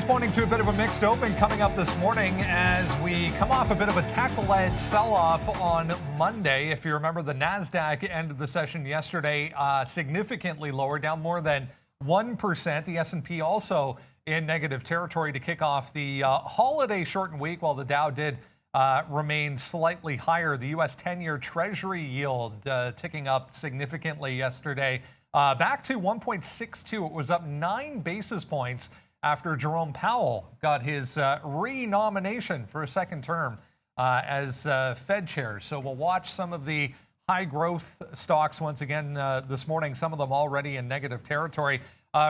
pointing to a bit of a mixed open coming up this morning as we come off a bit of a tech-led sell-off on Monday. If you remember, the NASDAQ ended the session yesterday significantly lower, down more than 1%. The S&P also in negative territory to kick off the holiday shortened week, while the Dow did remain slightly higher. The U.S. 10-year Treasury yield ticking up significantly yesterday, back to 1.62. It was up 9 basis points after Jerome Powell got his re-nomination for a second term as Fed chair. So we'll watch some of the high growth stocks once again this morning, some of them already in negative territory.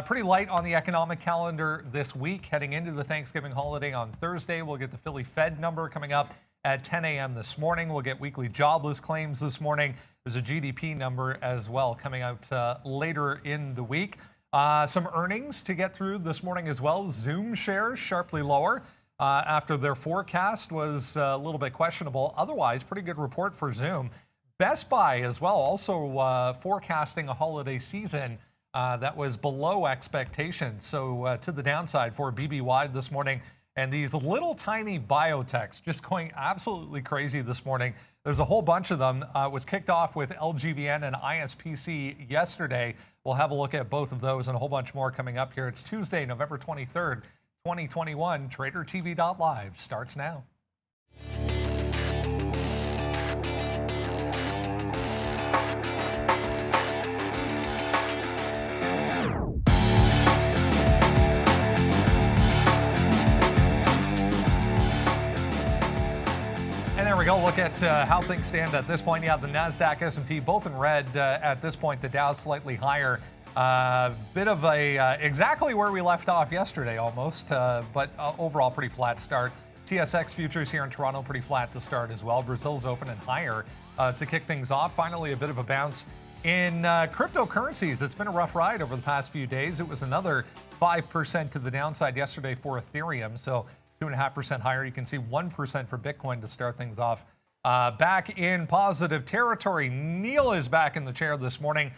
Pretty light on the economic calendar this week, heading into the Thanksgiving holiday on Thursday. We'll get the Philly Fed number coming up at 10 a.m. this morning. We'll get weekly jobless claims this morning. There's a GDP number as well coming out later in the week. Some earnings to get through this morning as well. Zoom shares sharply lower after their forecast was a little bit questionable. Otherwise, pretty good report for Zoom. Best Buy as well, also forecasting a holiday season that was below expectations. So to the downside for BBY this morning. And these little tiny biotechs just going absolutely crazy this morning. There's a whole bunch of them. Was kicked off with LGVN and ISPC yesterday. We'll have a look at both of those and a whole bunch more coming up here. It's Tuesday, November 23rd, 2021. TraderTV.live starts now. There we go. Look at how things stand at this point. Yeah, the NASDAQ, S&P, both in red at this point. The Dow slightly higher. Bit of a exactly where we left off yesterday almost, but overall pretty flat start. TSX futures here in Toronto pretty flat to start as well. Brazil's open and higher to kick things off. Finally, a bit of a bounce in cryptocurrencies. It's been a rough ride over the past few days. It was another 5% to the downside yesterday for Ethereum. So 2.5% higher. You can see 1% for Bitcoin to start things off. Back in positive territory. Neil is back in the chair this morning.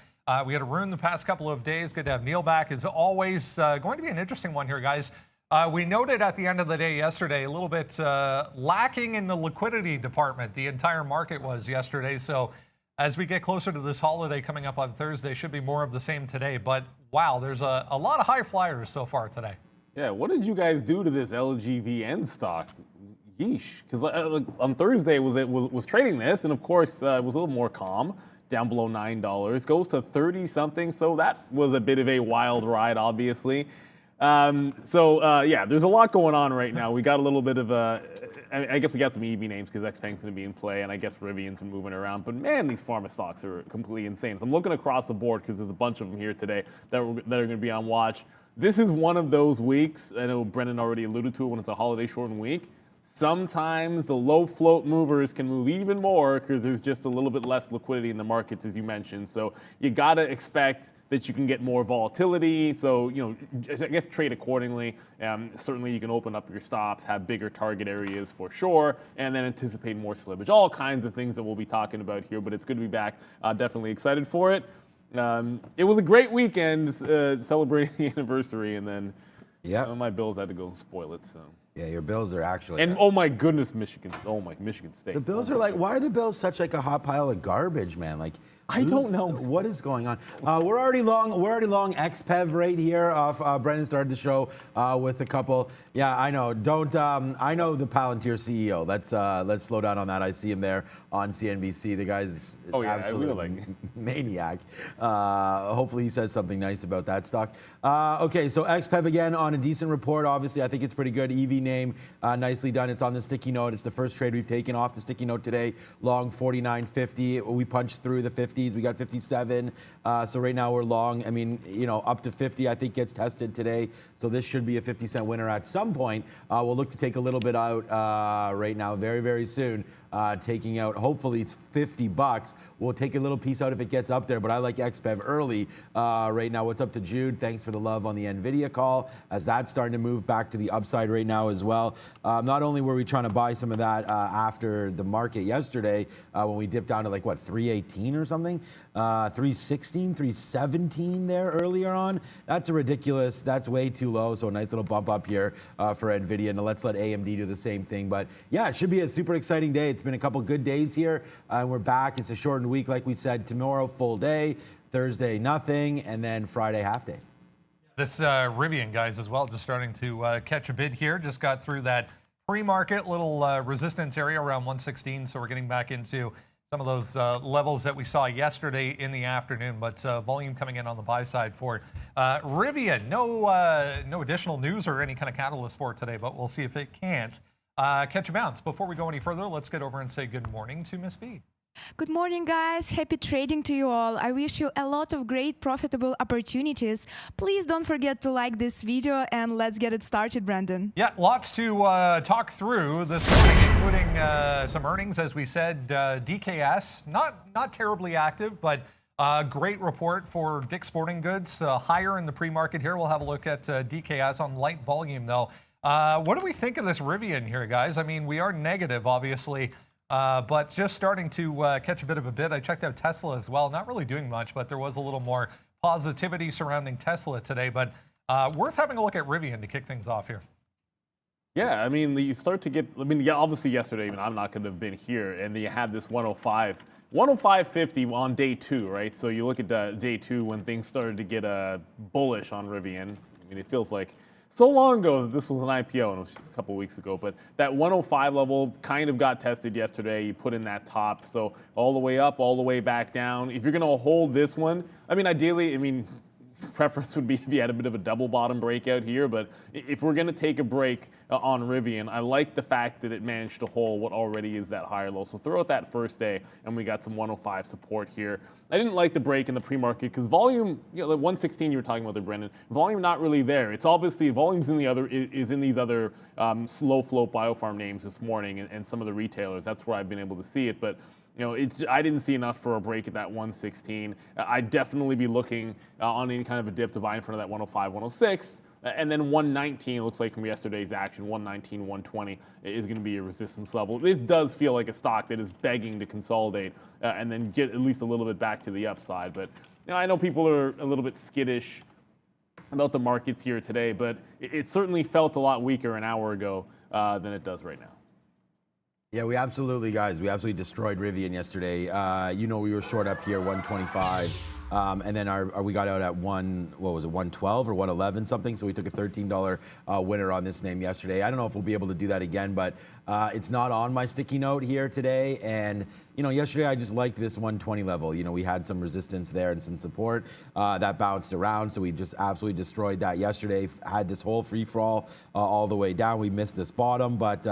We had Arun the past couple of days. Good to have Neil back. As always, going to be an interesting one here, guys. We noted at the end of the day yesterday a little bit lacking in the liquidity department. The entire market was yesterday. So as we get closer to this holiday coming up on Thursday, should be more of the same today. But wow, there's a lot of high flyers so far today. Yeah, what did you guys do to this LGVN stock? Yeesh. Because on Thursday was trading this, and of course it was a little more calm, down below $9. Goes to 30 something, so that was a bit of a wild ride, obviously. Yeah, there's a lot going on right now. We got a little bit of I guess we got some EV names because XPeng's going to be in play, and I guess Rivian's been moving around. But man, these pharma stocks are completely insane. So I'm looking across the board because there's a bunch of them here today that are going to be on watch. This is one of those weeks, I know Brendan already alluded to it, when it's a holiday shortened week. Sometimes the low float movers can move even more because there's just a little bit less liquidity in the markets, as you mentioned. So you got to expect that you can get more volatility. So, you know, I guess trade accordingly. Certainly you can open up your stops, have bigger target areas for sure, and then anticipate more slippage. All kinds of things that we'll be talking about here, but it's good to be back. Definitely excited for it. It was a great weekend celebrating the anniversary, and then my Bills had to go spoil it. So yeah, your Bills are actually. And oh my goodness, Michigan State. The Bills are like, why are the Bills such like a hot pile of garbage, man? Like, I don't know what is going on. We're already long XPEV right here. Brendan started the show with a couple. Yeah, I know. I know the Palantir CEO. Let's slow down on that. I see him there on CNBC. The guy's absolute maniac. Hopefully he says something nice about that stock. Okay, so XPEV again on a decent report. Obviously, I think it's pretty good. EV name, nicely done. It's on the sticky note. It's the first trade we've taken off the sticky note today. Long 49.50. We punched through the 50s. We got 57. So right now we're long. I mean, you know, up to 50, I think gets tested today. So this should be a 50-cent winner at some point. We'll look to take a little bit out right now, very, very soon. Taking out, hopefully it's $50. We'll take a little piece out if it gets up there, but I like XPEV early right now. What's up to Jude? Thanks for the love on the NVIDIA call, as that's starting to move back to the upside right now now as well. Not only were we trying to buy some of that after the market yesterday when we dipped down to like, what, 318 or something? 316, 317 there earlier on. That's way too low. So a nice little bump up here for NVIDIA. And let's let AMD do the same thing. But yeah, it should be a super exciting day. It's been a couple good days here. We're back. It's a shortened week, like we said. Tomorrow, full day. Thursday, nothing. And then Friday, half day. This Rivian, guys, as well, just starting to catch a bid here. Just got through that pre-market little resistance area around 116. So we're getting back into some of those levels that we saw yesterday in the afternoon. But volume coming in on the buy side for Rivian. No additional news or any kind of catalyst for it today, but we'll see if it can't catch a bounce. Before we go any further, let's get over and say good morning to Miss V. Good morning, guys. Happy trading to you all. I wish you a lot of great profitable opportunities. Please don't forget to like this video and let's get it started, Brandon. Yeah, lots to talk through this morning, including some earnings, as we said. DKS, not terribly active, but great report for Dick's Sporting Goods, higher in the pre-market here. We'll have a look at DKS on light volume, though. What do we think of this Rivian here, guys? I mean, we are negative, obviously. But just starting to catch a bit of a bid. I checked out Tesla as well. Not really doing much, but there was a little more positivity surrounding Tesla today. But worth having a look at Rivian to kick things off here. Yeah, I mean, you start to get, yeah, obviously yesterday, even I'm not going to have been here, and you have this 105.50 on day two, right? So you look at day two when things started to get bullish on Rivian. I mean, it feels like so long ago that this was an IPO, and it was just a couple weeks ago, but that 105 level kind of got tested yesterday. You put in that top, so all the way up, all the way back down. If you're going to hold this one, I mean, ideally, preference would be if you had a bit of a double bottom breakout here, but if we're going to take a break on Rivian, I like the fact that it managed to hold what already is that higher low. So throw out that first day, and we got some 105 support here. I didn't like the break in the pre-market because volume, the 116 you were talking about there, Brendan, volume not really there. It's obviously volume's in these other slow float biopharm names this morning and some of the retailers. That's where I've been able to see it, but I didn't see enough for a break at that 116. I'd definitely be looking on any kind of a dip to buy in front of that 105, 106. And then 119 looks like from yesterday's action, 119, 120 is going to be a resistance level. This does feel like a stock that is begging to consolidate and then get at least a little bit back to the upside. But I know people are a little bit skittish about the markets here today, but it certainly felt a lot weaker an hour ago than it does right now. Yeah, we absolutely destroyed Rivian yesterday. We were short up here, 125. And then we got out at 112 or 111 something. So we took a $13 winner on this name yesterday. I don't know if we'll be able to do that again, but it's not on my sticky note here today. And yesterday I just liked this 120 level. We had some resistance there and some support that bounced around. So we just absolutely destroyed that yesterday. Had this whole free fall all the way down. We missed this bottom, but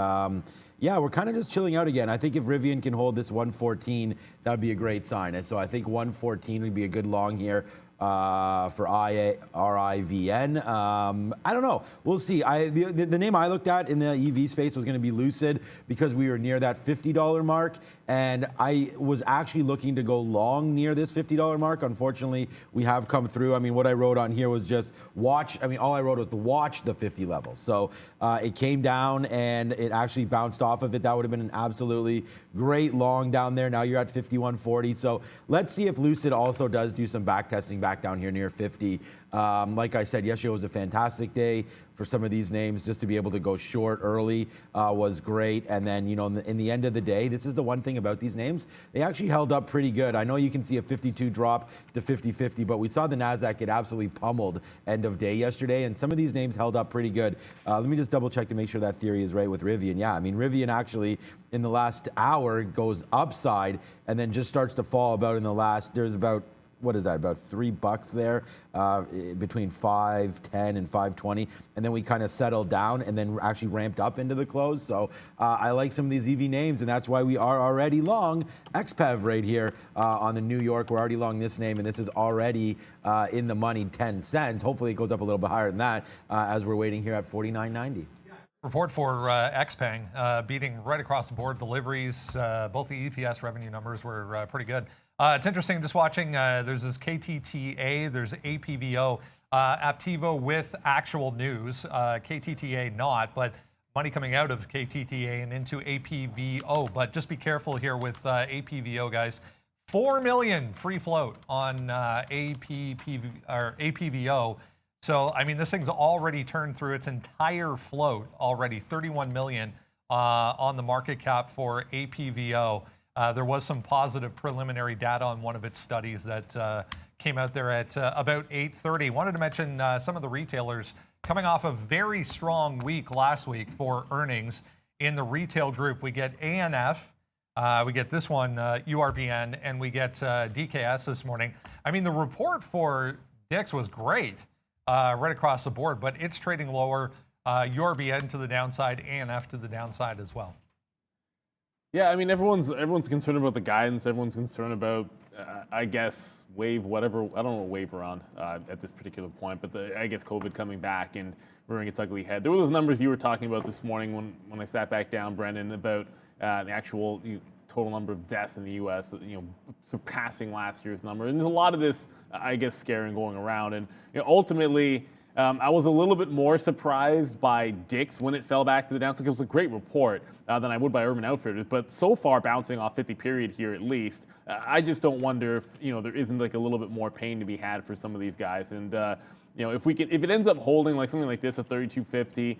yeah, we're kind of just chilling out again. I think if Rivian can hold this 114, that would be a great sign. And so I think 114 would be a good long here for RIVN. I don't know. We'll see. The name I looked at in the EV space was going to be Lucid because we were near that $50 mark. And I was actually looking to go long near this $50 mark. Unfortunately, we have come through. What I wrote on here was just watch. All I wrote was to watch the 50 level. So it came down and it actually bounced off of it. That would have been an absolutely great long down there. Now you're at 51.40. So let's see if Lucid also does do some back testing back down here near 50. Like I said, yesterday was a fantastic day for some of these names. Just to be able to go short early was great. And then, in the end of the day, this is the one thing about these names. They actually held up pretty good. I know you can see a 52 drop to 50.50, but we saw the NASDAQ get absolutely pummeled end of day yesterday. And some of these names held up pretty good. Let me just double check to make sure that theory is right with Rivian. Yeah, Rivian actually in the last hour goes upside and then just starts to fall there's about what is that, about $3 there between 5.10 and 5.20, and then we kind of settled down and then actually ramped up into the close. So I like some of these EV names, and that's why we are already long XPEV right here on the New York. We're already long this name, and this is already in the money 10 cents. Hopefully it goes up a little bit higher than that as we're waiting here at 49.90. Report for XPeng beating right across the board. Deliveries, both the EPS revenue numbers were pretty good. It's interesting just watching. There's this KTTA, there's APVO, Aptivo with actual news, KTTA not, but money coming out of KTTA and into APVO. But just be careful here with APVO, guys. 4 million free float on APVO. So, I mean, this thing's already turned through its entire float already, 31 million on the market cap for APVO. There was some positive preliminary data on one of its studies that came out there at about 8:30. Wanted to mention some of the retailers coming off a very strong week last week for earnings. In the retail group, we get ANF, we get this one, URBN, and we get DKS this morning. I mean, the report for DIX was great right across the board, but it's trading lower. URBN to the downside, ANF to the downside as well. Yeah, I mean, everyone's concerned about the guidance. Everyone's concerned about, I guess, wave whatever. I don't know what wave we're on at this particular point, but I guess COVID coming back and rearing its ugly head. There were those numbers you were talking about this morning when I sat back down, Brendan, about the actual total number of deaths in the U.S. Surpassing last year's number. And there's a lot of this, I guess, scaring going around. And ultimately, I was a little bit more surprised by DIX when it fell back to the downside. It was a great report than I would by Urban Outfitters, but so far bouncing off 50 period here at least. I just don't wonder if there isn't like a little bit more pain to be had for some of these guys. And if it ends up holding like something like this at 32.50,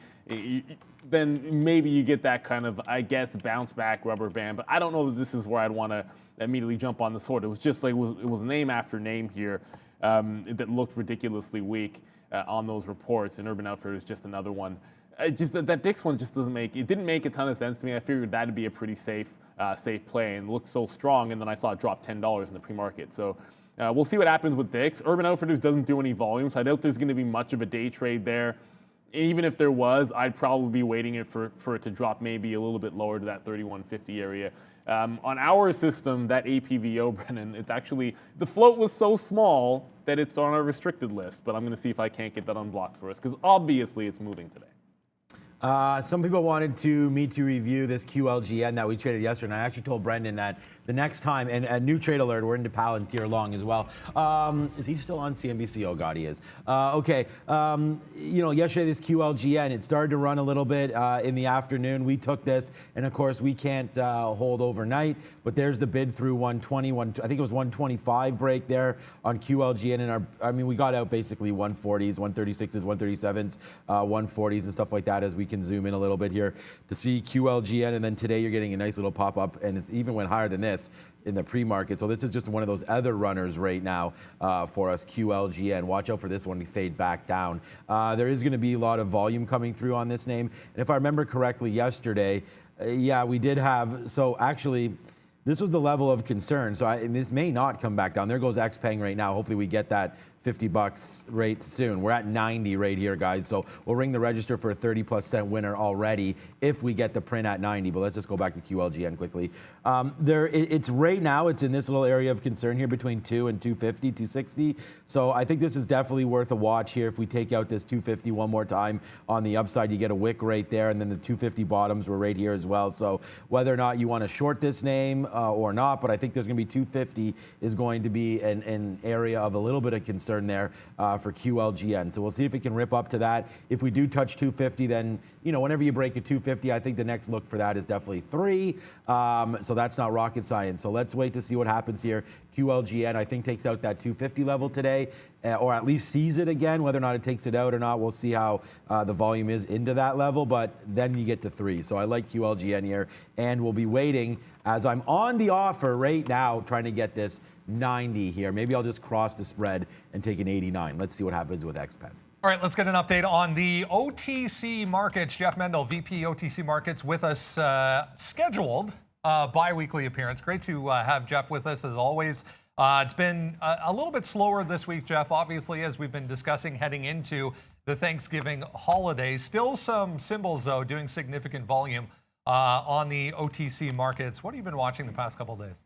then maybe you get that kind of, I guess, bounce back rubber band. But I don't know that this is where I'd want to immediately jump on the sword. It was just like it was name after name here that looked ridiculously weak on those reports, and Urban Outfitters is just another one. That DIX one just didn't make a ton of sense to me. I figured that'd be a pretty safe play, and it looked so strong, and then I saw it drop $10 in the pre-market. So we'll see what happens with DIX. Urban Outfitters doesn't do any volume, so I doubt there's going to be much of a day trade there. Even if there was, I'd probably be waiting for it to drop maybe a little bit lower to that 31.50 area. On our system, that APVO, Brennan, it's actually, the float was so small that it's on our restricted list, but I'm going to see if I can't get that unblocked for us, because obviously it's moving today. Some people wanted me to review this QLGN that we traded yesterday, and I actually told Brendan that the next time, and a new trade alert, we're into Palantir long as well. Is he still on CNBC? Oh God, he is. Okay, yesterday this QLGN, it started to run a little bit in the afternoon. We took this, and of course we can't hold overnight, but there's the bid through 120, I think it was 125 break there on QLGN, and we got out basically 140s, 136s, 137s, 140s and stuff like that as we can zoom in a little bit here to see QLGN, and then today you're getting a nice little pop-up, and it's even went higher than this in the pre-market. So this is just one of those other runners right now for us, QLGN. Watch out for this one to fade back down. There is going to be a lot of volume coming through on this name, and if I remember correctly yesterday, we did have, so actually this was the level of concern. So and this may not come back down. There goes XPeng right now. Hopefully we get that $50 rate soon. We're at 90 right here, guys. So we'll ring the register for a 30+ cent winner already if we get the print at 90. But let's just go back to QLGN quickly. It's right now, it's in this little area of concern here between 2 and 250, 260. So I think this is definitely worth a watch here. If we take out this 250 one more time on the upside, you get a wick right there. And then the 250 bottoms were right here as well. So whether or not you want to short this name or not, but I think there's going to be 250 is going to be an area of a little bit of concern there for QLGN. So we'll see if it can rip up to that. If we do touch 250, then, whenever you break a 250, I think the next look for that is definitely 3. So that's not rocket science. So let's wait to see what happens here. QLGN, I think, takes out that 250 level today, or at least sees it again. Whether or not it takes it out or not, we'll see how the volume is into that level, but then you get to 3. So I like QLGN here, and we'll be waiting as I'm on the offer right now trying to get this 90 here. Maybe I'll just cross the spread and take an 89. Let's see what happens with XPEV. All right, let's get an update on the OTC markets. Jeff Mendel, VP OTC Markets, with us, scheduled bi-weekly appearance. Great to have Jeff with us as always. It's been a little bit slower this week, Jeff, obviously, as we've been discussing heading into the Thanksgiving holiday. Still some symbols, though, doing significant volume on the OTC markets. What have you been watching the past couple of days?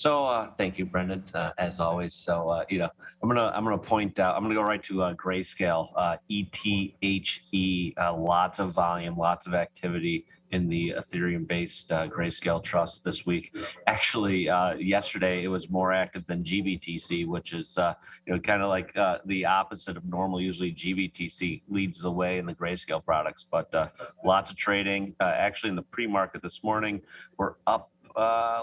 So thank you, Brendan, as always. So I'm gonna point out. I'm gonna go right to Grayscale, ETHE. Lots of volume, lots of activity in the Ethereum-based Grayscale Trust this week. Actually, yesterday it was more active than GBTC, which is kind of like the opposite of normal. Usually GBTC leads the way in the Grayscale products, but lots of trading. Actually, in the pre-market this morning, we're up.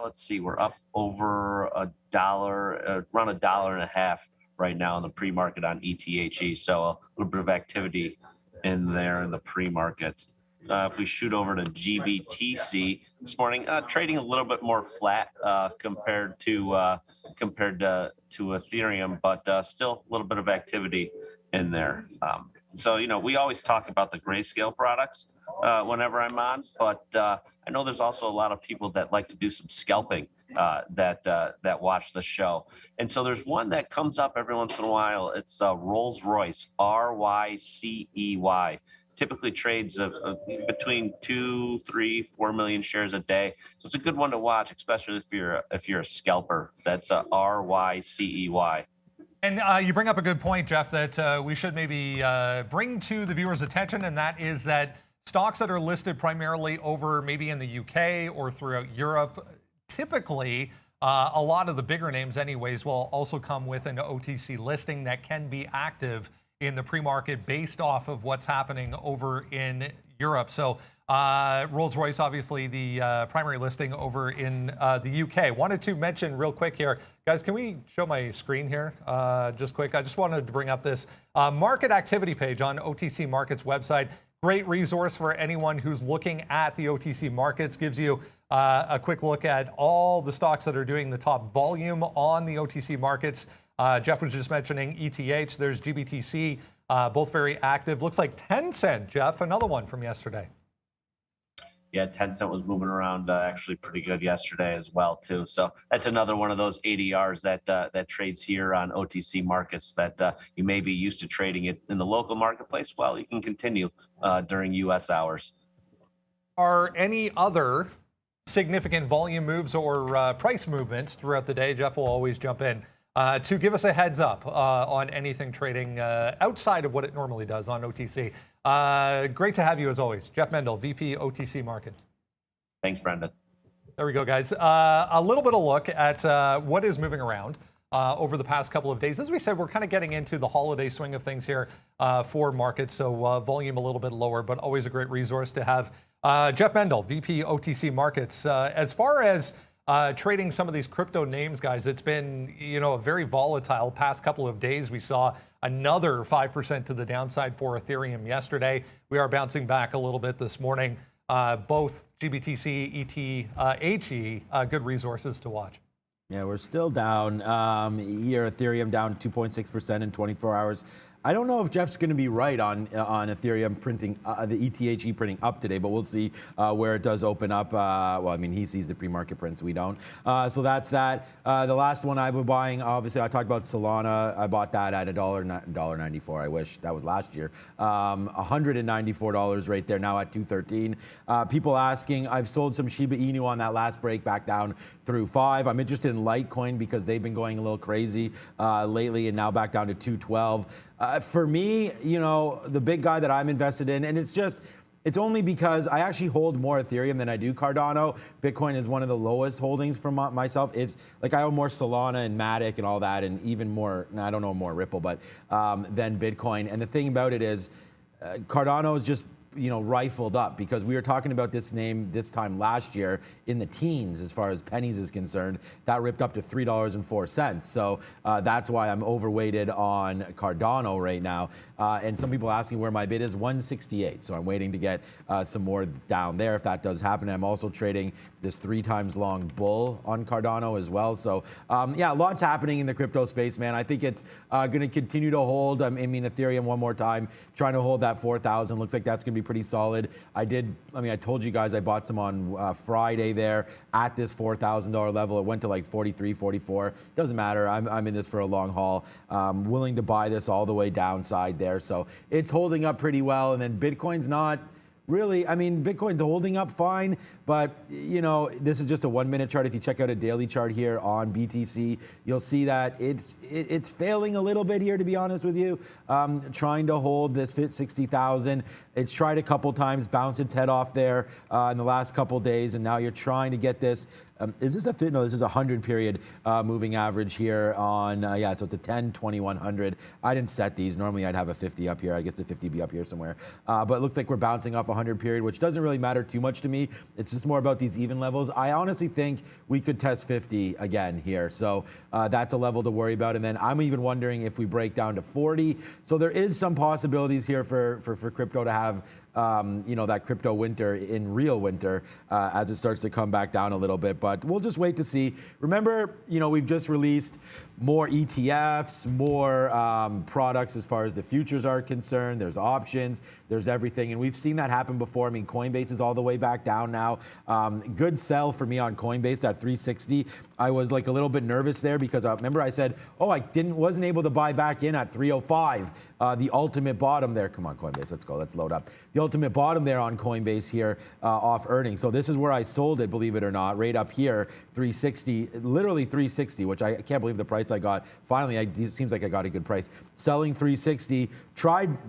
Let's see, we're up over $1, around $1.50 right now in the pre-market on ETHE. So a little bit of activity in there in the pre-market. If we shoot over to GBTC this morning, trading a little bit more flat compared to Ethereum, but still a little bit of activity in there. So we always talk about the Grayscale products whenever I'm on, but I know there's also a lot of people that like to do some scalping that watch the show. And so there's one that comes up every once in a while. It's Rolls-Royce, RYCEY. Typically trades between 2, 3, 4 million shares a day. So it's a good one to watch, especially if you're a scalper. That's RYCEY. And you bring up a good point, Jeff, that we should maybe bring to the viewers' attention, and that is that stocks that are listed primarily over maybe in the UK or throughout Europe, typically a lot of the bigger names anyways will also come with an OTC listing that can be active in the pre-market based off of what's happening over in Europe. So Rolls-Royce, obviously the primary listing over in the UK. Wanted to mention real quick here, guys, can we show my screen here just quick? I just wanted to bring up this market activity page on OTC Markets website. Great resource for anyone who's looking at the OTC markets. Gives you a quick look at all the stocks that are doing the top volume on the OTC markets. Jeff was just mentioning ETH. There's GBTC, both very active. Looks like Tencent, Jeff, another one from yesterday. Yeah, Tencent was moving around actually pretty good yesterday as well too. So that's another one of those ADRs that trades here on OTC markets that you may be used to trading it in the local marketplace. Well, you can continue during U.S. hours. Are any other significant volume moves or price movements throughout the day? Jeff will always jump in to give us a heads up on anything trading outside of what it normally does on OTC. Great to have you as always. Jeff Mendel, VP OTC Markets. Thanks, Brendan. There we go, guys. A little bit of look at what is moving around over the past couple of days. As we said, we're kind of getting into the holiday swing of things here for markets, so volume a little bit lower, but always a great resource to have. Jeff Mendel, VP OTC Markets. As far as trading some of these crypto names, guys, it's been a very volatile past couple of days. We saw another 5% to the downside for Ethereum yesterday. We are bouncing back a little bit this morning. Both GBTC, ETH, HE, good resources to watch. Yeah, we're still down. Here, Ethereum down 2.6% in 24 hours. I don't know if Jeff's going to be right on Ethereum printing, the ETHE printing up today, but we'll see where it does open up. Well, I mean, he sees the pre-market prints, we don't. So that's that. The last one I was buying, obviously, I talked about Solana. I bought that at $1.94. I wish that was last year. $194 right there, now at $213. People asking, I've sold some Shiba Inu on that last break back down through 5. I'm interested in Litecoin because they've been going a little crazy lately and now back down to 212. For me, the big guy that I'm invested in, and it's only because I actually hold more Ethereum than I do Cardano. Bitcoin is one of the lowest holdings for myself. It's like I own more Solana and Matic and all that, and even more, I don't know more Ripple, but than Bitcoin. And the thing about it is Cardano is just rifled up because we were talking about this name this time last year in the teens as far as pennies is concerned. That ripped up to $3.04. So that's why I'm overweighted on Cardano right now. And some people asking where my bid is, 168. So I'm waiting to get some more down there if that does happen. I'm also trading this 3 times long bull on Cardano as well. So yeah, lots happening in the crypto space, man. I think it's going to continue to hold. I mean, Ethereum one more time, trying to hold that 4,000. Looks like that's going to be pretty solid. I told you guys I bought some on Friday there at this $4,000 level. It went to like 43, 44. Doesn't matter. I'm in this for a long haul. Willing to buy this all the way downside there. So it's holding up pretty well. And then Bitcoin's not really, I mean, Bitcoin's holding up fine, but you know, this is just a 1 minute chart. If you check out a daily chart here on BTC, you'll see that it's failing a little bit here, to be honest with you. Trying to hold this 60,000. It's tried a couple times, bounced its head off there in the last couple days, and now you're trying to get this. Is this a fit? No, this is a 100 period moving average here on, yeah, so it's a 10, 20, 100. I didn't set these. Normally I'd have a 50 up here. I guess the 50 be up here somewhere. But it looks like we're bouncing off a 100 period, which doesn't really matter too much to me. It's just more about these even levels. I honestly think we could test 50 again here. So that's a level to worry about. And then I'm even wondering if we break down to 40. So there is some possibilities here for crypto to have you know, that crypto winter in real winter as it starts to come back down a little bit. But we'll just wait to see. Remember, you know, we've just released more ETFs, more products as far as the futures are concerned. There's options, there's everything. And we've seen that happen before. I mean, Coinbase is all the way back down now. Good sell for me on Coinbase at 360. I was like a little bit nervous there because remember I said, oh, I wasn't able to buy back in at 305. The ultimate bottom there. Come on, Coinbase, let's go, let's load up. The ultimate bottom there on Coinbase here off earnings. So this is where I sold it, believe it or not, right up here, 360, literally 360, which I can't believe the price I got. Finally, it seems like I got a good price. Selling 360,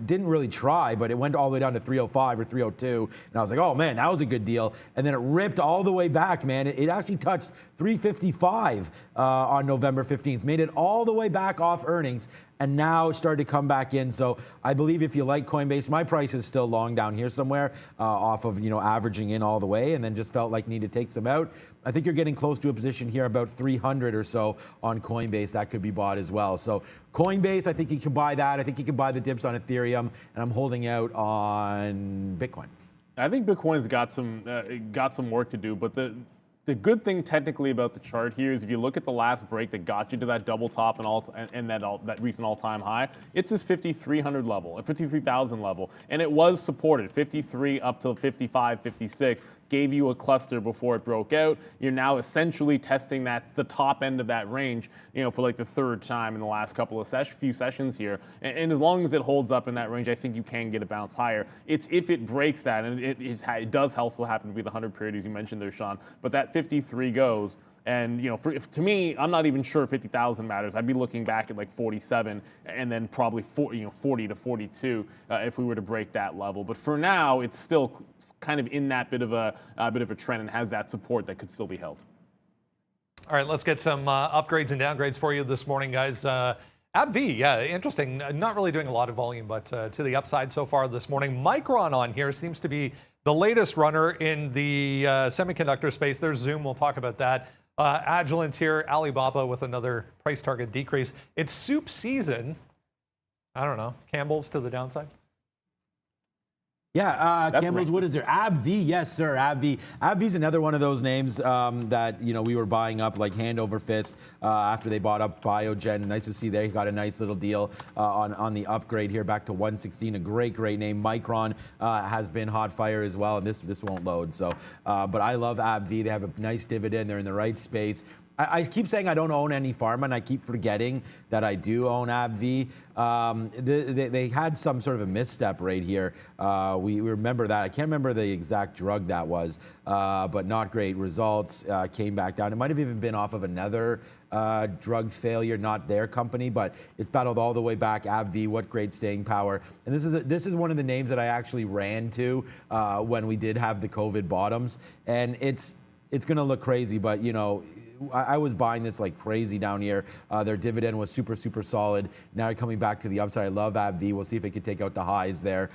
didn't really try, but it went all the way down to 305 or 302. And I was like, oh man, that was a good deal. And then it ripped all the way back, man. It actually touched 355 on November 15th, made it all the way back off earnings, and now started to come back in. So I believe if you like Coinbase, my price is still long down here somewhere off of, you know, averaging in all the way, and then just felt like need to take some out. I think you're getting close to a position here about 300 or so on Coinbase that could be bought as well. So Coinbase, I think you can buy that. I think you can buy the dips on Ethereum, and I'm holding out on Bitcoin. I think Bitcoin's got some work to do, but the good thing technically about the chart here is if you look at the last break that got you to that double top and that recent all-time high, it's this 5,300 level, a 53,000 level, and it was supported, 53 up to 55, 56, gave you a cluster before it broke out. You're now essentially testing the top end of that range, you know, for like the third time in the last couple of few sessions here. And as long as it holds up in that range, I think you can get a bounce higher. It's if it breaks that, and it does also happen to be the 100 period as you mentioned there, Sean, but that 53 goes. And you know, to me, I'm not even sure 50,000 matters. I'd be looking back at like 47, and then probably 40 to 42 if we were to break that level. But for now, it's still kind of in that bit of a trend and has that support that could still be held. All right, let's get some upgrades and downgrades for you this morning, guys. AbbVie, yeah, interesting. Not really doing a lot of volume, but to the upside so far this morning. Micron on here seems to be the latest runner in the semiconductor space. There's Zoom. We'll talk about that. Agilent here, Alibaba with another price target decrease. It's soup season. I don't know. Campbell's to the downside. Yeah, Campbell's, right. what is there? AbbVie, yes, sir, AbbVie. AbbVie's another one of those names that, you know, we were buying up like hand over fist after they bought up Biogen. Nice to see they got a nice little deal on the upgrade here back to 116. A great name. Micron has been hot fire as well, and this won't load. So, but I love AbbVie. They have a nice dividend. They're in the right space. I keep saying I don't own any pharma, and I keep forgetting that I do own AbbVie. They had some sort of a misstep right here. We remember that. I can't remember the exact drug that was, but not great results. Came back down. It might have even been off of another drug failure, not their company, but it's battled all the way back. AbbVie, what great staying power. And this is one of the names that I actually ran to when we did have the COVID bottoms, and it's going to look crazy, but you know, I was buying this like crazy down here. Their dividend was super solid. Now coming back to the upside. I love AbbVie. We'll see if it can take out the highs there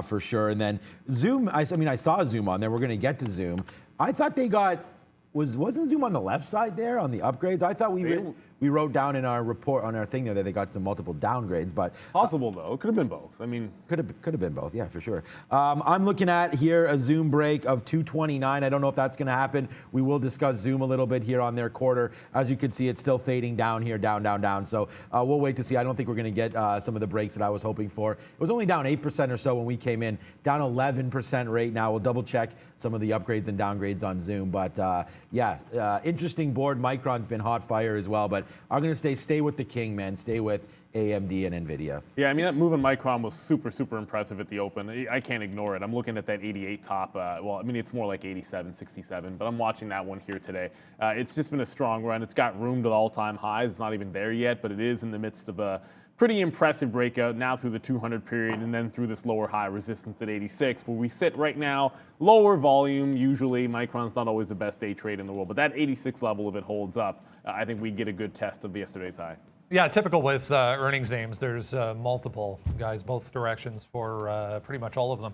for sure. And then Zoom, I mean, I saw Zoom on there. We're going to get to Zoom. I thought they got, wasn't Zoom on the left side there on the upgrades? I thought we wrote down in our report on our thing there that they got some multiple downgrades, but possible though. It could have been both. I mean, could have been both. Yeah, for sure. I'm looking at here a Zoom break of 229. I don't know if that's going to happen. We will discuss Zoom a little bit here on their quarter. As you can see, it's still fading down here, down. So we'll wait to see. I don't think we're going to get some of the breaks that I was hoping for. It was only down 8% or so when we came in, down 11% right now. We'll double check some of the upgrades and downgrades on Zoom, but yeah, interesting board. Micron's been hot fire as well, but I'm going to stay with the king, man. Stay with AMD and NVIDIA. Yeah, I mean, that move in Micron was super, super impressive at the open. I can't ignore it. I'm looking at that 88 top. Well, I mean, it's more like 87, 67, but I'm watching that one here today. It's just been a strong run. It's got room to the all-time highs. It's not even there yet, but it is in the midst of a pretty impressive breakout now through the 200 period and then through this lower high resistance at 86, where we sit right now. Lower volume, usually. Micron's not always the best day trade in the world, but that 86 level, if it holds up, I think we get a good test of yesterday's high. Yeah, typical with earnings names. There's multiple guys, both directions for pretty much all of them.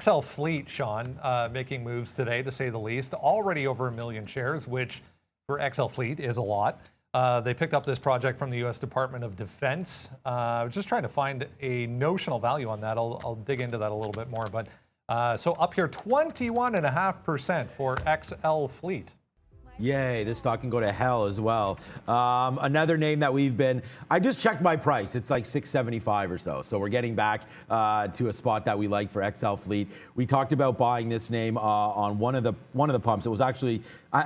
XL Fleet, Sean, making moves today, to say the least. Already over 1 million shares, which for XL Fleet is a lot. They picked up this project from the U.S. Department of Defense. Just trying to find a notional value on that. I'll dig into that a little bit more. But so up here, 21.5% for XL Fleet. Yay, this stock can go to hell as well. Another name that I just checked my price. It's like $675 or so. So we're getting back to a spot that we like for XL Fleet. We talked about buying this name on one of the pumps. It was actually,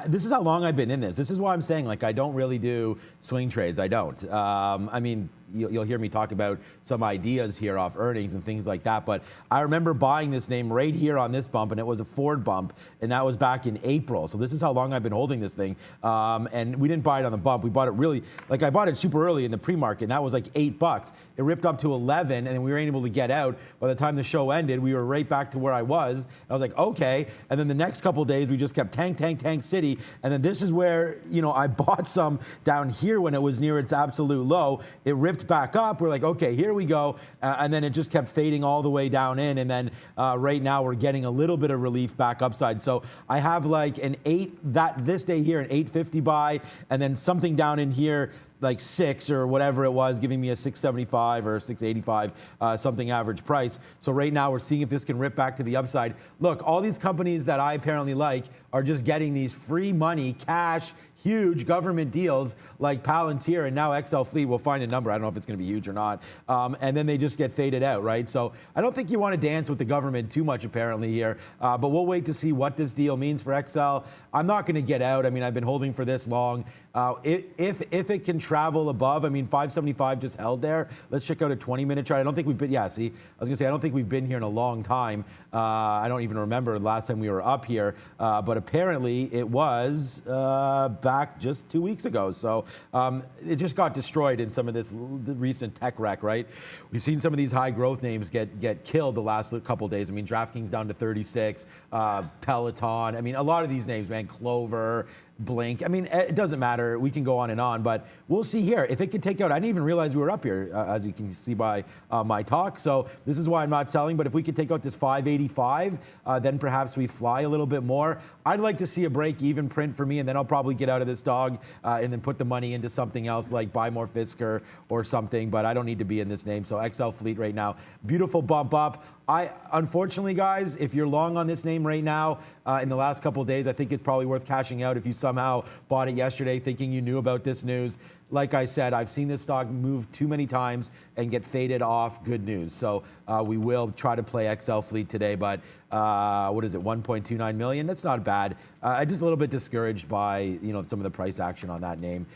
this is how long I've been in this. This is why I'm saying, like, I don't really do swing trades. I don't. I mean, you'll hear me talk about some ideas here off earnings and things like that. But I remember buying this name right here on this bump, and it was a forward bump, and that was back in April. So this is how long I've been holding this thing. And we didn't buy it on the bump. We bought it really, like, I bought it super early in the pre-market, and that was like $8. It ripped up to 11, and then we were able to get out. By the time the show ended, we were right back to where I was. I was like, okay. And then the next couple of days, we just kept tank city. And then this is where, I bought some down here when it was near its absolute low. It ripped back up. We're like, okay, here we go. And then it just kept fading all the way down in. And then right now we're getting a little bit of relief back upside. So I have like an 8, this day here, an 850 buy, and then something down in here, like 6 or whatever it was, giving me a 675 or 685 something average price. So right now we're seeing if this can rip back to the upside. Look, all these companies that I apparently like are just getting these free money, cash, huge government deals like Palantir and now XL Fleet. We'll find a number. I don't know if it's going to be huge or not. And then they just get faded out, right? So I don't think you want to dance with the government too much apparently here. But we'll wait to see what this deal means for XL. I'm not going to get out. I mean, I've been holding for this long. If it can travel above, I mean, 575 just held there. Let's check out a 20-minute chart. I don't think we've been, I was going to say, I don't think we've been here in a long time. I don't even remember the last time we were up here. But apparently it was back just 2 weeks ago. So it just got destroyed in some of this recent tech wreck, right? We've seen some of these high growth names get killed the last couple days. I mean, DraftKings down to 36, Peloton. I mean, a lot of these names, man, Clover, Blink. I mean, it doesn't matter. We can go on and on, but we'll see here. If it could take out, I didn't even realize we were up here, as you can see by my talk. So this is why I'm not selling. But if we could take out this 585, then perhaps we fly a little bit more. I'd like to see a break-even print for me, and then I'll probably get out of this dog and then put the money into something else like buy more Fisker or something. But I don't need to be in this name. So XL Fleet right now, beautiful bump up. Unfortunately, guys, if you're long on this name right now, in the last couple of days, I think it's probably worth cashing out if you somehow bought it yesterday thinking you knew about this news. Like I said, I've seen this stock move too many times and get faded off good news. So we will try to play XL Fleet today, but what is it, 1.29 million? That's not bad. I'm just a little bit discouraged by some of the price action on that name.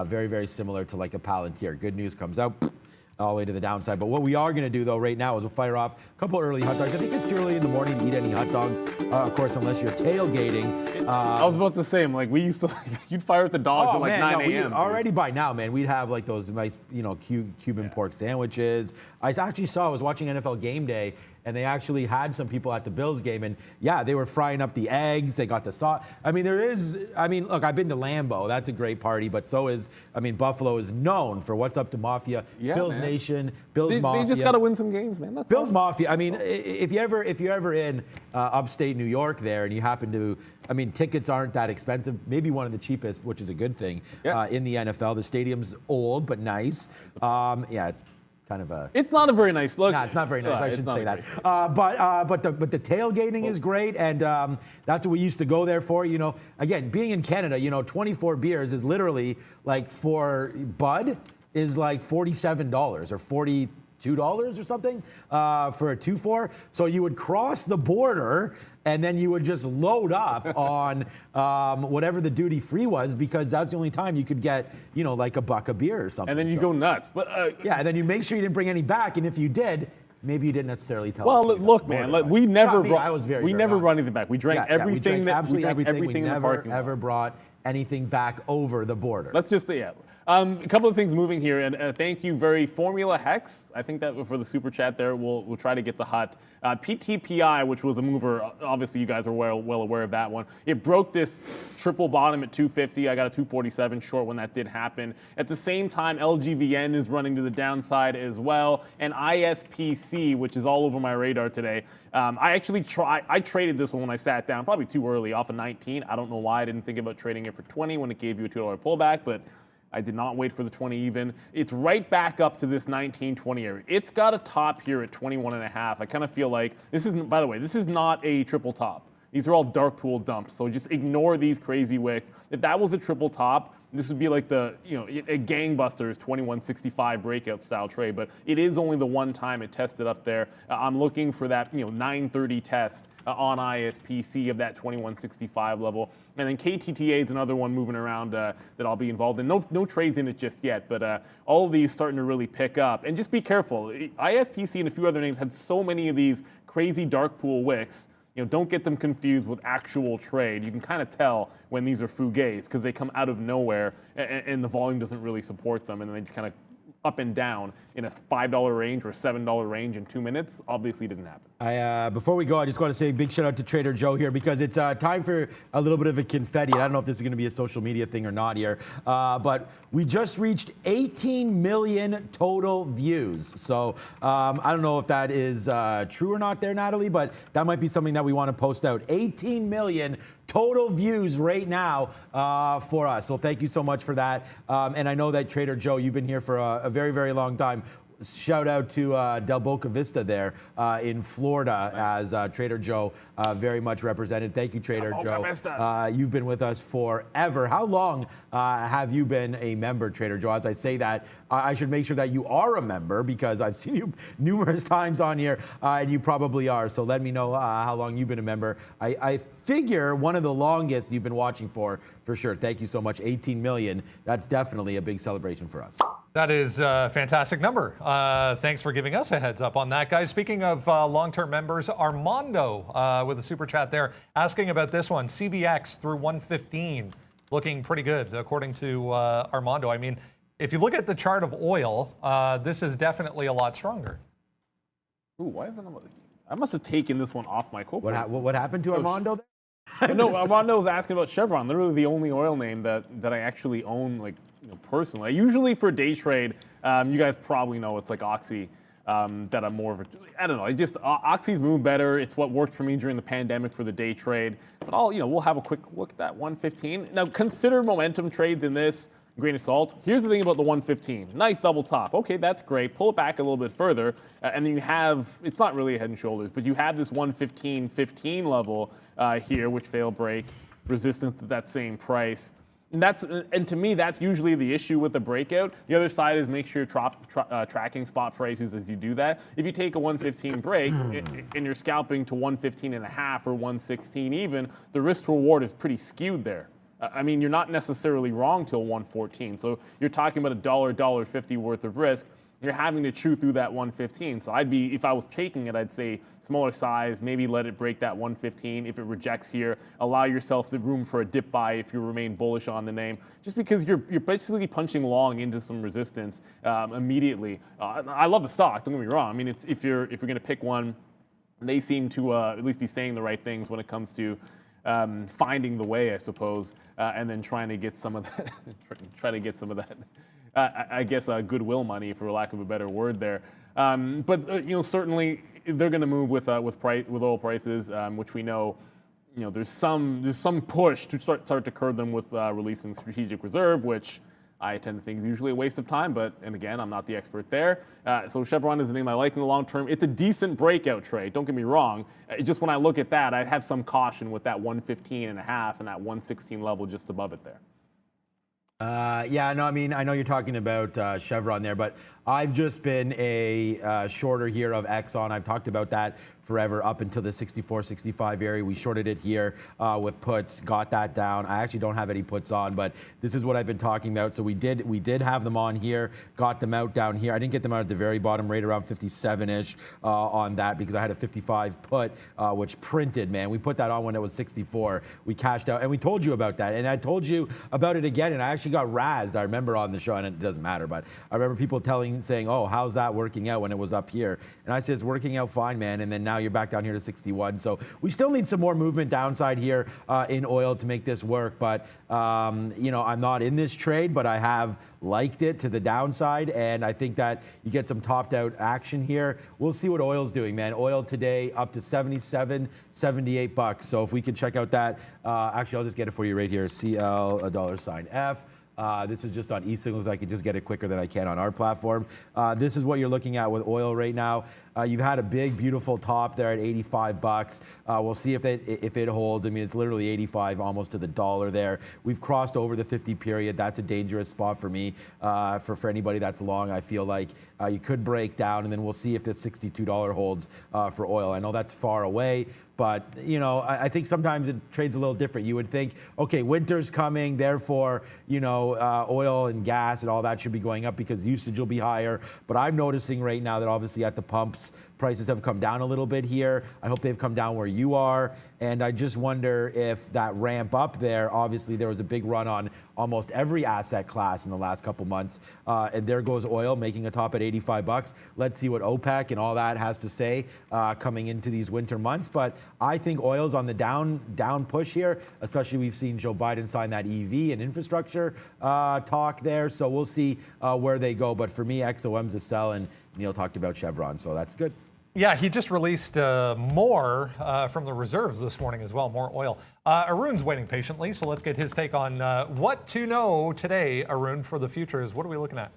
Very, very similar to like a Palantir. Good news comes out, all the way to the downside. But what we are going to do, though, right now is we'll fire off a couple early hot dogs. I think it's too early in the morning to eat any hot dogs, of course, unless you're tailgating. I was about to say, like, we used to, you'd fire at the dogs at like 9 a.m. Already by now, man, we'd have like those nice, Cuban pork sandwiches. I was watching NFL Game Day, and they actually had some people at the Bills game, and yeah, they were frying up the eggs. They got the sauce. I mean, look, I've been to Lambeau. That's a great party, but Buffalo is known for what's up to Mafia. Yeah, Bills man. Nation, Bills Mafia. They just got to win some games, man. That's Bills Mafia. I mean, if you're ever in upstate New York there, and you happen to, tickets aren't that expensive. Maybe one of the cheapest, which is a good thing in the NFL. The stadium's old but nice. It's kind of a. It's not a very nice look. No, it's not very nice. I shouldn't say that. But the tailgating is great, and that's what we used to go there for. Again, being in Canada, 24 beers is literally like for Bud is like $47 or $42 or something for a 2-4. So you would cross the border and then you would just load up on whatever the duty free was, because that's the only time you could get, you know, like a buck of beer or something. And then you go nuts. But yeah, and then you make sure you didn't bring any back, and if you did, maybe you didn't necessarily tell. Well, look, man, we never brought anything back. We drank everything. We drank absolutely everything. We in the never parking lot. ever brought anything back over the border. Let's just say, a couple of things moving here, and thank you very Formula Hex. I think that for the super chat there, we'll try to get the hut. PTPI, which was a mover, obviously you guys are well aware of that one. It broke this triple bottom at 250. I got a 247 short when that did happen. At the same time, LGVN is running to the downside as well, and ISPC, which is all over my radar today. I traded this one when I sat down, probably too early, off of 19. I don't know why I didn't think about trading it for 20 when it gave you a $2 pullback, but I did not wait for the 20 even. It's right back up to this 19-20 area. It's got a top here at 21.5. I kind of feel like this isn't, by the way, this is not a triple top. These are all dark pool dumps, so just ignore these crazy wicks. If that was a triple top, this would be like a gangbusters 2165 breakout style trade, but it is only the one time it tested up there. I'm looking for that 930 test on ISPC of that 2165 level. And then KTTA is another one moving around that I'll be involved in. No trades in it just yet, but all of these starting to really pick up. And just be careful. ISPC and a few other names had so many of these crazy dark pool wicks. Don't get them confused with actual trade. You can kind of tell when these are fugazi because they come out of nowhere and the volume doesn't really support them, and then they just kind of up and down in a $5 range or a $7 range in 2 minutes. Obviously didn't happen. Before we go, I just want to say a big shout out to Trader Joe here, because it's time for a little bit of a confetti. I don't know if this is going to be a social media thing or not here, but we just reached 18 million total views. So I don't know if that is true or not there, Natalie, but that might be something that we want to post out. 18 million total views right now for us. So thank you so much for that. And I know that Trader Joe, you've been here for a very, very long time. Shout out to Del Boca Vista there in Florida, as Trader Joe very much represented. Thank you, Trader Joe. You've been with us forever. How long have you been a member, Trader Joe? As I say that, I should make sure that you are a member, because I've seen you numerous times on here, and you probably are. So let me know how long you've been a member. I figure one of the longest you've been watching for sure. Thank you so much. 18 million. That's definitely a big celebration for us. That is a fantastic number. Thanks for giving us a heads up on that, guys. Speaking of long-term members, Armando with a super chat there asking about this one. CBX through 115, looking pretty good according to Armando. I mean, if you look at the chart of oil, this is definitely a lot stronger. Ooh, why is that? I must have taken this one off my quote. What happened to Armando there? No, Armando was asking about Chevron. Literally the only oil name that I actually own, personally. Usually for day trade, you guys probably know it's like Oxy. That I'm more of a, I don't know. Oxy's move better. It's what worked for me during the pandemic for the day trade. But we'll have a quick look at that 115. Now consider momentum trades in this. Grain of salt. Here's the thing about the 115. Nice double top. Okay, that's great. Pull it back a little bit further, and then you have, it's not really a head and shoulders, but you have this 115.15 level here, which fail break, resistance to that same price. And to me, that's usually the issue with the breakout. The other side is make sure you're tracking spot prices as you do that. If you take a 115 break and you're scalping to 115.5 or 116 even, the risk reward is pretty skewed there. I mean, you're not necessarily wrong till 114. So you're talking about $1.50 worth of risk. You're having to chew through that 115. So if I was taking it, I'd say smaller size, maybe let it break that 115. If it rejects here, allow yourself the room for a dip buy if you remain bullish on the name, just because you're basically punching long into some resistance immediately. I love the stock, don't get me wrong. I mean, if you're going to pick one, they seem to at least be saying the right things when it comes to finding the way, I suppose, and then trying to get some of that, I guess goodwill money, for lack of a better word there. But certainly they're going to move with oil prices, which we know. There's some push to start to curb them with releasing strategic reserve, which I tend to think is usually a waste of time, and again, I'm not the expert there. So Chevron is a name I like in the long term. It's a decent breakout trade, don't get me wrong. Just when I look at that, I'd have some caution with that 115.5 and that 116 level just above it there. Yeah, no, I mean, I know you're talking about Chevron there, but I've just been a shorter here of Exxon. I've talked about that forever up until the 64-65 area. We shorted it here with puts, got that down. I actually don't have any puts on, but this is what I've been talking about. So we did have them on here, got them out down here. I didn't get them out at the very bottom, right around 57-ish on that because I had a 55 put, which printed, man. We put that on when it was 64. We cashed out, and we told you about that. And I told you about it again, and I actually got razzed, I remember on the show, and it doesn't matter, but I remember people saying, oh, how's that working out when it was up here? And I said, it's working out fine, man. And then now you're back down here to 61. So we still need some more movement downside here in oil to make this work. But, you know, I'm not in this trade, but I have liked it to the downside. And I think that you get some topped out action here. We'll see what oil's doing, man. Oil today up to 77, 78 bucks. So if we can check out that, actually, I'll just get it for you right here. CL $F. This is just on e-signals. I can just get it quicker than I can on our platform. This is what you're looking at with oil right now. You've had a big, beautiful top there at 85 bucks. We'll see if it holds. I mean, it's literally 85, almost to the dollar there. We've crossed over the 50 period. That's a dangerous spot for me. For anybody that's long, I feel like you could break down, and then we'll see if this $62 holds for oil. I know that's far away, but you know, I think sometimes it trades a little different. You would think, okay, winter's coming, therefore, you know, oil and gas and all that should be going up because usage will be higher. But I'm noticing right now that obviously at the pumps, prices have come down a little bit here. I hope they've come down where you are. And I just wonder if that ramp up there, obviously there was a big run on almost every asset class in the last couple months. And there goes oil making a top at 85 bucks. Let's see what OPEC and all that has to say coming into these winter months. But I think oil's on the down push here, especially we've seen Joe Biden sign that EV and infrastructure talk there. So we'll see where they go. But for me, XOM's a sell, and Neil talked about Chevron, so that's good. Yeah, he just released more from the reserves this morning as well, more oil. Arun's waiting patiently, so let's get his take on what to know today, Arun, for the futures. What are we looking at?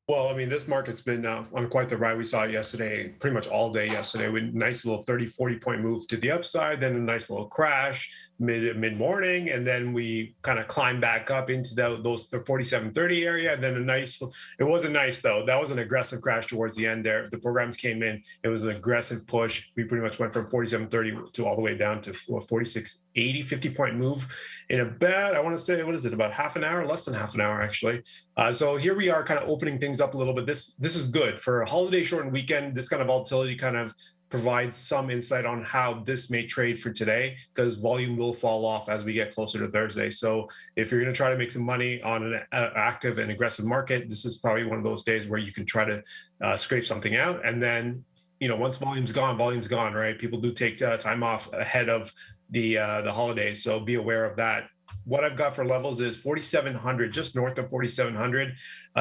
Well, I mean, this market's been on quite the ride. We saw it yesterday, pretty much all day yesterday, with a nice little 30, 40 point move to the upside, then a nice little crash mid-morning, and then we kind of climbed back up into the 47.30 area, and then it wasn't nice though. That was an aggressive crash towards the end there. The programs came in, it was an aggressive push. We pretty much went from 47.30 to all the way down to 46.80, 50 point move in about, I want to say, what is it, about half an hour, less than half an hour actually. So here we are kind of opening things up a little bit. This is good for a holiday shortened weekend. This kind of volatility kind of provides some insight on how this may trade for today, because volume will fall off as we get closer to Thursday. So if you're going to try to make some money on an active and aggressive market, this is probably one of those days where you can try to scrape something out. And then, you know, once volume's gone, right? People do take time off ahead of the holidays, so be aware of that. What I've got for levels is 4,700, just north of 4,700.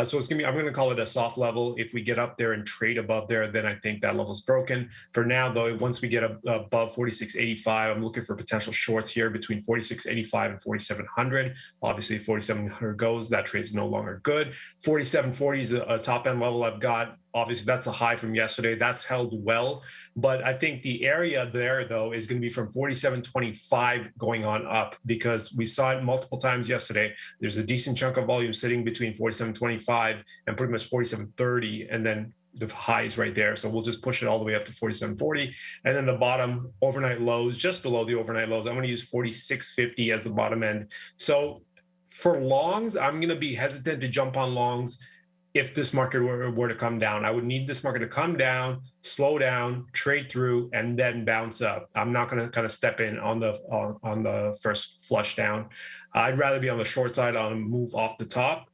So it's gonna be, I'm gonna call it a soft level. If we get up there and trade above there, then I think that level's broken. For now though, once we get above 46.85, I'm looking for potential shorts here between 46.85 and 4,700. Obviously 4,700 goes, that trade's no longer good. 47.40 is a top end level I've got. Obviously, that's a high from yesterday. That's held well. But I think the area there, though, is going to be from 47.25 going on up, because we saw it multiple times yesterday. There's a decent chunk of volume sitting between 47.25 and pretty much 47.30, and then the highs right there. So we'll just push it all the way up to 47.40. And then the bottom overnight lows, just below the overnight lows, I'm going to use 46.50 as the bottom end. So for longs, I'm going to be hesitant to jump on longs. If this market were to come down, I would need this market to come down, slow down, trade through, and then bounce up. I'm not going to kind of step in on the first flush down. I'd rather be on the short side on a move off the top.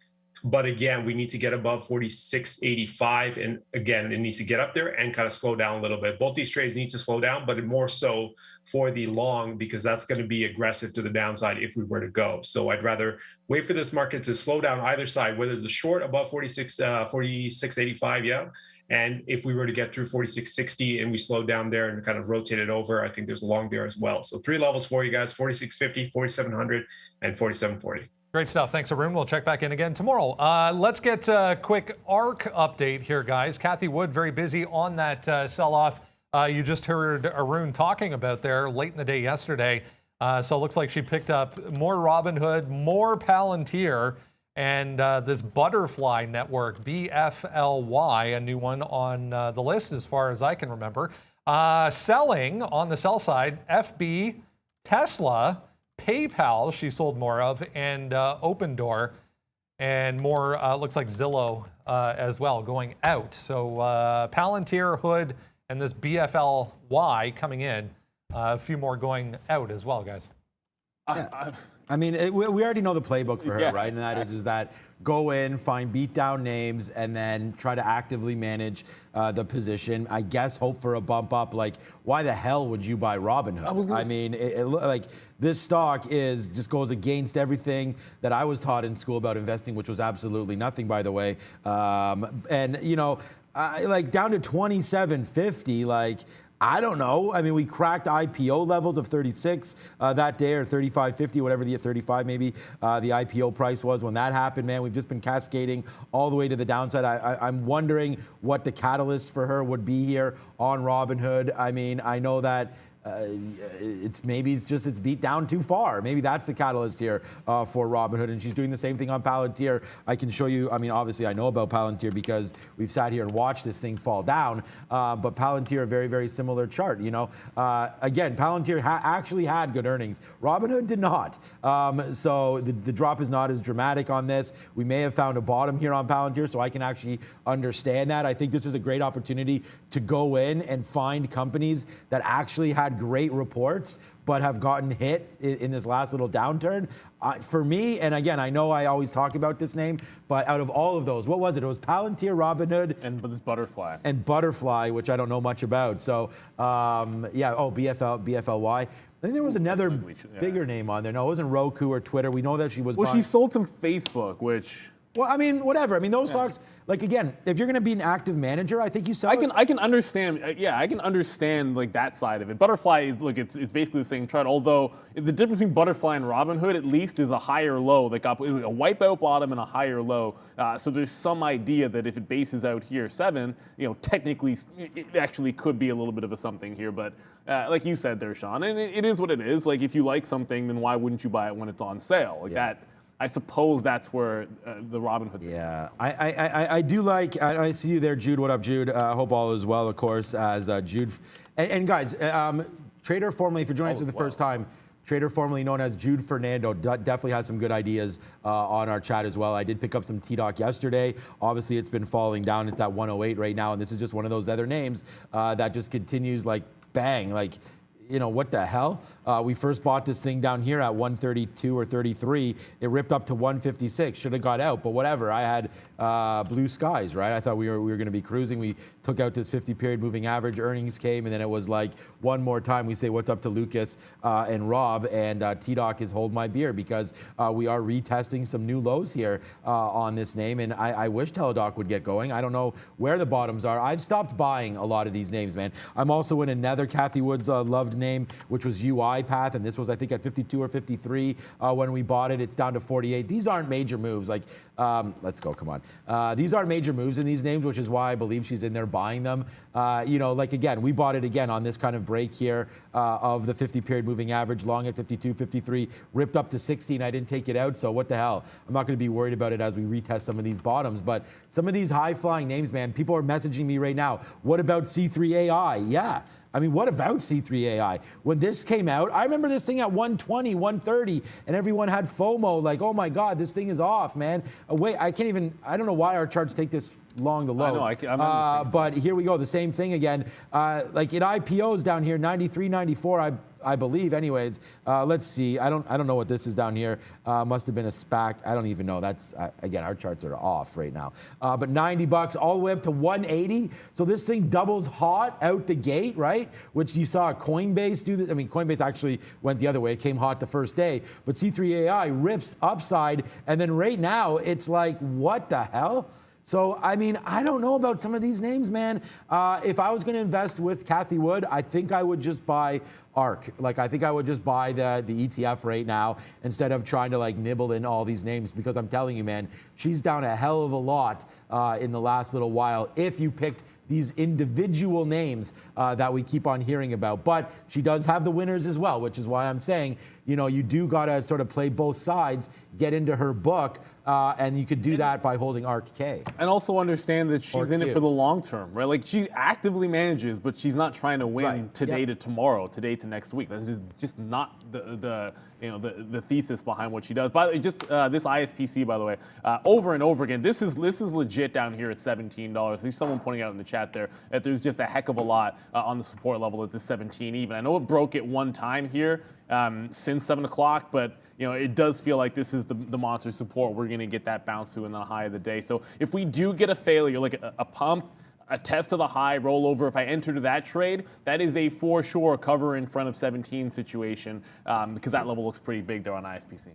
But again, we need to get above 46.85, and again, it needs to get up there and kind of slow down a little bit. Both these trades need to slow down, but more so for the long, because that's going to be aggressive to the downside if we were to go. So I'd rather wait for this market to slow down either side, whether the short above 46.85, yeah. And if we were to get through 46.60 and we slow down there and kind of rotate it over, I think there's a long there as well. So 3 levels for you guys: 46.50, 4700, and 47.40. Great stuff. Thanks, Arun. We'll check back in again tomorrow. Let's get a quick ARC update here, guys. Kathy Wood, very busy on that sell-off you just heard Arun talking about there late in the day yesterday. So it looks like she picked up more Robinhood, more Palantir, And this Butterfly Network, BFLY, a new one on the list as far as I can remember. Selling on the sell side, FB, Tesla, PayPal, she sold more of, and Open Door, and more, looks like Zillow as well, going out. So Palantir, Hood, and this BFLY coming in. A few more going out as well, guys. I mean, we already know the playbook for her, Yeah. right? And that is that go in, find beat down names, and then try to actively manage the position. I guess hope for a bump up. Like, why the hell would you buy Robinhood? I mean, like this stock just goes against everything that I was taught in school about investing, which was absolutely nothing, by the way. And you know, like down to 27.50, like. I don't know. I mean, we cracked IPO levels of 36 that day, or 35.50, whatever the 35 maybe the IPO price was when that happened. Man, we've just been cascading all the way to the downside. I'm wondering what the catalyst for her would be here on Robinhood. I mean, I know that. It's beat down too far. Maybe that's the catalyst here for Robinhood, and she's doing the same thing on Palantir. I can show you. I mean, obviously, I know about Palantir because we've sat here and watched this thing fall down. But Palantir, a very, very similar chart. You know, again, Palantir actually had good earnings. Robinhood did not. So the drop is not as dramatic on this. We may have found a bottom here on Palantir, so I can actually understand that. I think this is a great opportunity to go in and find companies that actually had great reports but have gotten hit in this last little downturn. For me, and again, I know I always talk about this name, but out of all of those, what was it? It was Palantir, Robinhood, And this Butterfly. and Butterfly, which I don't know much about. So, yeah, BFLY. I think there was another bigger name on there. No, it wasn't Roku or Twitter. We know that she was Well, buying. she sold some Facebook, which Well, I mean, whatever. I mean, those stocks, like, again, if you're going to be an active manager, I think you sell I can understand. Yeah, I can understand like that side of it. Butterfly is look, it's basically the same chart. Although the difference between Butterfly and Robinhood at least is a higher low. Like a wipeout bottom and a higher low. So there's some idea that if it bases out here 7, you know, technically it actually could be a little bit of a something here. But like you said there, Sean, and it is what it is. Like if you like something, then why wouldn't you buy it when it's on sale? Like that. I suppose that's where the Robinhood. Yeah, I do like. I see you there, Jude. What up, Jude? I hope all is well, of course, as Jude. And guys, Trader formerly, if you're joining us for the first time, Trader formerly known as Jude Fernando definitely has some good ideas on our chat as well. I did pick up some T-Doc yesterday. Obviously, it's been falling down. It's at 108 right now, and this is just one of those other names that just continues like bang, like. You know, what the hell? We first bought this thing down here at 132 or 33. It ripped up to 156. Should have got out, but whatever. I had blue skies, right? I thought we were going to be cruising. We took out this 50-period moving average. Earnings came, and then it was like one more time we say what's up to Lucas and Rob, and T-Doc is hold my beer because we are retesting some new lows here on this name, and I wish Teladoc would get going. I don't know where the bottoms are. I've stopped buying a lot of these names, man. I'm also in another Kathy Woods loved name, which was UiPath, and this was I think at 52 or 53 when we bought it. It's down to 48. These aren't major moves. Like, let's go, come on. These aren't major moves in these names, which is why I believe she's in there buying them. You know, like again, we bought it again on this kind of break here of the 50-period moving average, long at 52, 53, ripped up to 60, and I didn't take it out. So what the hell? I'm not going to be worried about it as we retest some of these bottoms. But some of these high-flying names, man, people are messaging me right now. What about C3AI? Yeah. I mean, what about C3AI? When this came out, I remember this thing at 120, 130, and everyone had FOMO, like, oh my God, this thing is off, man. Wait, I don't know why our charts take this long to load. I know, but here we go, the same thing again. Like it IPOs down here, 93, 94, I believe. Anyways, let's see. I don't know what this is down here. Must have been a SPAC. I don't even know. That's again, our charts are off right now. But 90 bucks all the way up to 180. So this thing doubles hot out the gate, right? Which you saw Coinbase do. I mean, Coinbase actually went the other way. It came hot the first day. But C3AI rips upside, and then right now it's like, what the hell? So, I mean, I don't know about some of these names, man. If I was going to invest with Kathy Wood, I think I would just buy ARK. Like, I think I would just buy the ETF right now instead of trying to like nibble in all these names, because I'm telling you, man, she's down a hell of a lot in the last little while if you picked these individual names that we keep on hearing about. But she does have the winners as well, which is why I'm saying, you know, you do got to sort of play both sides, get into her book, and you could do that by holding ARK-K. And also understand that she's in it for the long term, right? Like, she actively manages, but she's not trying to win today to tomorrow, today to next week. That's just not the thesis behind what she does. By the way, just this ISPC, by the way, over and over again, this is legit down here at $17. There's someone pointing out in the chat there that there's just a heck of a lot on the support level at this 17 even. I know it broke it one time here since 7 o'clock, but you know, it does feel like this is the monster support. We're going to get that bounce to in the high of the day. So if we do get a failure, like a pump, a test of the high, rollover, if I enter to that trade, that is a for sure cover in front of 17 situation, because that level looks pretty big there on ISPC.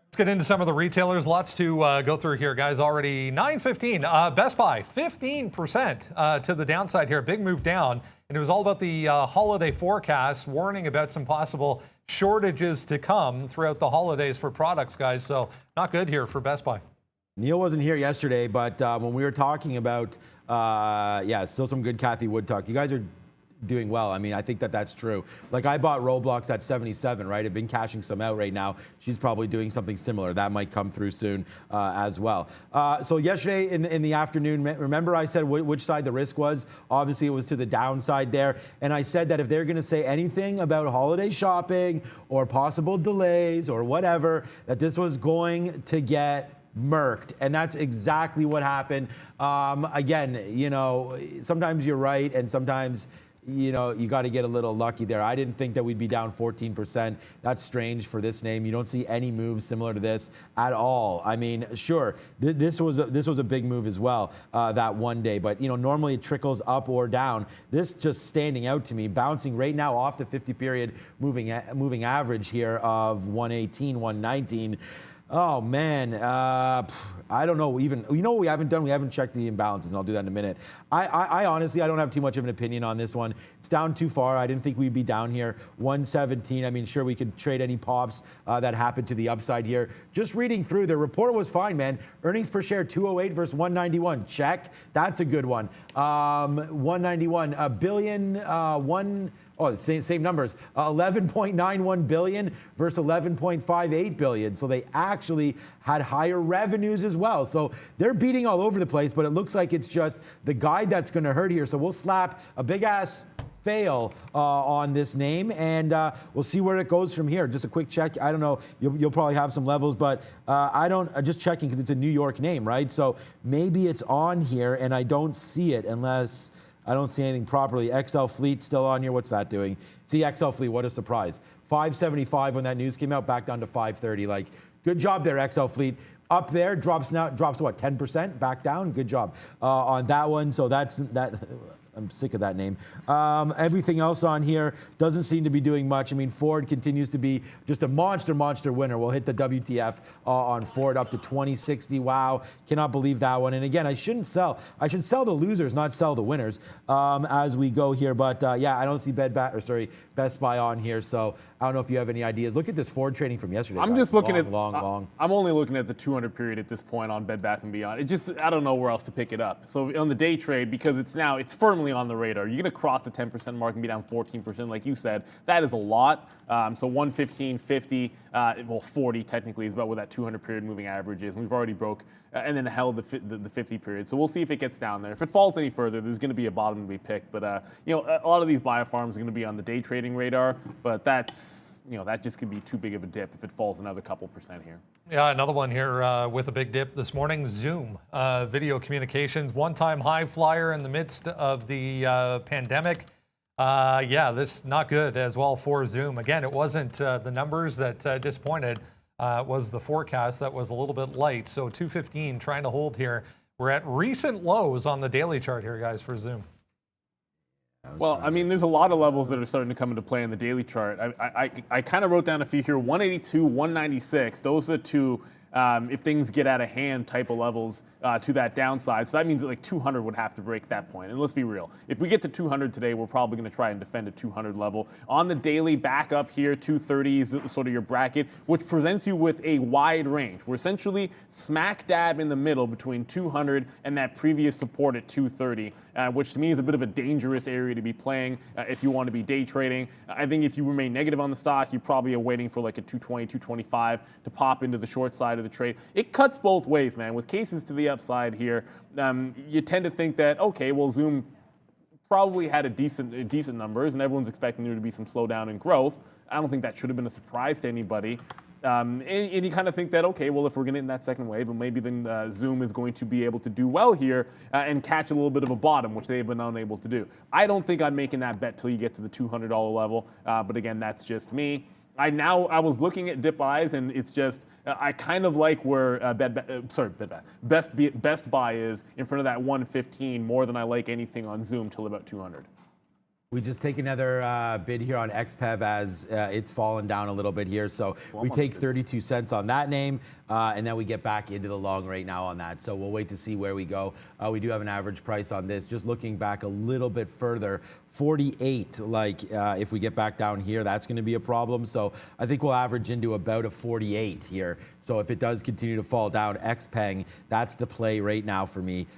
Let's get into some of the retailers. Lots to go through here, guys. Already 9:15. Best Buy, 15% to the downside here. Big move down. And it was all about the holiday forecast, warning about some possible shortages to come throughout the holidays for products, guys. So not good here for Best Buy. Neil wasn't here yesterday, but when we were talking about, still some good Kathy Wood talk. You guys are doing well. I mean, I think that's true. Like, I bought Roblox at 77, right? I've been cashing some out right now. She's probably doing something similar. That might come through soon as well. So yesterday in the afternoon, remember I said which side the risk was? Obviously, it was to the downside there. And I said that if they're going to say anything about holiday shopping or possible delays or whatever, that this was going to get murked, and that's exactly what happened. Again, you know, sometimes you're right, and sometimes, you know, you got to get a little lucky there. I didn't think that we'd be down 14%. That's strange for this name. You don't see any moves similar to this at all. I mean, sure, this was a big move as well that one day, but you know, normally it trickles up or down. This just standing out to me, bouncing right now off the 50 period moving average here of 118, 119. Oh, man, I don't know even, you know what we haven't done? We haven't checked the imbalances, and I'll do that in a minute. I honestly, I don't have too much of an opinion on this one. It's down too far. I didn't think we'd be down here. 117, I mean, sure, we could trade any pops that happened to the upside here. Just reading through, the report was fine, man. Earnings per share, 208 versus 191. Check. That's a good one. 191, a billion, same numbers. 11.91 billion versus 11.58 billion. So they actually had higher revenues as well. So they're beating all over the place, but it looks like it's just the guide that's going to hurt here. So we'll slap a big ass fail on this name, and we'll see where it goes from here. Just a quick check. I don't know. You'll probably have some levels, but I'm just checking because it's a New York name, right? So maybe it's on here, and I don't see it unless I don't see anything properly. XL Fleet still on here. What's that doing? See, XL Fleet, what a surprise. 575 when that news came out, back down to 530. Like, good job there, XL Fleet. Up there, drops what, 10%? Back down? Good job on that one. So that's that. I'm sick of that name. Everything else on here doesn't seem to be doing much. I mean, Ford continues to be just a monster winner. We'll hit the WTF on Ford up to 2060. Wow, cannot believe that one. And again, I shouldn't sell. I should sell the losers, not sell the winners as we go here. But yeah, I don't see Best Buy on here. So I don't know if you have any ideas. Look at this Ford trading from yesterday. I'm just looking long. I'm only looking at the 200 period at this point on Bed Bath & Beyond. I don't know where else to pick it up. So on the day trade, because it's firmly on the radar. You're going to cross the 10% mark and be down 14%, like you said. That is a lot. So 115.50, well, 40 technically is about what that 200 period moving average is. And we've already broke and then held the 50 period. So we'll see if it gets down there. If it falls any further, there's going to be a bottom to be picked. But you know, a lot of these biofarms are going to be on the day trading radar. But that's, you know, that just could be too big of a dip if it falls another couple percent here. Yeah, another one here with a big dip this morning. Zoom video communications, one-time high flyer in the midst of the pandemic. Yeah, this not good as well for Zoom. Again, it wasn't the numbers that disappointed. It was the forecast that was a little bit light. So 215 trying to hold here. We're at recent lows on the daily chart here, guys, for Zoom. Well, I mean, there's a lot of levels that are starting to come into play in the daily chart. I kind of wrote down a few here, 182, 196. Those are the two if things get out of hand type of levels to that downside. So that means that like 200 would have to break that point. And let's be real. If we get to 200 today, we're probably going to try and defend a 200 level. On the daily, back up here, 230 is sort of your bracket, which presents you with a wide range. We're essentially smack dab in the middle between 200 and that previous support at 230, which to me is a bit of a dangerous area to be playing if you want to be day trading. I think if you remain negative on the stock, you probably are waiting for like a 220, 225 to pop into the short side of the trade. It cuts both ways, man. With cases to the upside here, you tend to think that, okay, well, Zoom probably had a decent numbers, and everyone's expecting there to be some slowdown in growth. I don't think that should have been a surprise to anybody. And you kind of think that, okay, well, if we're going to in that second wave, maybe then Zoom is going to be able to do well here and catch a little bit of a bottom, which they've been unable to do. I don't think I'm making that bet till you get to the $200 level. But again, that's just me. I was looking at dip buys, and it's just I kind of like where Best Buy is in front of that 115 more than I like anything on Zoom till about 200. We just take another bid here on XPEV as it's fallen down a little bit here. So we take 32 cents on that name, and then we get back into the long right now on that. So we'll wait to see where we go. We do have an average price on this. Just looking back a little bit further, 48. Like if we get back down here, that's going to be a problem. So I think we'll average into about a 48 here. So if it does continue to fall down, XPeng, that's the play right now for me,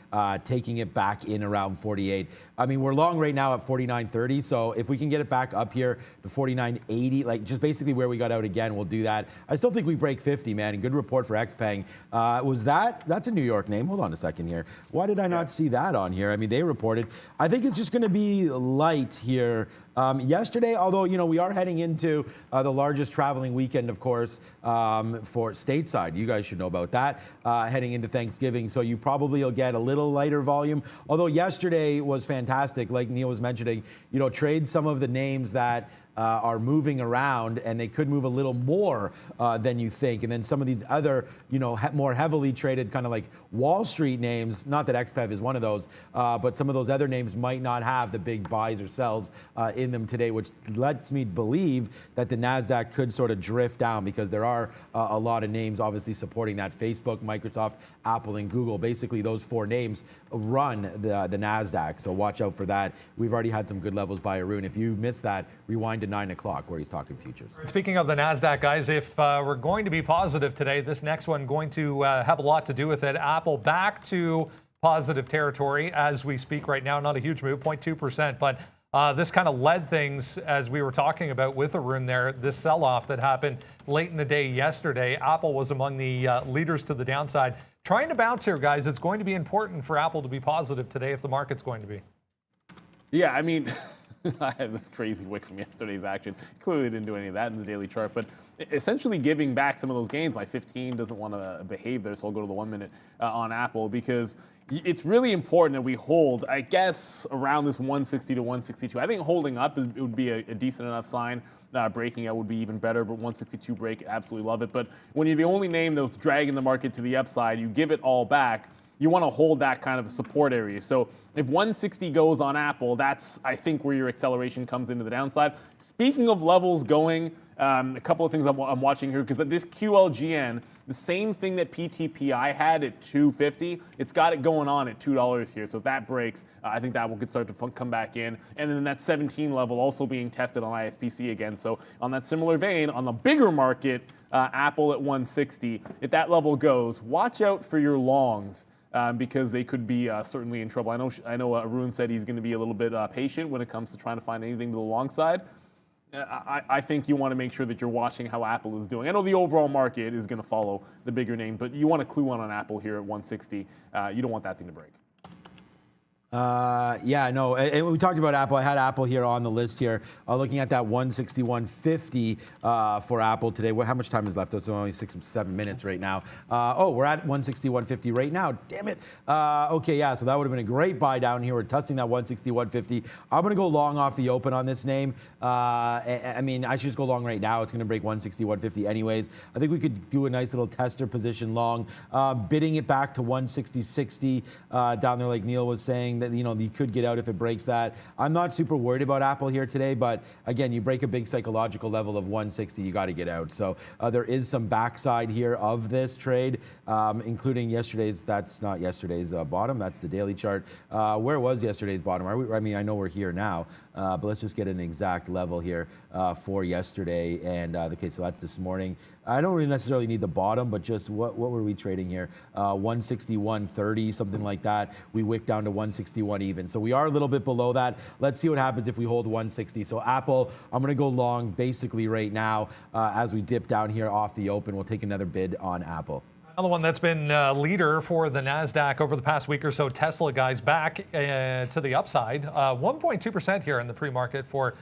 taking it back in around 48. I mean, we're long right now at 49.30. So if we can get it back up here to 49.80, like just basically where we got out again, we'll do that. I still think we break 50, man. And good report for XPeng. That's a New York name. Hold on a second here. Why did I not see that on here? I mean, they reported. I think it's just going to be light here. Yesterday, although, you know, we are heading into the largest traveling weekend, of course, for stateside. You guys should know about that, heading into Thanksgiving. So you probably will get a little lighter volume. Although yesterday was fantastic, like Neil was mentioning, you know, trade some of the names that are moving around, and they could move a little more than you think. And then some of these other, you know, more heavily traded kind of like Wall Street names, not that XPEV is one of those, but some of those other names might not have the big buys or sells in them today, which lets me believe that the NASDAQ could sort of drift down because there are a lot of names obviously supporting that. Facebook, Microsoft, Apple, and Google. Basically, those four names run the NASDAQ. So watch out for that. We've already had some good levels by Arun. If you missed that, rewind to 9 o'clock where he's talking futures. Speaking of the NASDAQ, guys, if we're going to be positive today, this next one going to have a lot to do with it. Apple back to positive territory as we speak right now. Not a huge move, 0.2%, but this kind of led things, as we were talking about with Arun there, this sell-off that happened late in the day yesterday. Apple was among the leaders to the downside. Trying to bounce here, guys. It's going to be important for Apple to be positive today if the market's going to be. Yeah, I mean, I had this crazy wick from yesterday's action. Clearly didn't do any of that in the daily chart, but essentially giving back some of those gains. My 15 doesn't want to behave there, so I'll go to the 1 minute on Apple, because it's really important that we hold, I guess, around this 160 to 162. I think holding up it would be a decent enough sign. Breaking out would be even better, but 162 break, absolutely love it. But when you're the only name that's dragging the market to the upside, you give it all back. You want to hold that kind of support area. So if 160 goes on Apple, that's, I think, where your acceleration comes into the downside. Speaking of levels going, a couple of things I'm watching here, because this QLGN, the same thing that PTPI had at 250, it's got it going on at $2 here. So if that breaks, I think that will start to come back in. And then that 17 level also being tested on ISPC again. So on that similar vein, on the bigger market, Apple at 160, if that level goes, watch out for your longs. Because they could be certainly in trouble. I know Arun said he's going to be a little bit patient when it comes to trying to find anything to the long side. I think you want to make sure that you're watching how Apple is doing. I know the overall market is going to follow the bigger name, but you want to clue on Apple here at 160. You don't want that thing to break. Yeah, no, and we talked about Apple. I had Apple here on the list here, looking at that 161.50 for Apple today. How much time is left? It's only 6-7 minutes right now. We're at 161.50 right now. Damn it. Okay, yeah, so that would have been a great buy down here. We're testing that 161.50. I'm going to go long off the open on this name. I mean, I should just go long right now. It's going to break 161.50 anyways. I think we could do a nice little tester position long, bidding it back to 160.60 down there, like Neil was saying that, you know, you could get out if it breaks that. I'm not super worried about Apple here today, but again, you break a big psychological level of 160, you got to get out. So there is some backside here of this trade, including yesterday's. That's not yesterday's bottom. That's the daily chart. Where was yesterday's bottom? I mean, I know we're here now, but let's just get an exact level here for yesterday. And okay, so that's this morning. I don't really necessarily need the bottom, but just what were we trading here? 161.30, something like that. We wicked down to 161 even. So we are a little bit below that. Let's see what happens if we hold 160. So Apple, I'm going to go long basically right now as we dip down here off the open. We'll take another bid on Apple. Another one that's been leader for the NASDAQ over the past week or so, Tesla, guys, back to the upside. 1.2% here in the pre-market for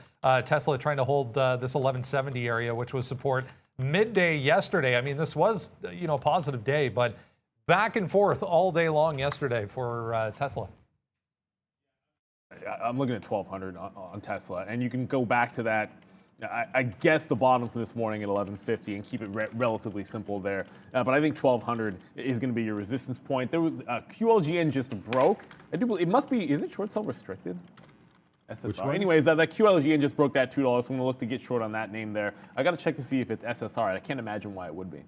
Tesla, trying to hold this 1170 area, which was support midday yesterday. I mean, this was, you know, a positive day, but back and forth all day long yesterday for Tesla. I'm looking at 1200 on Tesla, and you can go back to that. I guess the bottom for this morning at 1150 and keep it relatively simple there. But I think 1200 is going to be your resistance point. There was QLGN just broke. I do believe it must be. Is it short sell restricted? SSR. Which one? Anyways, that QLGN just broke that $2. So I'm going to look to get short on that name there. I got to check to see if it's SSR. I can't imagine why it would be.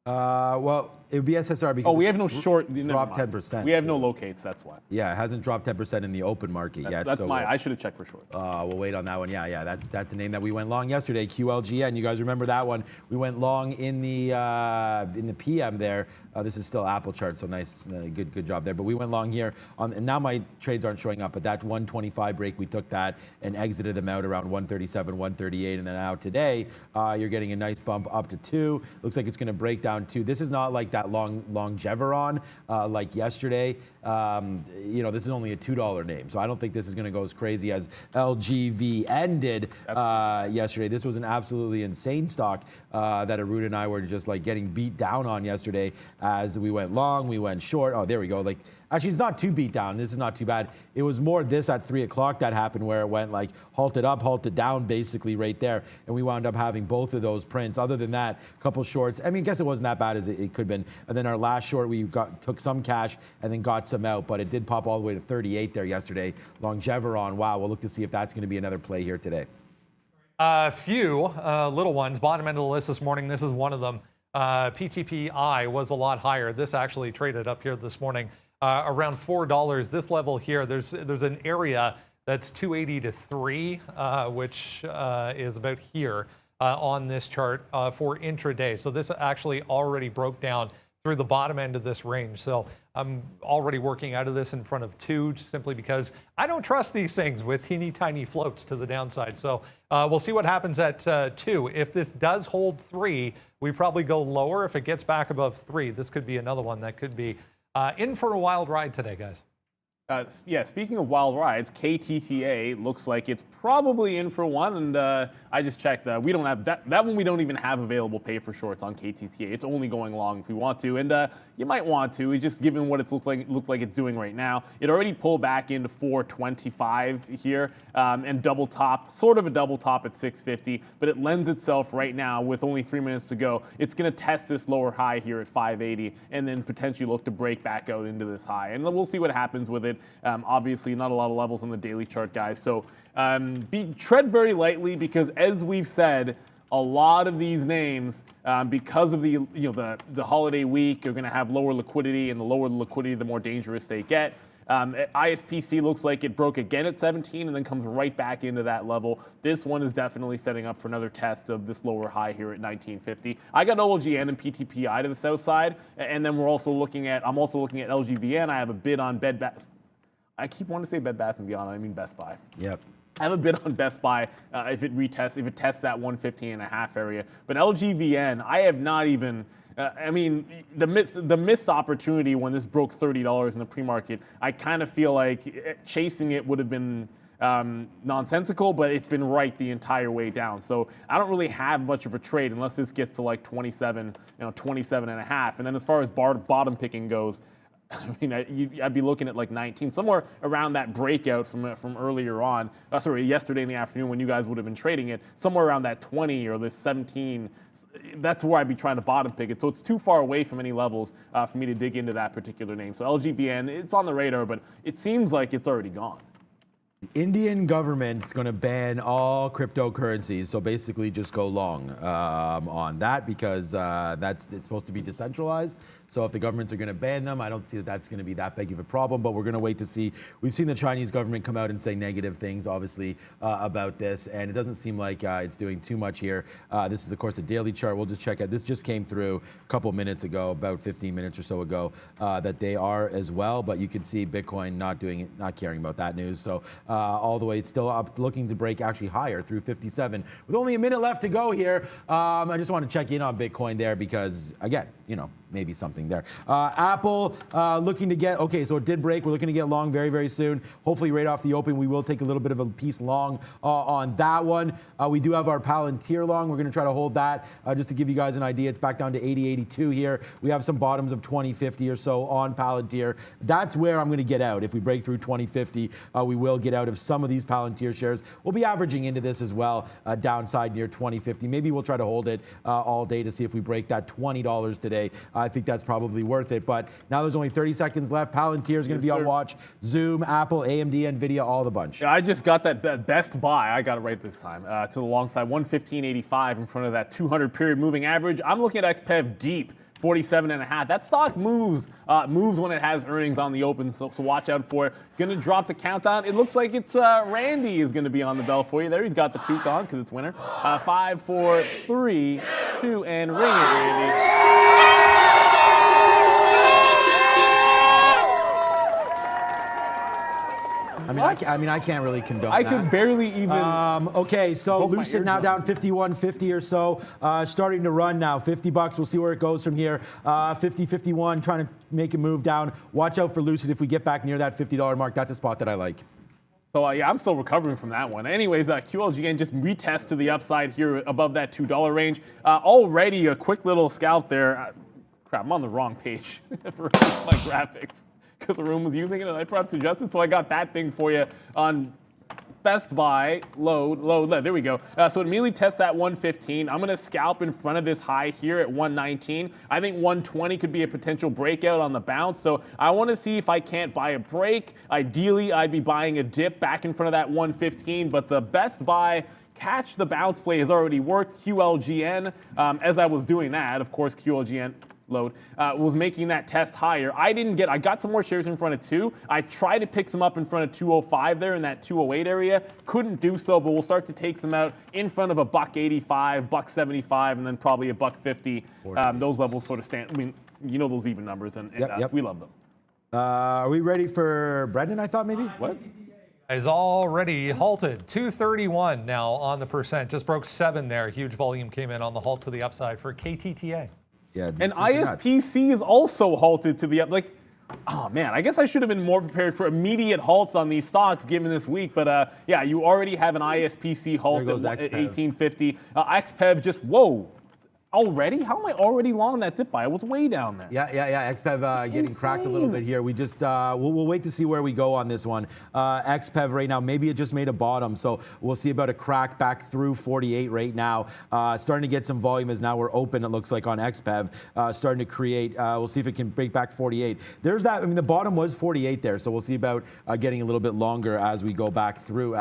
Well, it would be SSR because we have no short. Dropped 10%. We have no locates. That's why. Yeah, it hasn't dropped 10% in the open market yet. That's so I should have checked for short. We'll wait on that one. Yeah, that's a name that we went long yesterday. QLGN. You guys remember that one? We went long in the PM there. This is still Apple chart, so nice, good job there. But we went long here and now my trades aren't showing up. But that 125 break, we took that and exited them out around 137, 138, and then now today you're getting a nice bump up to 2. Looks like it's going to break down 2. This is not like that Longeveron like yesterday. You know, this is only a $2 name, so I don't think this is going to go as crazy as LGV ended yesterday. This was an absolutely insane stock that Arun and I were just like getting beat down on yesterday as we went long, we went short. Oh, there we go. Like, actually, it's not too beat down. This is not too bad. It was more this at 3 o'clock that happened where it went like halted up, halted down, basically right there, and we wound up having both of those prints. Other than that, a couple shorts. I mean, I guess it wasn't that bad as it could have been. And then our last short, we took some cash and then got some out, but it did pop all the way to 38 there yesterday. Longeveron, wow, we'll look to see if that's going to be another play here today. A few little ones. Bottom end of the list this morning, this is one of them. PTPI was a lot higher. This actually traded up here this morning around $4. This level here, there's an area that's 280 to 3, which is about here on this chart for intraday. So this actually already broke down through the bottom end of this range. So I'm already working out of this in front of 2 simply because I don't trust these things with teeny tiny floats to the downside. So we'll see what happens at 2. If this does hold 3, we probably go lower. If it gets back above 3, this could be another one that could be in for a wild ride today, guys. Yeah, speaking of wild rides, KTTA looks like it's probably in for one, and I just checked. We don't have that one. We don't even have available pay for shorts on KTTA. It's only going long if we want to, and you might want to. Just given what it looked like it's doing right now, it already pulled back into 425 here and double top, sort of a double top at 650. But it lends itself right now with only 3 minutes to go. It's going to test this lower high here at 580, and then potentially look to break back out into this high, and we'll see what happens with it. Obviously, not a lot of levels on the daily chart, guys. So tread very lightly because, as we've said, a lot of these names, because of the holiday week, are going to have lower liquidity, and the lower the liquidity, the more dangerous they get. ISPC looks like it broke again at 17 and then comes right back into that level. This one is definitely setting up for another test of this lower high here at 1950. I got OLGN and PTPI to the south side, and then I'm also looking at LGVN. I have a bid on Bed Bath. I keep wanting to say Bed Bath & Beyond. I mean Best Buy. Yep. I have a bid on Best Buy if it tests that 115.5 area. But LGVN, I have not even. I mean, the missed opportunity when this broke $30 in the pre-market. I kind of feel like chasing it would have been nonsensical, but it's been right the entire way down. So I don't really have much of a trade unless this gets to like 27, 27.5. And then as far as bottom picking goes, I mean, I'd be looking at like 19, somewhere around that breakout from earlier on. Yesterday in the afternoon when you guys would have been trading it, somewhere around that 20 or this 17. That's where I'd be trying to bottom pick it. So it's too far away from any levels for me to dig into that particular name. So LGVN, it's on the radar, but it seems like it's already gone. The Indian government's going to ban all cryptocurrencies, so basically just go long on that because it's supposed to be decentralized. So if the governments are going to ban them, I don't see that that's going to be that big of a problem, but we're going to wait to see. We've seen the Chinese government come out and say negative things, obviously, about this, and it doesn't seem like it's doing too much here. This is, of course, a daily chart. We'll just check out. This just came through a couple minutes ago, about 15 minutes or so ago, that they are as well, but you can see Bitcoin not caring about that news. So all the way, it's still up, looking to break actually higher through 57. With only a minute left to go here, I just want to check in on Bitcoin there because, again, maybe something there. Apple looking to get, okay, so it did break. We're looking to get long very, very soon. Hopefully right off the open, we will take a little bit of a piece long on that one. We do have our Palantir long. We're going to try to hold that just to give you guys an idea. It's back down to 80.82 here. We have some bottoms of 20.50 or so on Palantir. That's where I'm going to get out. If we break through 20.50, we will get out of some of these Palantir shares. We'll be averaging into this as well, downside near 20.50. Maybe we'll try to hold it all day to see if we break that $20 today. I think that's probably worth it. But now there's only 30 seconds left. Palantir is going to be on watch. Zoom, Apple, AMD, NVIDIA, all the bunch. Yeah, I just got that best buy. I got it right this time. To the long side, 115.85 in front of that 200 period moving average. I'm looking at XPEV deep. 47.5. That stock moves when it has earnings on the open, so watch out for it. Going to drop the countdown. It looks like it's Randy is going to be on the bell for you there. He's got the toque on because it's winter. 5, 4, 3, 2, and ring it, Randy. I can't really condone I that. could barely even. Okay, so Both my Lucid now down 51.50 or so, starting to run now. $50. We'll see where it goes from here. 50.51, trying to make a move down. Watch out for Lucid if we get back near that $50 mark. That's a spot that I like. So, yeah, I'm still recovering from that one. Anyways, QLGN just retest to the upside here above that $2 range. Already a quick little scalp there. Crap, I'm on the wrong page for my graphics because the room was using it and I forgot to adjust it. So I got that thing for you on Best Buy, load, there we go. So it immediately tests at 115. I'm going to scalp in front of this high here at 119. I think 120 could be a potential breakout on the bounce. So I want to see if I can't buy a break. Ideally, I'd be buying a dip back in front of that 115. But the Best Buy catch the bounce play has already worked. QLGN, as I was doing that, of course, QLGN was making that test higher. I got some more shares in front of 2. I tried to pick some up in front of 205 there in that 208 area. Couldn't do so, but we'll start to take some out in front of a $1.85, $1.75, and then probably a $1.50. Those levels sort of stand. I mean, you know those even numbers, and Yep. we love them. Are we ready for Brendan, I thought maybe? What? Is already halted. 231 now on the percent. Just broke 7 there. Huge volume came in on the halt to the upside for KTTA. Yeah, And ISPC is also halted to the up. Like, oh man, I guess I should have been more prepared for immediate halts on these stocks given this week. But yeah, you already have an ISPC halt at 1850. XPEV just, whoa. Already? How am I already long that dip buy? I was way down there. Yeah. XPEV getting cracked a little bit here. We just we'll wait to see where we go on this one. XPEV right now, maybe it just made a bottom, so we'll see about a crack back through 48 right now. Starting to get some volume as now we're open. It looks like on XPEV, starting to create. We'll see if it can break back 48. There's that. I mean, the bottom was 48 there, so we'll see about getting a little bit longer as we go back through.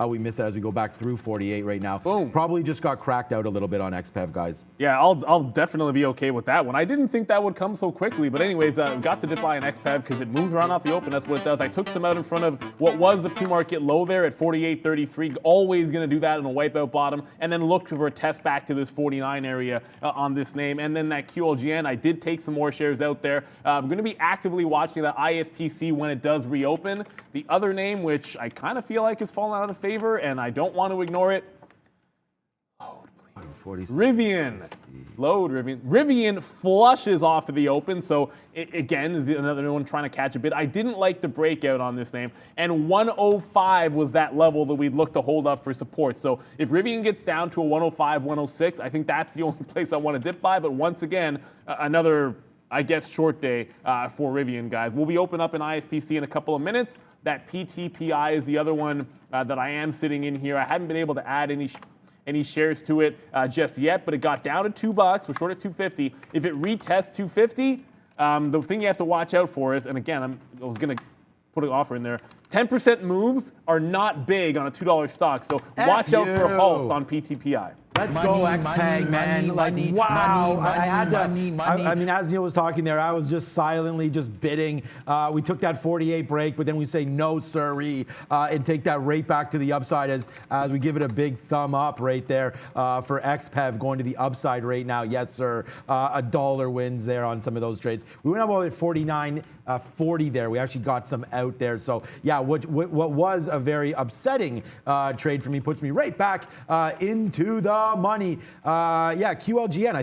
We missed that as we go back through 48 right now. Boom. Probably just got cracked out a little bit on XPEV, guys. Yeah, I'll definitely be okay with that one. I didn't think that would come so quickly, but anyways, got the dip buy in XPEV because it moves around off the open. That's what it does. I took some out in front of what was a pre-market low there at 48.33. Always going to do that in a wipeout bottom, and then look for a test back to this 49 area on this name. And then that QLGN, I did take some more shares out there. I'm going to be actively watching that ISPC when it does reopen. The other name, which I kind of feel like has fallen out of favor, and I don't want to ignore it. Rivian. Load Rivian. Rivian flushes off of the open, so it, again, is another one trying to catch a bid. I didn't like the breakout on this name, and 105 was that level that we'd look to hold up for support. So if Rivian gets down to a 105, 106, I think that's the only place I want to dip by. But once again, another I guess, short day for Rivian, guys. We'll be open up in ISPC in a couple of minutes. That PTPI is the other one that I am sitting in here. I haven't been able to add any shares to it just yet, but it got down to $2. We're short at 250. If it retests 250, the thing you have to watch out for is, and again, I was going to put an offer in there, 10% moves are not big on a $2 stock, so watch out for halts on PTPI. Let's go, XPEG, man. Wow. I had to. I mean, as Neil was talking there, I was just silently just bidding. We took that 48 break, but then we say no, sirree, and take that right back to the upside as we give it a big thumb up right there for XPEG going to the upside right now. Yes, sir. $1 wins there on some of those trades. We went up at 49.40 there. We actually got some out there. So, yeah, what was a very upsetting trade for me puts me right back into the money. Yeah, QLGN,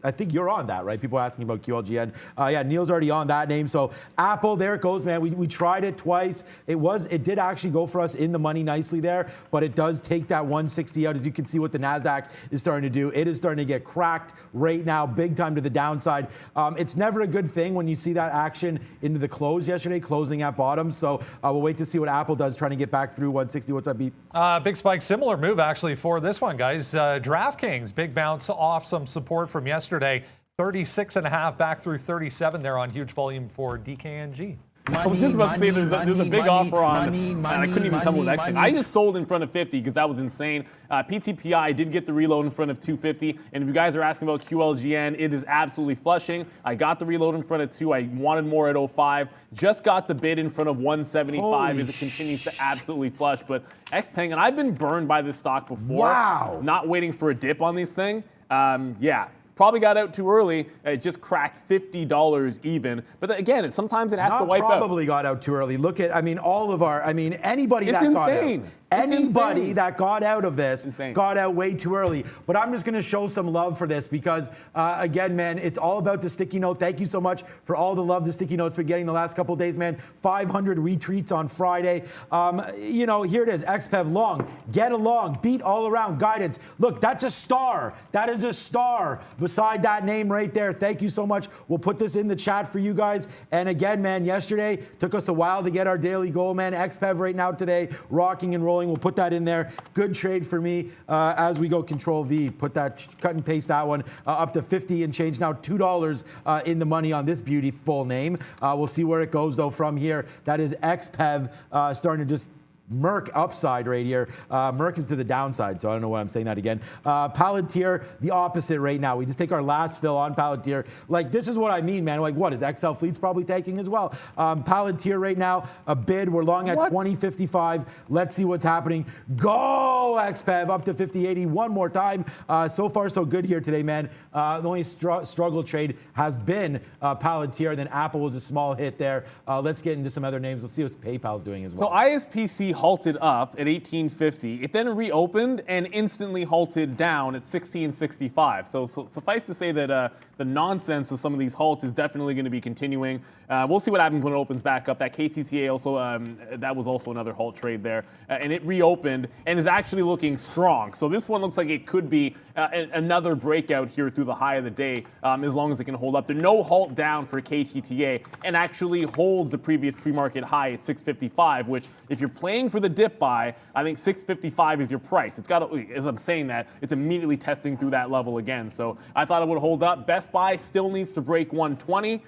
I think you're on that, right? People are asking about QLGN. Yeah, Neil's already on that name. So Apple, there it goes, man. We tried it twice. It did actually go for us in the money nicely there, but it does take that 160 out. As you can see what the NASDAQ is starting to do. It is starting to get cracked right now, big time to the downside. It's never a good thing when you see that action into the close yesterday, closing at bottom. So we'll wait to see what Apple does, trying to get back through 160. What's up, Beep? Big spike, similar move actually for this one, guys. DraftKings, big bounce off some support from yesterday. 36.5 back through 37 there on huge volume for DKNG. I was just about to say there's a big offer on, and I couldn't even tell what that. I just sold in front of 50 because that was insane. PTPI did get the reload in front of 250, and if you guys are asking about QLGN, it is absolutely flushing. I got the reload in front of 2. I wanted more at 05. Just got the bid in front of 175 as it continues to absolutely flush. But XPeng, and I've been burned by this stock before. Wow. Not waiting for a dip on these things. Yeah. Probably got out too early. It just cracked $50 even. But again, sometimes it has to wipe out. Probably got out too early. Look at, anybody It's that got insane. out. Anybody that got out of this got out way too early. But I'm just going to show some love for this because, again, man, it's all about the sticky note. Thank you so much for all the love the sticky note's been getting the last couple of days, man. 500 retweets on Friday. Here it is. XPEV long. Get along. Beat all around. Guidance. Look, that's a star. That is a star beside that name right there. Thank you so much. We'll put this in the chat for you guys. And again, man, yesterday took us a while to get our daily goal, man. XPEV right now today, rocking and rolling. We'll put that in there. Good trade for me as we go Control V. Put that, cut and paste that one up to 50 and change. Now $2 in the money on this beautiful name. We'll see where it goes though from here. That is XPEV starting to just Merck upside right here. Merck is to the downside, so I don't know why I'm saying that again. Palantir, the opposite right now. We just take our last fill on Palantir. Like, this is what I mean, man. Like, what is XL Fleet's probably taking as well? Palantir right now, a bid. We're long at 20.55. Let's see what's happening. Go, XPEV, up to 50.80 one more time. So far, so good here today, man. The only struggle trade has been Palantir, then Apple was a small hit there. Let's get into some other names. Let's see what PayPal's doing as well. So ISPC halted up at 1850. It then reopened and instantly halted down at 1665. So suffice to say that the nonsense of some of these halts is definitely going to be continuing. We'll see what happens when it opens back up. That KTTA also, that was also another halt trade there. And it reopened and is actually looking strong. So this one looks like it could be another breakout here through the high of the day as long as it can hold up. There's no halt down for KTTA and actually holds the previous pre-market high at 655, which if you're playing for the dip buy, I think 655 is your price. It's got to, as I'm saying that, it's immediately testing through that level again. So I thought it would hold up. Best Buy still needs to break 120.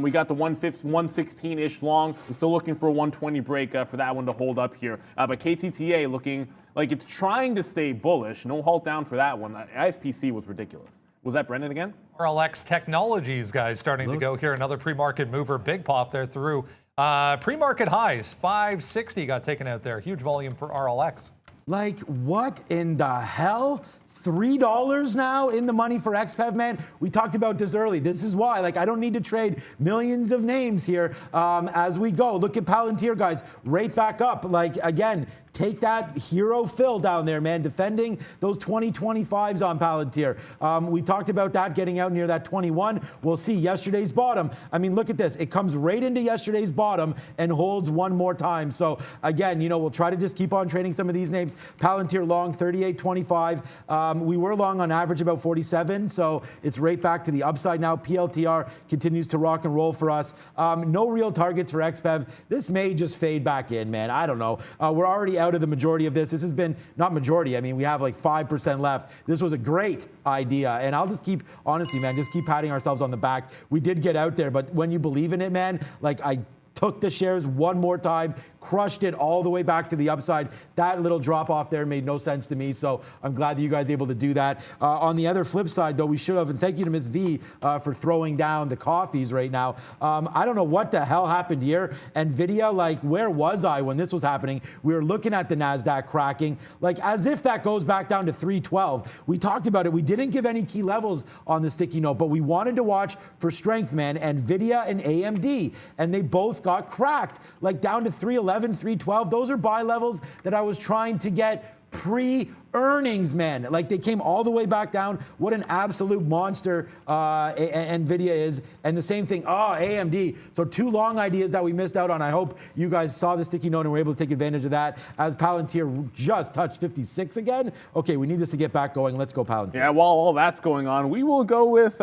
We got the 116-ish long. We're still looking for a 120 break for that one to hold up here. But KTTA looking like it's trying to stay bullish. No halt down for that one. ISPC was ridiculous. Was that Brendan again? RLX Technologies, guys, starting to go here. Another pre-market mover. Big pop there through pre-market highs. 560 got taken out there. Huge volume for RLX. Like, what in the hell? $3 now in the money for XPEV, man. We talked about this early. This is why, like, I don't need to trade millions of names here as we go. Look at Palantir, guys, right back up. Like, again, take that hero Phil down there, man, defending those 2025s on Palantir. We talked about that getting out near that 21. We'll see yesterday's bottom. I mean, look at this. It comes right into yesterday's bottom and holds one more time. So again, you know, we'll try to just keep on trading some of these names. Palantir long 38.25. We were long on average about 47. So it's right back to the upside now. PLTR continues to rock and roll for us. No real targets for XPEV. This may just fade back in, man. I don't know. We're already out of the majority of this. This has been, not majority, I mean, we have like 5% left. This was a great idea. And I'll just keep, honestly, man, just keep patting ourselves on the back. We did get out there, but when you believe in it, man, like I took the shares one more time, crushed it all the way back to the upside. That little drop off there made no sense to me, so I'm glad that you guys are able to do that. On the other flip side, though, we should have, and thank you to Ms. V for throwing down the coffees right now. I don't know what the hell happened here. NVIDIA, like, where was I when this was happening? We were looking at the NASDAQ cracking, like as if that goes back down to 312. We talked about it. We didn't give any key levels on the sticky note, but we wanted to watch for strength, man. NVIDIA and AMD, and they both got cracked, like down to 311, 312. Those are buy levels that I was trying to get pre-earnings, man. Like they came all the way back down. What an absolute monster NVIDIA is. And the same thing, AMD. So two long ideas that we missed out on. I hope you guys saw the sticky note and were able to take advantage of that as Palantir just touched 56 again. Okay, we need this to get back going. Let's go Palantir. Yeah, while all that's going on, we will go with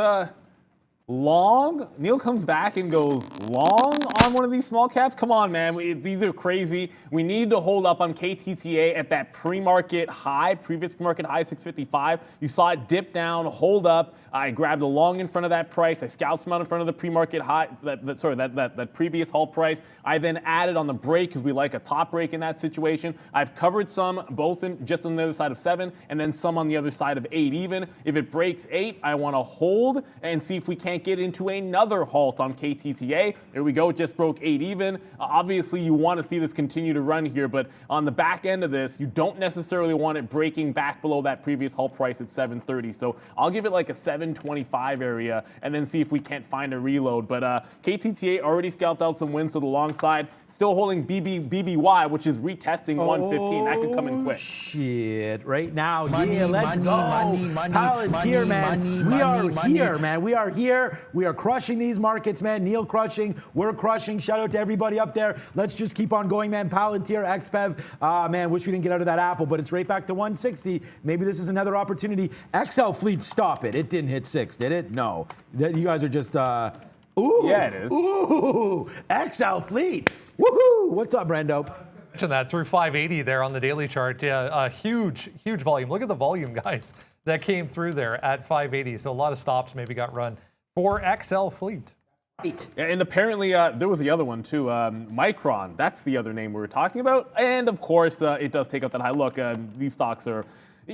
long. Neil comes back and goes long on one of these small caps. Come on, man. These are crazy. We need to hold up on KTTA at that pre-market high, previous pre-market high, 655. You saw it dip down, hold up. I grabbed a long in front of that price. I scalped some out in front of the pre-market high, that previous halt price. I then added on the break because we like a top break in that situation. I've covered some both in just on the other side of 7 and then some on the other side of 8 even. If it breaks 8, I want to hold and see if we can't get into another halt on KTTA. There we go. It just broke 8 even. Obviously, you want to see this continue to run here, but on the back end of this, you don't necessarily want it breaking back below that previous halt price at 730. So I'll give it like a 725 area and then see if we can't find a reload. But KTTA already scalped out some wins to the long side. Still holding BBY, which is retesting 115. That could come in quick. Shit. Right now. Money, yeah, let's money, go. money, Palantir, man. money, We are money, here, money. man. We are here. We are crushing these markets, man. Neil crushing. We're crushing. Shout out to everybody up there. Let's just keep on going, man. Palantir, XPEV. Man, wish we didn't get out of that apple, but it's right back to 160. Maybe this is another opportunity. XL Fleet, stop it. It didn't hit 6, did it? No. You guys are just, ooh. Yeah, it is. Ooh. XL Fleet. Woohoo. What's up, Brando? Mention that through 580 there on the daily chart. Yeah, huge volume. Look at the volume, guys, that came through there at 580. So a lot of stops maybe got run for XL Fleet. Yeah, and apparently there was the other one too, Micron. That's the other name we were talking about. And of course, it does take out that high. Look, these stocks are,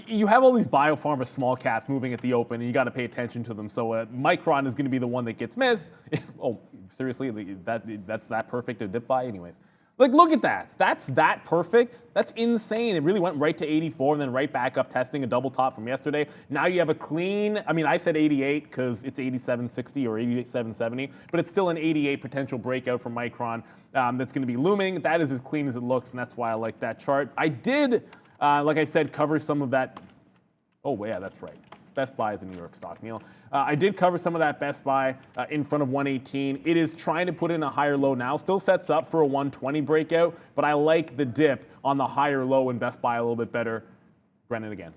you have all these biopharma small caps moving at the open, and you got to pay attention to them. So Micron is going to be the one that gets missed. Oh, seriously, that's that perfect to dip by, anyways. Like, look at that. That's that perfect. That's insane. It really went right to 84 and then right back up, testing a double top from yesterday. Now you have a clean, I mean, I said 88 because it's 87.60 or 87.70, but it's still an 88 potential breakout for Micron that's going to be looming. That is as clean as it looks, and that's why I like that chart. I did, like I said, cover some of that. Oh, yeah, that's right. Best Buy is a New York stock, Neil. I did cover some of that Best Buy in front of 118. It is trying to put in a higher low now. Still sets up for a 120 breakout, but I like the dip on the higher low in Best Buy a little bit better. Brennan again.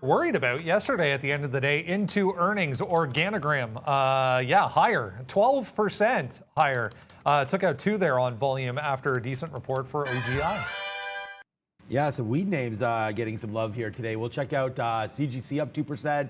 Worried about yesterday at the end of the day into earnings organogram. Yeah, higher, 12% higher. Took out 2 there on volume after a decent report for OGI. Yeah, some weed names getting some love here today. We'll check out CGC up 2%.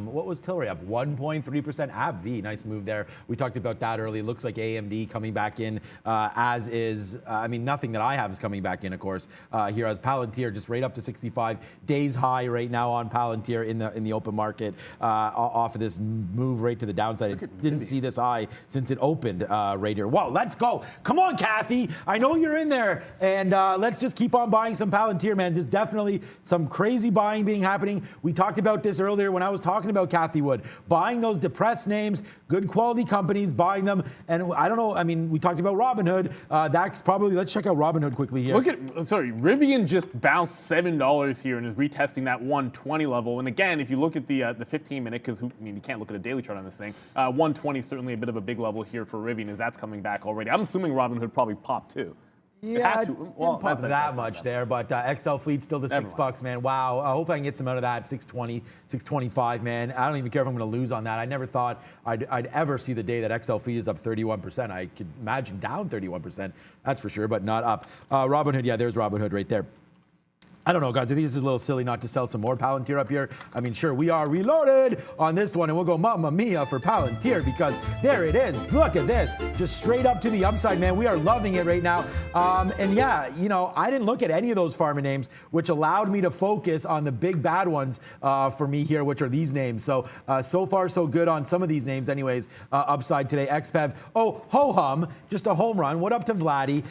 What was Tilray up? 1.3%. AbbVie, nice move there. We talked about that early. Looks like AMD coming back in, as is. I mean, nothing that I have is coming back in, of course. Here as Palantir just right up to 65. Days high right now on Palantir in the open market off of this move right to the downside. It didn't see this high since it opened right here. Whoa, let's go. Come on, Kathy. I know you're in there, and let's just keep keep on buying some Palantir, man. There's definitely some crazy buying being happening. We talked about this earlier when I was talking about Cathie Wood. Buying those depressed names, good quality companies, buying them. And I don't know, I mean, we talked about Robinhood. That's probably, let's check out Robinhood quickly here. Rivian just bounced $7 here and is retesting that 120 level. And again, if you look at the 15-minute, because you can't look at a daily chart on this thing, 120 is certainly a bit of a big level here for Rivian as that's coming back already. I'm assuming Robinhood probably popped too. Yeah, didn't pop that much there, but XL Fleet still the $6, man. Wow. I hope I can get some out of that. 620, 625, man. I don't even care if I'm going to lose on that. I never thought I'd ever see the day that XL Fleet is up 31%. I could imagine down 31%, that's for sure, but not up. Robinhood, yeah, there's Robinhood right there. I don't know, guys. I think this is a little silly not to sell some more Palantir up here. I mean, sure, we are reloaded on this one, and we'll go Mamma Mia for Palantir because there it is. Look at this. Just straight up to the upside, man. We are loving it right now. And yeah, you know, I didn't look at any of those pharma names, which allowed me to focus on the big bad ones for me here, which are these names. So, so far, so good on some of these names anyways. Upside today, XPEV. Oh, ho-hum, just a home run. What up to Vladdy?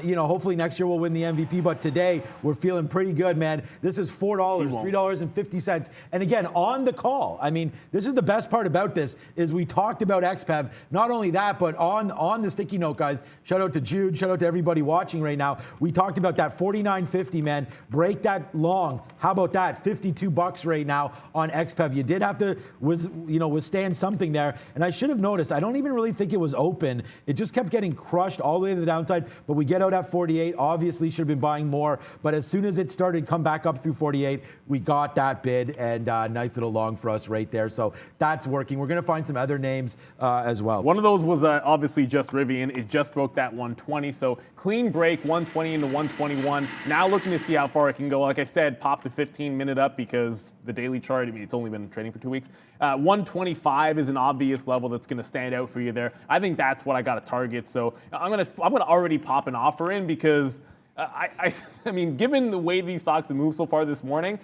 You know, hopefully next year we'll win the MVP, but today we're feeling pretty good, man. This is $4, $3.50. And again, on the call. I mean, this is the best part about this is we talked about XPEV. Not only that, but on the sticky note, guys, shout out to Jude, shout out to everybody watching right now. We talked about that $49.50, man. Break that long. How about that? $52 right now on XPEV. You did have to withstand something there. And I should have noticed, I don't even really think it was open. It just kept getting crushed all the way to the downside. But we get out at 48. Obviously should have been buying more. But as soon as it started come back up through 48, we got that bid, and nice little long for us right there. So that's working. We're going to find some other names as well. One of those was obviously just Rivian. It just broke that 120. So clean break, 120 into 121. Now looking to see how far it can go. Like I said, pop the 15-minute up because the daily chart, I mean, it's only been trading for 2 weeks. 125 is an obvious level that's going to stand out for you there. I think that's what I got to target. So I'm gonna already pop an offer in because I mean, given the way these stocks have moved so far this morning,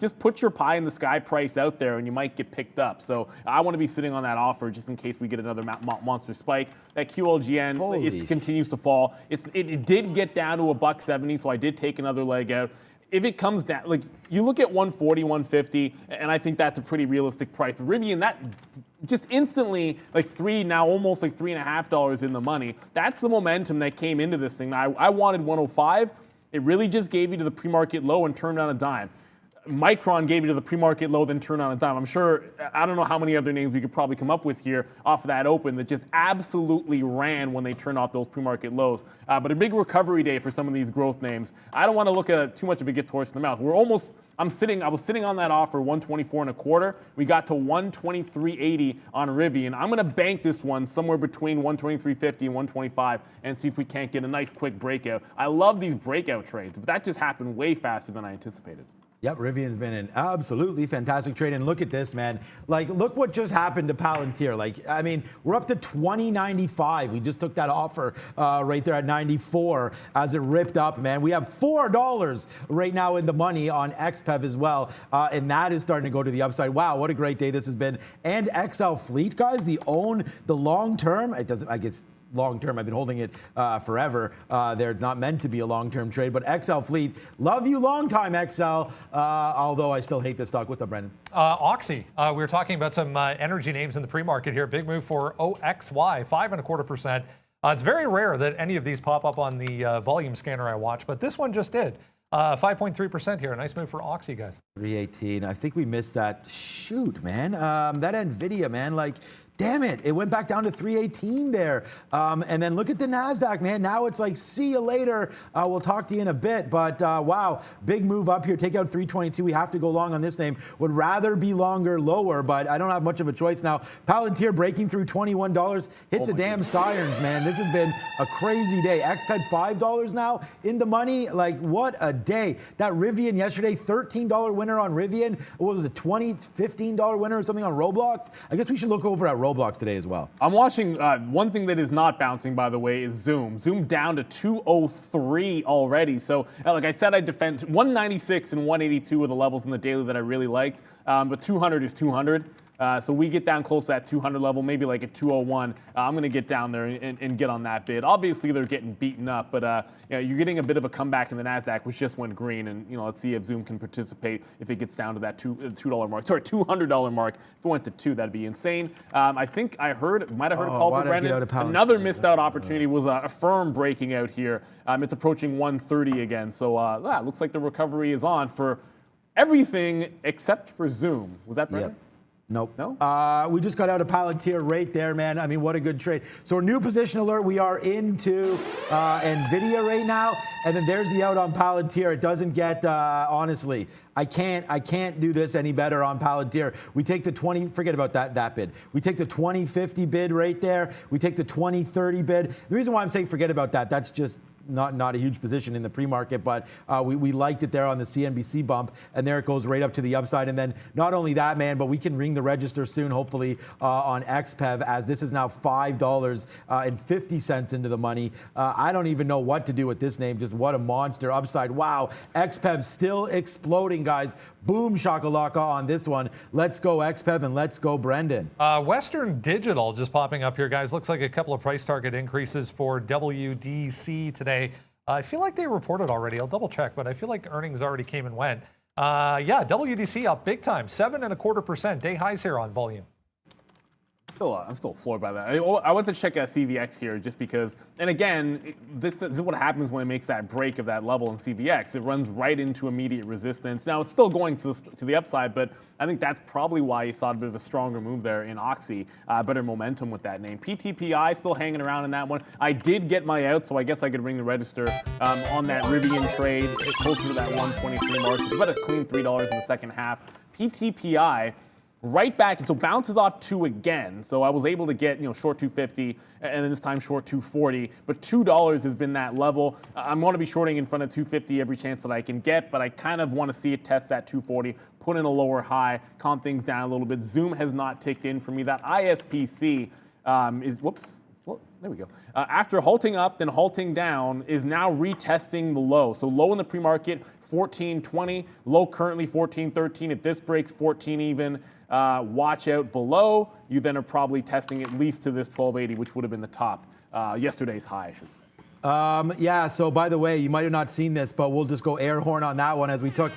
just put your pie in the sky price out there and you might get picked up. So I want to be sitting on that offer just in case we get another monster spike. That QLGN, it continues to fall. It did get down to $1.70, so I did take another leg out. If it comes down, like you look at 140, 150, and I think that's a pretty realistic price. But Rivian, that just instantly almost like $3.50 in the money. That's the momentum that came into this thing. Now, I wanted 105. It really just gave you to the pre-market low and turned on a dime. Micron gave you to the pre-market low, then turned on a dime. I'm sure, I don't know how many other names we could probably come up with here off of that open that just absolutely ran when they turned off those pre-market lows. But a big recovery day for some of these growth names. I don't want to look at too much of a gift horse in the mouth. I was sitting on that offer, 124.25. We got to 123.80 on Rivian. I'm going to bank this one somewhere between 123.50 and 125 and see if we can't get a nice quick breakout. I love these breakout trades, but that just happened way faster than I anticipated. Yep, Rivian's been an absolutely fantastic trade. And look at this, man. Like, look what just happened to Palantir. Like, I mean, we're up to 20.95. We just took that offer right there at 94 as it ripped up, man. We have $4 right now in the money on XPEV as well. And that is starting to go to the upside. Wow, what a great day this has been. And XL Fleet, guys, the long term, it doesn't, I guess, long term. I've been holding it forever. They're not meant to be a long-term trade, but XL Fleet, love you long time, XL. Although I still hate this stock. What's up, Brendan? Oxy. We were talking about some energy names in the pre-market here. Big move for OXY, 5.25%. It's very rare that any of these pop up on the volume scanner I watch, but this one just did. 5.3% here. A nice move for Oxy, guys. 318. I think we missed that. Shoot, man. That NVIDIA, man. Like, damn it. It went back down to 318 there. And then look at the NASDAQ, man. Now it's like, see you later. We'll talk to you in a bit. But wow, big move up here. Take out 322. We have to go long on this name. Would rather be longer lower, but I don't have much of a choice now. Palantir breaking through $21. Hit the damn sirens, man. This has been a crazy day. XPED $5 now in the money. Like, what a day. That Rivian yesterday, $13 winner on Rivian. What was it, $15 winner or something on Roblox? I guess we should look over at Roblox today as well. I'm watching, one thing that is not bouncing, by the way, is Zoom. Zoom down to 203 already. So, like I said, I defend 196 and 182 were the levels in the daily that I really liked. But 200 is 200. So we get down close to that 200 level, maybe like at 201. I'm going to get down there and get on that bid. Obviously, they're getting beaten up, but you're getting a bit of a comeback in the NASDAQ, which just went green. And let's see if Zoom can participate if it gets down to that $2 mark. Sorry, $200 mark. If it went to 2, that'd be insane. I think might have heard a call from Brendan. Another missed out opportunity was a firm breaking out here. It's approaching 130 again. So looks like the recovery is on for everything except for Zoom. Was that Brendan? Yep. Nope. No? We just got out of Palantir right there, man. I mean, what a good trade. So new position alert. We are into NVIDIA right now. And then there's the out on Palantir. It doesn't get, honestly, I can't do this any better on Palantir. We take the 20, forget about that bid. We take the 2050 bid right there. We take the 2030 bid. The reason why I'm saying forget about that, that's just not a huge position in the pre-market, but we liked it there on the CNBC bump, and there it goes right up to the upside. And then not only that, man, but we can ring the register soon, hopefully, on XPEV, as this is now $5.50 into the money. I don't even know what to do with this name. Just what a monster upside. Wow, XPEV still exploding, guys. Boom shakalaka on this one. Let's go XPEV and let's go Brendan. Western Digital just popping up here, guys. Looks like a couple of price target increases for WDC today. I feel like they reported already. I'll double check, but I feel like earnings already came and went. Yeah, WDC up big time, 7.25%. Day highs here on volume. I'm still floored by that. I went to check CVX here just because, and again, this is what happens when it makes that break of that level in CVX. It runs right into immediate resistance. Now, it's still going to the upside, but I think that's probably why you saw a bit of a stronger move there in Oxy. Better momentum with that name. PTPI still hanging around in that one. I did get my out, so I guess I could ring the register on that Rivian trade closer to that 123 mark. It's about a clean $3 in the second half. PTPI right back, and so bounces off 2 again. So I was able to get, short 250, and then this time short 240. But $2 has been that level. I'm going to be shorting in front of 250 every chance that I can get, but I kind of want to see it test that 240, put in a lower high, calm things down a little bit. Zoom has not ticked in for me. That ISPC is, whoops. There we go. After halting up, then halting down, is now retesting the low. So low in the pre-market, 14.20. Low currently 14.13. If this breaks 14 even, watch out below. You then are probably testing at least to this 1280, which would have been the top, yesterday's high, I should say. Yeah, so by the way, you might have not seen this, but we'll just go air horn on that one as we talked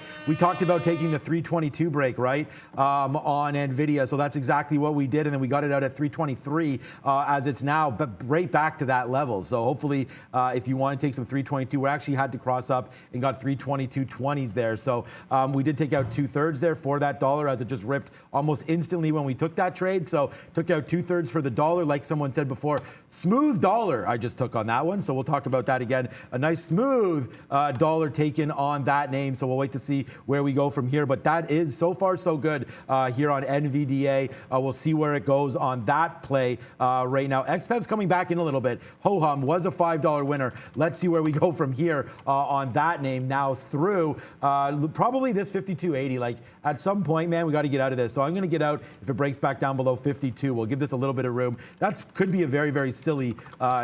about taking the 322 break, right, on NVIDIA. So that's exactly what we did, and then we got it out at 323 as it's now right back to that level. So hopefully, if you want to take some 322, we actually had to cross up and got 322.20s there. So we did take out 2/3 there for that dollar as it just ripped almost instantly when we took that trade. So took out 2/3 for the dollar, like someone said before. Smooth dollar I just took on that one. So we'll talk about that again. A nice smooth dollar taken on that name. So we'll wait to see where we go from here. But that is so far so good here on NVDA. We'll see where it goes on that play right now. XPEV's coming back in a little bit. Ho-hum was a $5 winner. Let's see where we go from here on that name now through probably this 52.80. Like at some point, man, we got to get out of this. So I'm going to get out if it breaks back down below 52. We'll give this a little bit of room. That could be a very, very silly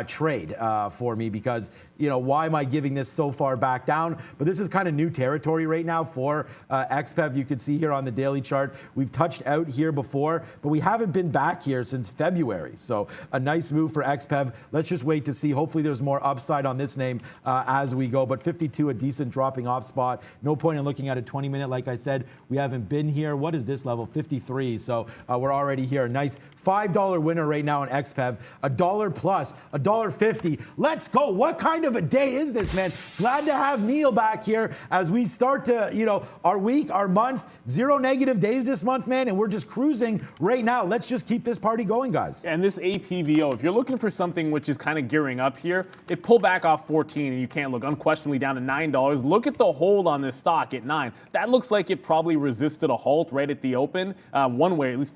trade for me because, why am I giving this so far back down? But this is kind of new territory right now for XPEV. You can see here on the daily chart, we've touched out here before, but we haven't been back here since February. So a nice move for XPEV. Let's just wait to see. Hopefully there's more upside on this name as we go. But 52, a decent dropping off spot. No point in looking at a 20-minute. Like I said, we haven't been here. What is this level? 53. So we're already here. Nice $5 winner right now on XPEV. $1 plus, $1.50. Let's go. What kind of a day is this, man? Glad to have Neil back here as we start to, our week, our month. 0 negative days this month, man, and we're just cruising right now. Let's just keep this party going, guys. And this APVO, if you're looking for something which is kind of gearing up here, it pulled back off 14, and you can't look unquestionably down to $9. Look at the hold on this stock at 9. That looks like it probably resisted a halt right at the open, one way, at least.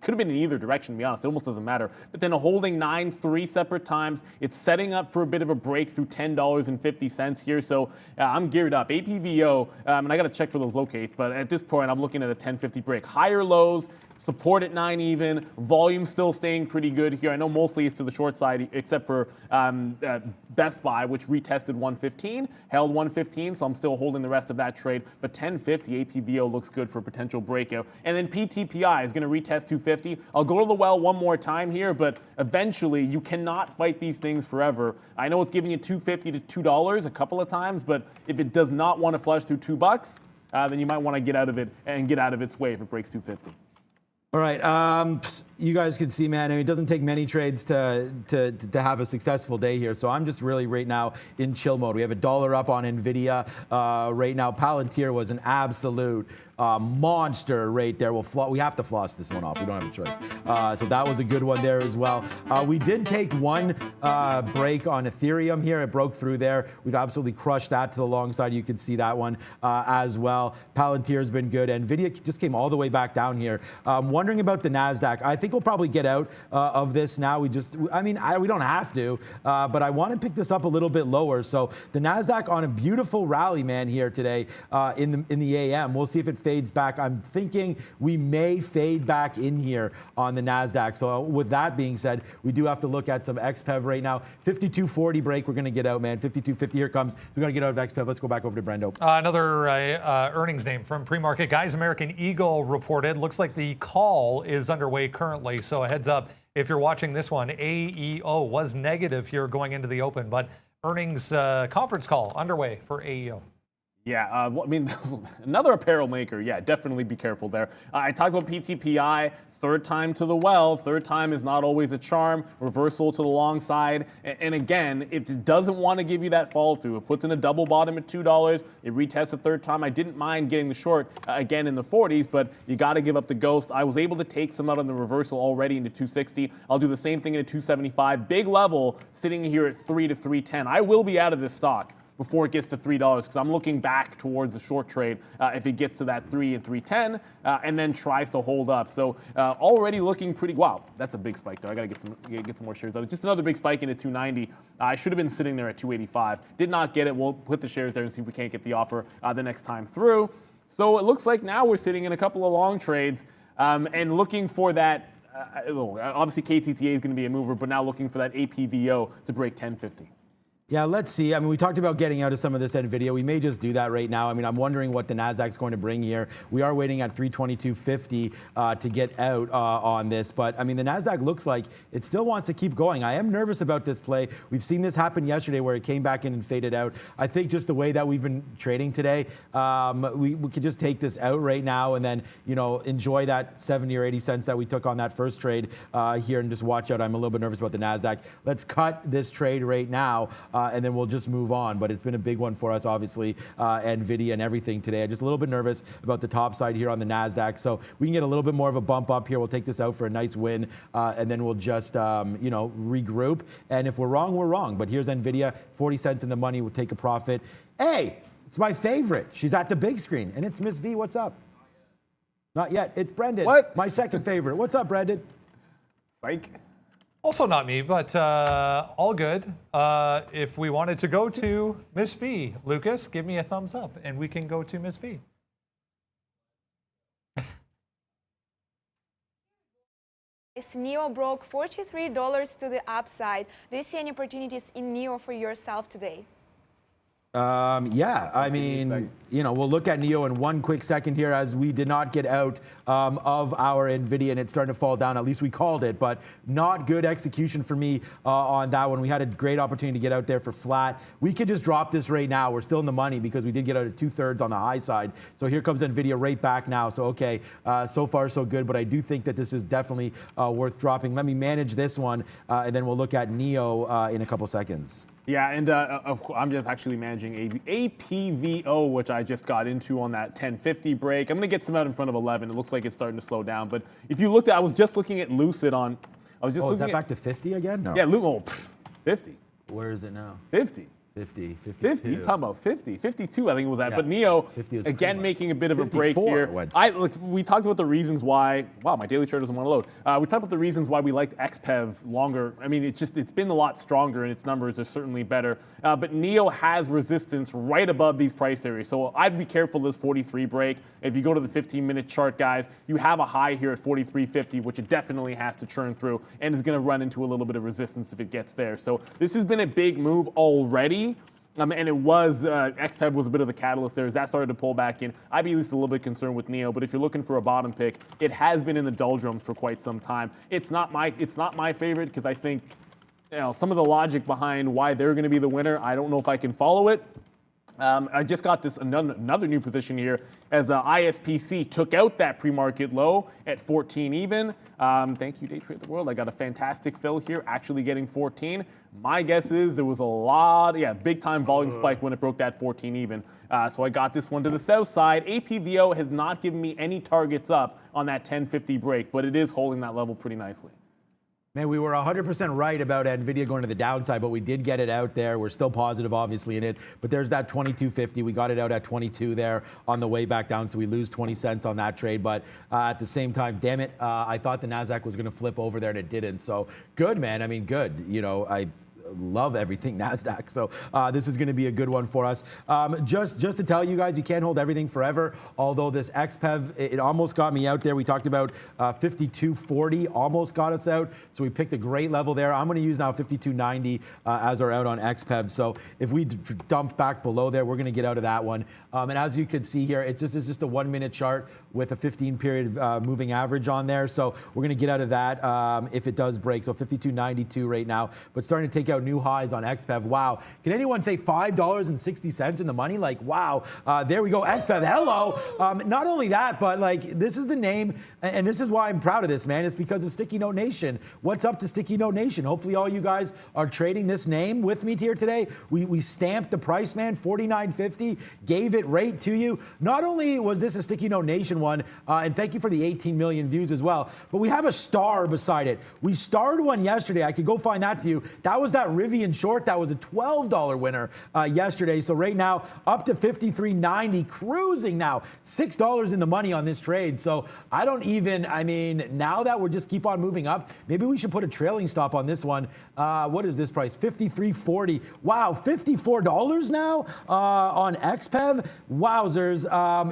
Could have been in either direction, to be honest. It almost doesn't matter. But then holding 9 3 separate times. It's setting up for a bit of a breakthrough, $10.50 here. So I'm geared up. APVO, and I got to check for those locates, but at this point, I'm looking at a 10.50 break. Higher lows, Support at 9 even. Volume still staying pretty good here. I know mostly it's to the short side, except for Best Buy, which retested 115, held 115, so I'm still holding the rest of that trade. But 1050 APVO looks good for a potential breakout. And then PTPI is going to retest 250. I'll go to the well one more time here, but eventually you cannot fight these things forever. I know it's giving you $2.50 to $2 a couple of times, but if it does not want to flush through $2, then you might want to get out of it and get out of its way if it breaks 250. All right, you guys can see, man, I mean, it doesn't take many trades to have a successful day here. So I'm just really right now in chill mode. We have $1 up on NVIDIA right now. Palantir was an absolute monster right there. We have to floss this one off. We don't have a choice. So that was a good one there as well. We did take one break on Ethereum here. It broke through there. We've absolutely crushed that to the long side. You can see that one as well. Palantir has been good. NVIDIA just came all the way back down here. Wondering about the NASDAQ. I think we'll probably get out of this now. We don't have to, but I want to pick this up a little bit lower. So the NASDAQ on a beautiful rally, man, here today in the AM. We'll see if it fades back. I'm thinking we may fade back in here on the NASDAQ. So with that being said, we do have to look at some XPEV right now. 52.40 break. We're going to get out, man. 52.50 here comes. We're going to get out of XPEV. Let's go back over to Brendo. Another earnings name from pre-market guys. American Eagle reported. Looks like the call is underway currently, so a heads up if you're watching this one. AEO was negative here going into the open, but earnings conference call underway for AEO. Yeah, I mean, another apparel maker. Yeah, definitely be careful there. I talked about PTPI, third time to the well. Third time is not always a charm. Reversal to the long side. And again, it doesn't want to give you that fall through. It puts in a double bottom at $2. It retests a third time. I didn't mind getting the short again in the 40s, but you got to give up the ghost. I was able to take some out on the reversal already into 260. I'll do the same thing into 275. Big level sitting here at 3 to 310. I will be out of this stock before it gets to $3 because I'm looking back towards the short trade if it gets to that 3 and 310 and then tries to hold up. So already looking pretty, wow, that's a big spike there. I got to get some more shares out. Just another big spike into 290. I should have been sitting there at 285. Did not get it. We'll put the shares there and see if we can't get the offer the next time through. So it looks like now we're sitting in a couple of long trades and looking for that. Obviously KTTA is going to be a mover, but now looking for that APVO to break 1050. Yeah, let's see. I mean, we talked about getting out of some of this NVIDIA. We may just do that right now. I mean, I'm wondering what the NASDAQ's going to bring here. We are waiting at 322.50 to get out on this. But, I mean, the NASDAQ looks like it still wants to keep going. I am nervous about this play. We've seen this happen yesterday where it came back in and faded out. I think just the way that we've been trading today, we could just take this out right now and then, you know, enjoy that 70 or 80 cents that we took on that first trade here and just watch out. I'm a little bit nervous about the NASDAQ. Let's cut this trade right now. And then we'll just move on. But it's been a big one for us, obviously, NVIDIA and everything today. I'm just a little bit nervous about the top side here on the NASDAQ. So we can get a little bit more of a bump up here. We'll take this out for a nice win, and then we'll just, you know, regroup. And if we're wrong, we're wrong. But here's NVIDIA, 40 cents in the money. We'll take a profit. Hey, it's my favorite. She's at the big screen. And it's Miss V. What's up? Not yet. It's Brendan. What? My second favorite. What's up, Brendan? Psych. Also not me, but all good. If we wanted to go to Miss V, Lucas, give me a thumbs up, and we can go to Miss V. NEO broke $43 to the upside. Do you see any opportunities in NEO for yourself today? Yeah, I mean, you know, we'll look at NEO in one quick second here as we did not get out of our NVIDIA and it's starting to fall down. At least we called it, but not good execution for me on that one. We had a great opportunity to get out there for flat. We could just drop this right now. We're still in the money because we did get out at 2/3 on the high side. So here comes NVIDIA right back now. So, okay, so far so good, but I do think that this is definitely worth dropping. Let me manage this one and then we'll look at NEO in a couple seconds. Yeah, and of course, I'm just actually managing APVO, which I just got into on that 1050 break. I'm going to get some out in front of 11. It looks like it's starting to slow down. But if you looked at, I was just looking at Lucid on. I was just looking is that at, back to 50 again? No. Yeah, 50. Where is it now? 50. 50, 50, you're talking about 50, 52, I think it was at. Yeah, But NEO, 50 was again, pretty making a bit of a break 54 here. went. Look, we talked about the reasons why, wow, my daily chart doesn't want to load. We talked about the reasons why we liked XPEV longer. I mean, it's been a lot stronger and its numbers are certainly better. But NEO has resistance right above these price areas. So I'd be careful this 43 break. If you go to the 15-minute chart, guys, you have a high here at 43.50, which it definitely has to churn through and is going to run into a little bit of resistance if it gets there. So this has been a big move already. And it was, XPEV was a bit of the catalyst there. As that started to pull back in, I'd be at least a little bit concerned with NEO. But if you're looking for a bottom pick, it has been in the doldrums for quite some time. It's not my favorite because I think, some of the logic behind why they're going to be the winner, I don't know if I can follow it. I just got this another new position here as ISPC took out that pre-market low at 14 even. Thank you, Day Trade the World. I got a fantastic fill here, actually getting 14. My guess is there was a lot, big time volume spike when it broke that 14 even. So I got this one to the south side. APVO has not given me any targets up on that 1050 break, but it is holding that level pretty nicely. Man, we were 100% right about NVIDIA going to the downside, but we did get it out there. We're still positive, obviously, in it. But there's that 22.50. We got it out at 22 there on the way back down, so we lose 20 cents on that trade. But at the same time, damn it, I thought the NASDAQ was going to flip over there, and it didn't. So good, man. I mean, good. I love everything NASDAQ. So this is going to be a good one for us. Just to tell you guys, you can't hold everything forever. Although this XPEV, it almost got me out there. We talked about 52.40 almost got us out. So we picked a great level there. I'm going to use now 52.90 as our out on XPEV. So if we dump back below there, we're going to get out of that one. And as you can see here, it's just a 1 minute chart with a 15-period moving average on there. So we're going to get out of that if it does break. So 52.92 right now, but starting to take out new highs on XPEV. Wow. Can anyone say $5.60 in the money? Like, wow. There we go. XPEV. Hello. Not only that, but like, this is the name, and this is why I'm proud of this, man. It's because of Sticky Note Nation. What's up to Sticky Note Nation? Hopefully all you guys are trading this name with me here today. We stamped the price, man, $49.50, gave it right to you. Not only was this a Sticky Note Nation one, and thank you for the 18 million views as well, but we have a star beside it. We starred one yesterday. I could go find that to you. That was that Rivian short. That was a $12 winner yesterday. So right now up to 53.90, cruising now, $6 in the money on this trade. So I mean, now that we're just keep on moving up, maybe we should put a trailing stop on this one. What is this price? 53.40. Wow, $54 now on XPEV. Wowzers.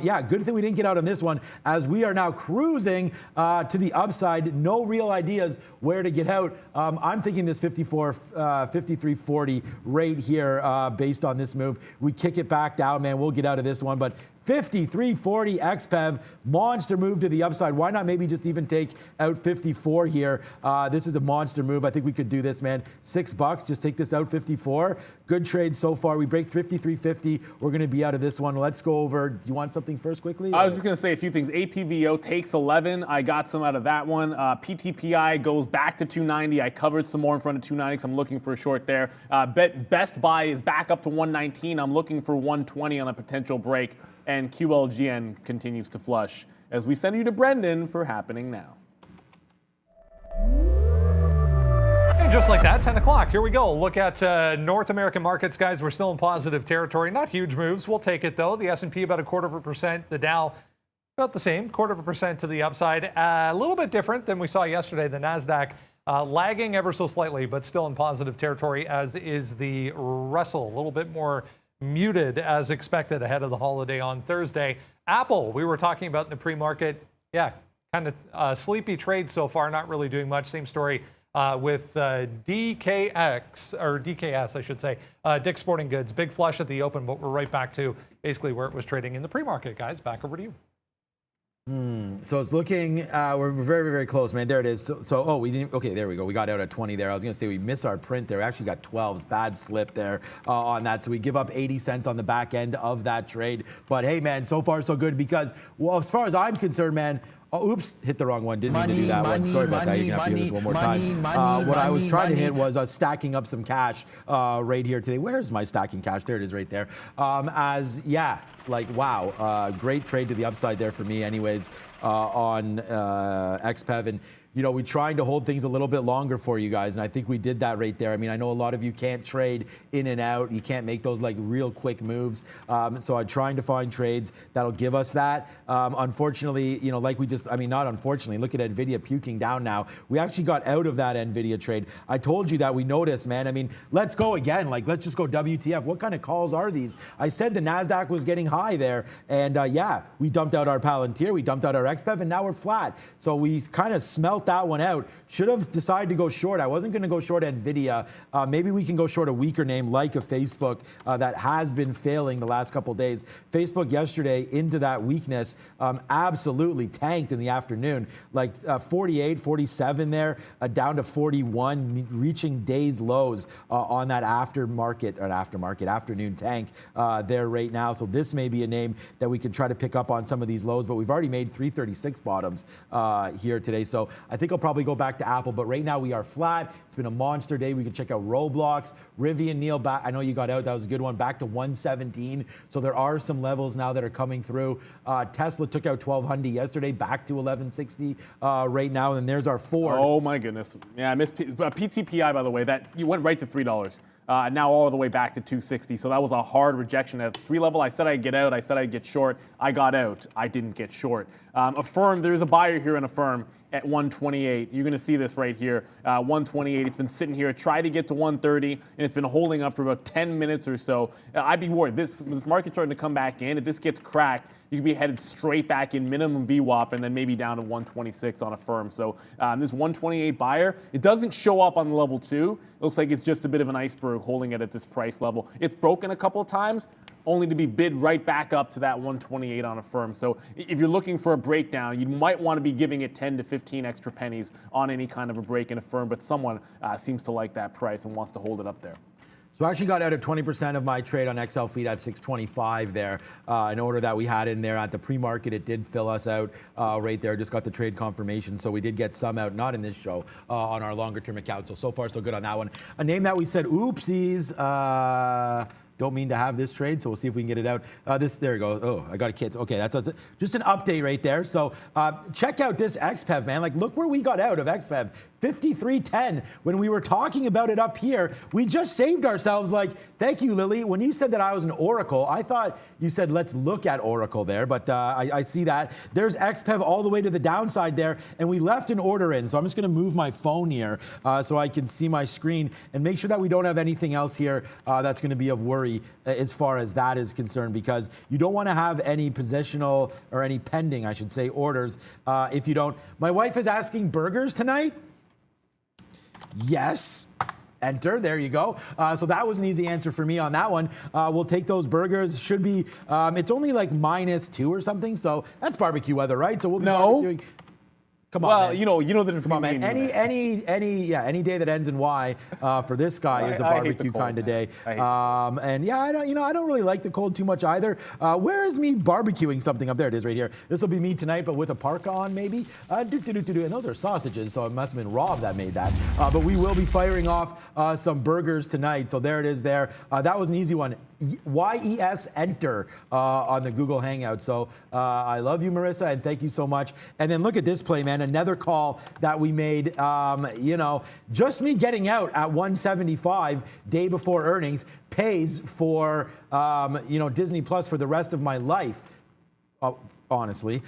Yeah, good thing we didn't get out on this one, as we are now cruising to the upside. No real ideas where to get out. I'm thinking this 53.40 right here based on this move. We kick it back down, man. We'll get out of this one, but 53.40 XPEV, monster move to the upside. Why not maybe just even take out 54 here? This is a monster move. I think we could do this, man. $6, just take this out 54. Good trade so far. We break 53.50. We're going to be out of this one. Let's go over. Do you want something first quickly? I was just going to say a few things. APVO takes 11. I got some out of that one. PTPI goes back to 290. I covered some more in front of 290 because I'm looking for a short there. Best Buy is back up to 119. I'm looking for 120 on a potential break. And QLGN continues to flush as we send you to Brendan for happening now. And just like that, 10 o'clock, here we go. Look at North American markets, guys. We're still in positive territory. Not huge moves. We'll take it, though. The S&P about 0.25%. The Dow about the same, 0.25% to the upside. A little bit different than we saw yesterday. The NASDAQ lagging ever so slightly, but still in positive territory, as is the Russell. A little bit more muted as expected ahead of the holiday on Thursday. Apple, we were talking about in the pre-market. Yeah, kind of sleepy trade so far, not really doing much. Same story with DKX, or DKS, I should say. Dick's Sporting Goods, big flush at the open, but we're right back to basically where it was trading in the pre-market, guys. Back over to you. So it's looking, we're very, very close, man. There it is. Oh, we didn't, okay, there we go. We got out at 20 there. I was going to say we miss our print there. We actually got 12s, bad slip there on that. So we give up 80 cents on the back end of that trade. But hey, man, so far so good because, well, as far as I'm concerned, man, oh, oops, hit the wrong one. Didn't mean to do that one. Sorry about that. You're going to have to hear this one more time. What I was trying to hit was stacking up some cash right here today. Where's my stacking cash? There it is right there. Like, wow, great trade to the upside there for me anyways on XPEV. And we're trying to hold things a little bit longer for you guys, and I think we did that right there. I mean, I know a lot of you can't trade in and out. You can't make those like real quick moves. So I'm trying to find trades that'll give us that. Unfortunately, like not unfortunately, look at NVIDIA puking down now. We actually got out of that NVIDIA trade. I told you that we noticed, man. I mean, let's go again. Like, let's just go WTF. What kind of calls are these? I said the NASDAQ was getting high there, and yeah, we dumped out our Palantir, we dumped out our XPEV, and now we're flat. So we kind of smelt that one out. Should have decided to go short. I wasn't going to go short NVIDIA. Maybe we can go short a weaker name like a Facebook that has been failing the last couple days. Facebook yesterday into that weakness absolutely tanked in the afternoon, like 48, 47 there, down to 41, reaching day's lows on that afternoon tank there right now. So this may be a name that we can try to pick up on some of these lows, but we've already made 336 bottoms here today. So I think I'll probably go back to Apple, but right now we are flat. It's been a monster day. We can check out Roblox. Rivian, Neil, back. I know you got out. That was a good one. Back to 117. So there are some levels now that are coming through. Tesla took out 1200 yesterday, back to 1160 right now. And then there's our Ford. Oh my goodness. Yeah, I missed PTPI, by the way. That you went right to $3. Now all the way back to 260. So that was a hard rejection at 3 level. I said I'd get out. I said I'd get short. I got out. I didn't get short. Affirm, there's a buyer here in Affirm at 128. You're going to see this right here. 128. It's been sitting here. It tried to get to 130, and it's been holding up for about 10 minutes or so. I'd be worried. This market's starting to come back in. If this gets cracked, you could be headed straight back in minimum VWAP and then maybe down to 126 on Affirm. So this 128 buyer, it doesn't show up on level 2. It looks like it's just a bit of an iceberg holding it at this price level. It's broken a couple of times, only to be bid right back up to that 128 on Affirm. So if you're looking for a breakdown, you might want to be giving it 10 to 15 extra pennies on any kind of a break in Affirm, but someone seems to like that price and wants to hold it up there. So I actually got out of 20% of my trade on XL Fleet at 625 there. An order that we had in there at the pre-market, it did fill us out right there. Just got the trade confirmation. So we did get some out, not in this show, on our longer term account. So far so good on that one. A name that we said, oopsies. Don't mean to have this trade, so we'll see if we can get it out. There we go. Oh, I got a kit. Okay, that's just an update right there. So check out this XPEV, man. Like, look where we got out of XPEV. 53.10. When we were talking about it up here, we just saved ourselves. Like, thank you, Lily. When you said that I was an Oracle, I thought you said let's look at Oracle there, but I see that. There's XPEV all the way to the downside there, and we left an order in. So I'm just going to move my phone here so I can see my screen and make sure that we don't have anything else here that's going to be of worry as far as that is concerned, because you don't want to have any positional or any pending, I should say, orders if you don't. My wife is asking burgers tonight. Yes. Enter. There you go. So that was an easy answer for me on that one. We'll take those burgers. Should be, it's only like -2 or something. So that's barbecue weather, right? So we'll be barbecuing. Come on, well, man. you know the difference. Come on, man. Any day that ends in Y for this guy is a barbecue kind of day. And yeah, I don't really like the cold too much either. Where is me barbecuing something up there? It is right here. This will be me tonight, but with a parka on, maybe. And those are sausages, so it must have been Rob that made that. But we will be firing off some burgers tonight. So there it is. There. That was an easy one. YES enter on the Google Hangout. So I love you, Marissa, and thank you so much. And then look at this play, man. Another call that we made. Just me getting out at 175 day before earnings pays for Disney Plus for the rest of my life. Honestly.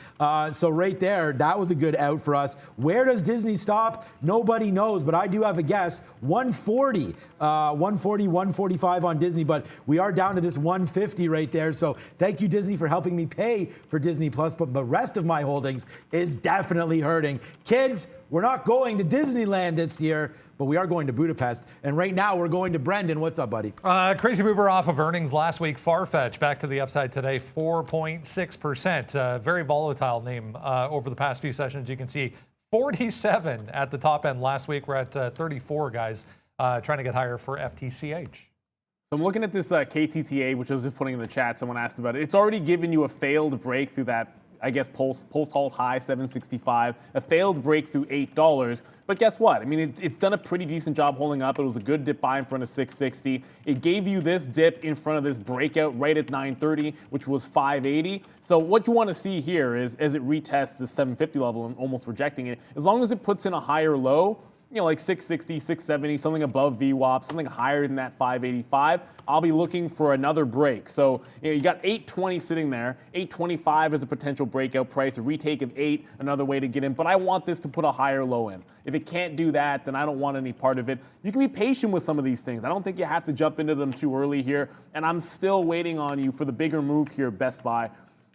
So right there, that was a good out for us. Where does Disney stop? Nobody knows, but I do have a guess. 140, 145 on Disney, but we are down to this 150 right there. So thank you, Disney, for helping me pay for Disney Plus, but the rest of my holdings is definitely hurting. Kids, we're not going to Disneyland this year, but we are going to Budapest. And right now we're going to Brendan. What's up, buddy? Crazy mover off of earnings last week. Farfetch back to the upside today, 4.6%. Very volatile name over the past few sessions. You can see 47 at the top end last week. We're at 34, guys, trying to get higher for FTCH. So I'm looking at this KTTA, which I was just putting in the chat. Someone asked about it. It's already given you a failed break through that I guess, post-halt high, 765, a failed break through $8. But guess what? I mean, it's done a pretty decent job holding up. It was a good dip buy in front of 660. It gave you this dip in front of this breakout right at 930, which was 580. So what you want to see here is as it retests the 750 level and almost rejecting it, as long as it puts in a higher low, you know, like 660, 670, something above VWAP, something higher than that 585, I'll be looking for another break. So you got 820 sitting there. 825 is a potential breakout price. A retake of 8, another way to get in. But I want this to put a higher low in. If it can't do that, then I don't want any part of it. You can be patient with some of these things. I don't think you have to jump into them too early here. And I'm still waiting on you for the bigger move here, Best Buy.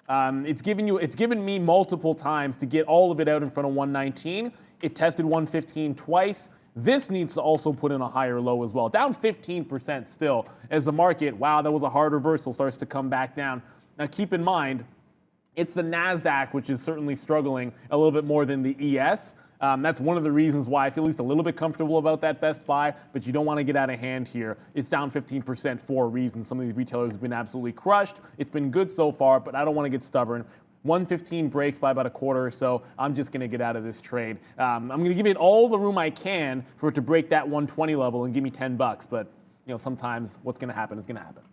It's given me multiple times to get all of it out in front of 119. It tested 115 twice. This needs to also put in a higher low as well. Down 15% still as the market, wow, that was a hard reversal, starts to come back down. Now keep in mind, it's the NASDAQ, which is certainly struggling a little bit more than the ES. That's one of the reasons why I feel at least a little bit comfortable about that Best Buy, but you don't want to get out of hand here. It's down 15% for a reason. Some of these retailers have been absolutely crushed. It's been good so far, but I don't want to get stubborn. 115 breaks by about a quarter or so. I'm just going to get out of this trade. I'm going to give it all the room I can for it to break that 120 level and give me $10. But sometimes what's going to happen is going to happen.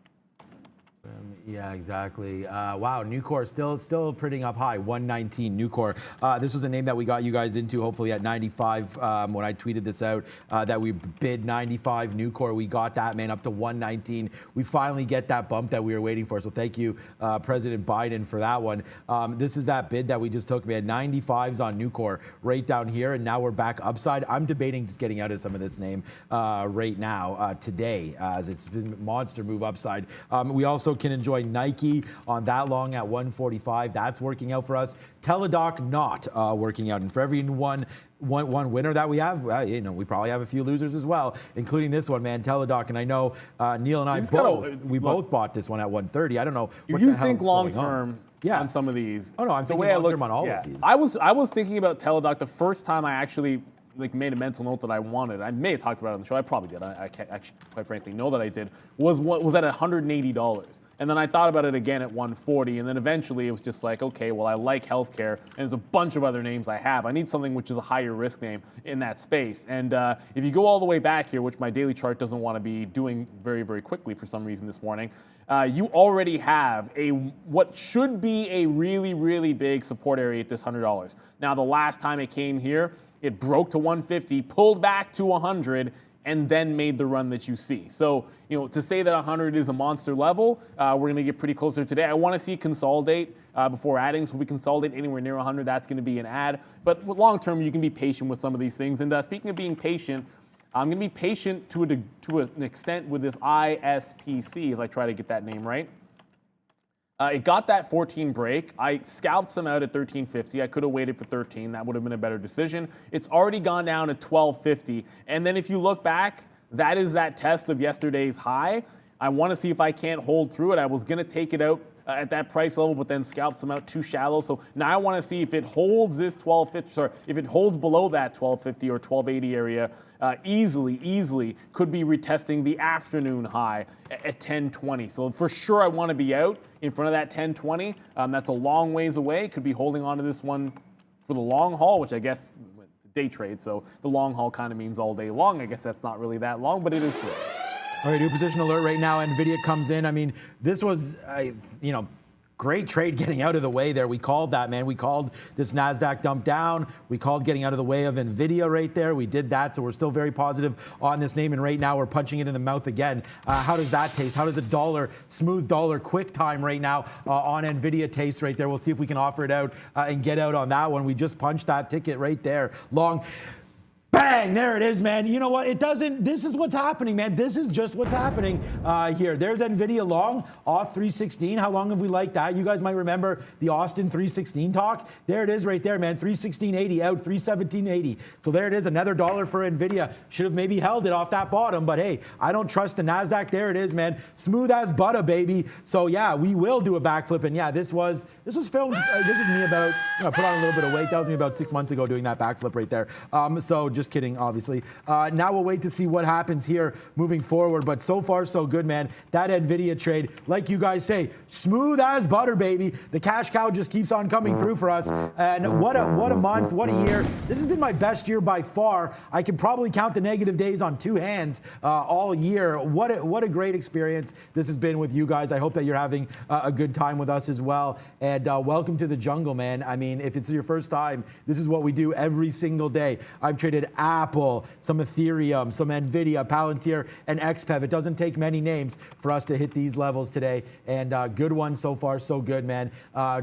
Yeah, exactly. Wow, Nucor still printing up high, 119 Nucor. This was a name that we got you guys into, hopefully at 95 when I tweeted this out, that we bid 95 Nucor. We got that, man, up to 119. We finally get that bump that we were waiting for. So thank you, President Biden, for that one. This is that bid that we just took. We had 95s on Nucor right down here, and now we're back upside. I'm debating just getting out of some of this name right now, today, as it's been a monster move upside. We also can enjoy Nike on that long at 145. That's working out for us. Teladoc not working out. And for every one winner that we have, well, we probably have a few losers as well, including this one, man, Teladoc. And I know Neil and I both bought this one at 130. I don't know what the hell think is long going term on. On some of these. Oh no, I'm thinking long term on all of these. I was thinking about Teladoc the first time I actually made a mental note that I wanted. I may have talked about it on the show. I probably did. I can't actually, quite frankly, know that I did. Was at $180. And then I thought about it again at 140, and then eventually it was just like, okay, well, I like healthcare, and there's a bunch of other names I have. I need something which is a higher risk name in that space. And if you go all the way back here, which my daily chart doesn't want to be doing very, very quickly for some reason this morning, you already have what should be a really, really big support area at this $100. Now, the last time it came here, it broke to 150, pulled back to 100, and then made the run that you see. So, to say that 100 is a monster level, we're going to get pretty closer today. I want to see it consolidate before adding. So if we consolidate anywhere near 100, that's going to be an add. But long term, you can be patient with some of these things. And speaking of being patient, I'm going to be patient to an extent with this ISPC as I try to get that name right. It got that 14 break. I scalped some out at 1350. I could have waited for 13. That would have been a better decision. It's already gone down to 1250. And then if you look back, that is that test of yesterday's high. I want to see if I can't hold through it. I was going to take it out at that price level, but then scalped some out too shallow. So now I want to see if it holds this 1250, sorry, if it holds below that 1250 or 1280 area, easily could be retesting the afternoon high at 1020. So for sure I want to be out in front of that 1020. That's a long ways away. Could be holding on to this one for the long haul, which I guess day trade. So the long haul kind of means all day long. I guess that's not really that long, but it is good. All right, new position alert right now. NVIDIA comes in. I mean, this was, great trade getting out of the way there. We called that, man. We called this NASDAQ dump down. We called getting out of the way of NVIDIA right there. We did that, so we're still very positive on this name. And right now, we're punching it in the mouth again. How does that taste? How does a smooth dollar, quick time right now on NVIDIA taste right there? We'll see if we can offer it out and get out on that one. We just punched that ticket right there. Long. Bang! There it is, man. You know what? This is what's happening, man. This is just what's happening here. There's NVIDIA long, off 316. How long have we liked that? You guys might remember the Austin 316 talk. There it is right there, man. 316.80 out, 317.80. So there it is, another dollar for NVIDIA. Should have maybe held it off that bottom, but hey, I don't trust the NASDAQ. There it is, man. Smooth as butter, baby. So yeah, we will do a backflip. And yeah, this was filmed. This was me about, put on a little bit of weight. That was me about 6 months ago doing that backflip right there. So just Just kidding, obviously. Now we'll wait to see what happens here moving forward. But so far, so good, man. That NVIDIA trade, like you guys say, smooth as butter, baby. The cash cow just keeps on coming through for us. And what a month, what a year. This has been my best year by far. I can probably count the negative days on 2 hands all year. What a great experience this has been with you guys. I hope that you're having a good time with us as well. And welcome to the jungle, man. I mean, if it's your first time, this is what we do every single day. I've traded Apple, some Ethereum, some NVIDIA, Palantir, and XPEV. It doesn't take many names for us to hit these levels today. And good one so far, so good, man.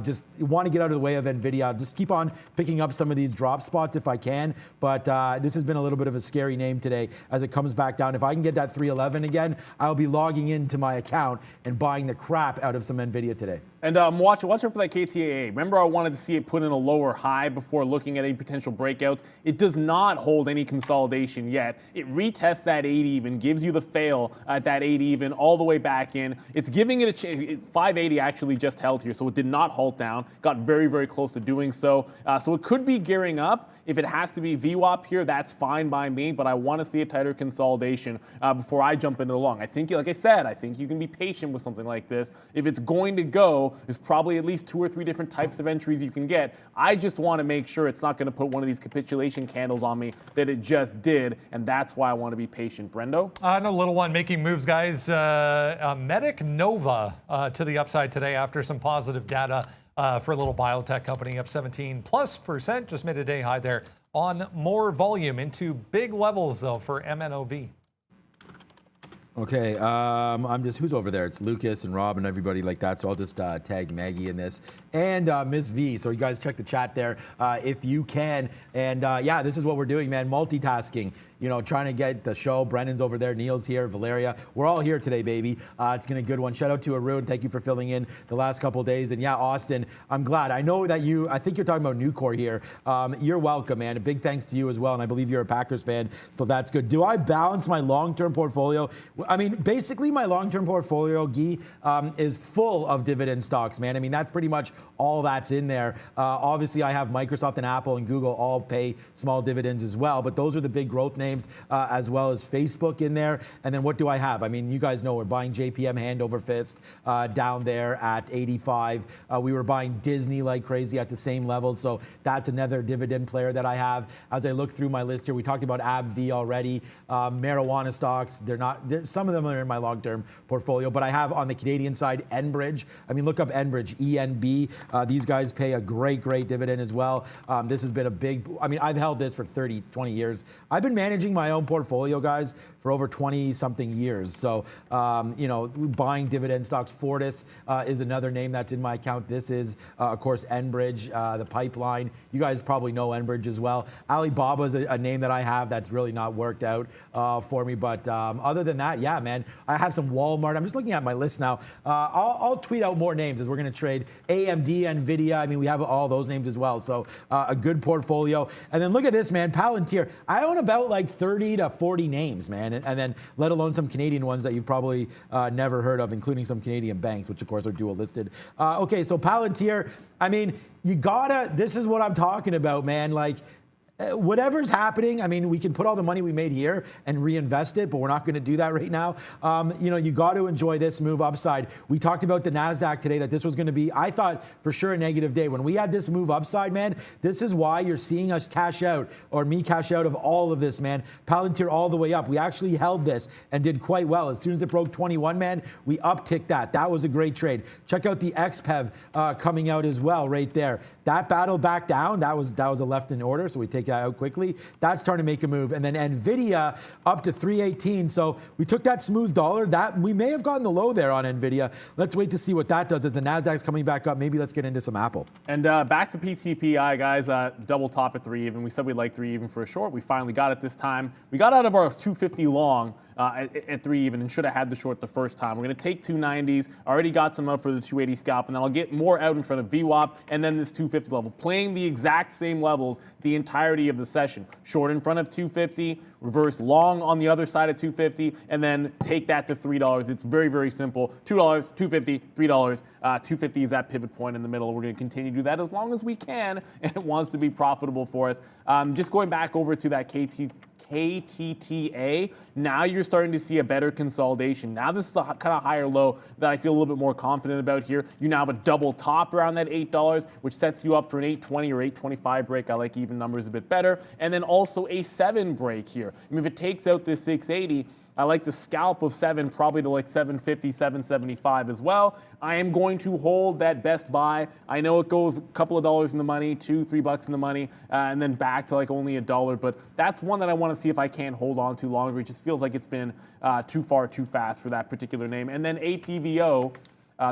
Just want to get out of the way of NVIDIA. Just keep on picking up some of these drop spots if I can. But this has been a little bit of a scary name today as it comes back down. If I can get that 311 again, I'll be logging into my account and buying the crap out of some NVIDIA today. And watch out for that KTAA. Remember, I wanted to see it put in a lower high before looking at any potential breakouts. It does not hold any consolidation yet. It retests that 8 even, gives you the fail at that 8 even all the way back in. It's giving it a chance. 580 actually just held here, so it did not halt down. Got very, very close to doing so. So it could be gearing up. If it has to be VWAP here, that's fine by me, but I want to see a tighter consolidation before I jump into the long. I think, like I said, I think you can be patient with something like this. If it's going to go, there's probably at least 2 or 3 different types of entries you can get. I just want to make sure it's not going to put one of these capitulation candles on me that it just did, and that's why I want to be patient. Brendo? No, little one making moves, guys. Medic Nova to the upside today after some positive data. For a little biotech company, up 17+%, just made a day high there on more volume into big levels though for MNOV. Okay, I'm just, who's over there? It's Lucas and Rob and everybody like that. So I'll just tag Maggie in this and Ms. V. So you guys check the chat there if you can. And yeah, this is what we're doing, man. Multitasking, you know, trying to get the show. Brendan's over there. Neil's here. Valeria. We're all here today, baby. It's been a good one. Shout out to Arun. Thank you for filling in the last couple of days. And yeah, Austin, I'm glad. I know that I think you're talking about Nucor here. You're welcome, man. A big thanks to you as well. And I believe you're a Packers fan. So that's good. Do I balance my long-term portfolio? I mean, basically my long-term portfolio, Guy, is full of dividend stocks, man. I mean, that's pretty much all that's in there. Obviously, I have Microsoft and Apple and Google all pay small dividends as well, but those are the big growth names, as well as Facebook in there. And then what do I have? I mean, you guys know we're buying JPM hand over fist down there at 85. We were buying Disney like crazy at the same level, so that's another dividend player that I have. As I look through my list here, we talked about AbbVie already. Marijuana stocks, some of them are in my long-term portfolio, but I have on the Canadian side Enbridge. I mean, look up Enbridge, ENB. These guys pay a great dividend as well. This has been a big, I mean, I've held this for 30, 20 years. I've been managing my own portfolio, guys, for over 20 something years. So, you know, buying dividend stocks. Fortis is another name that's in my account. This is, of course, Enbridge, the pipeline. You guys probably know Enbridge as well. Alibaba is a name that I have that's really not worked out for me. But other than that, yeah, man, I have some Walmart. I'm just looking at my list now. I'll tweet out more names as we're going to trade AMD, NVIDIA. I mean, we have all those names as well. So a good portfolio. And then look at this, man, Palantir. I own about like 30 to 40 names, man. And then let alone some Canadian ones that you've probably never heard of, including some Canadian banks, which of course are dual listed. Okay, so Palantir, I mean, this is what I'm talking about, man. Like, whatever's happening, I mean, we can put all the money we made here and reinvest it, but we're not going to do that right now. You know, you got to enjoy this move upside. We talked about the NASDAQ today, that this was going to be, I thought for sure, a negative day. When we had this move upside, man, this is why you're seeing us cash out, or me cash out of all of this, man. Palantir all the way up. We actually held this and did quite well. As soon as it broke 21, man, we upticked that. That was a great trade. Check out the XPEV coming out as well right there. That battle back down, that was a left in order, so we take that out quickly. That's starting to make a move. And then NVIDIA up to 318. So we took that smooth dollar. That we may have gotten the low there on NVIDIA. Let's wait to see what that does as the NASDAQ's coming back up. Maybe let's get into some Apple. And back to PTPI, guys. Double top at 3 even. We said we'd like 3 even for a short. We finally got it this time. We got out of our 250 long at 3 even and should have had the short the first time. We're going to take 290s. Already got some out for the 280 scalp, and then I'll get more out in front of VWAP and then this 250 level, playing the exact same levels the entirety of the session. Short in front of 250, reverse long on the other side of 250, and then take that to $3. It's very, very simple. $2, $2.50, $3. 250 is that pivot point in the middle. We're going to continue to do that as long as we can, and it wants to be profitable for us. Just going back over to that KTTA, now you're starting to see a better consolidation. Now this is a kind of higher low that I feel a little bit more confident about here. You now have a double top around that $8, which sets you up for an 820 or 825 break. I like even numbers a bit better. And then also a 7 break here. I mean, if it takes out this 680, I like the scalp of 7 probably to like 750, 775 as well. I am going to hold that best buy. I know it goes a couple of dollars in the money, $2, $3 in the money, and then back to like only $1. But that's one that I want to see if I can hold on to longer. It just feels like it's been too far, too fast for that particular name. And then APVO.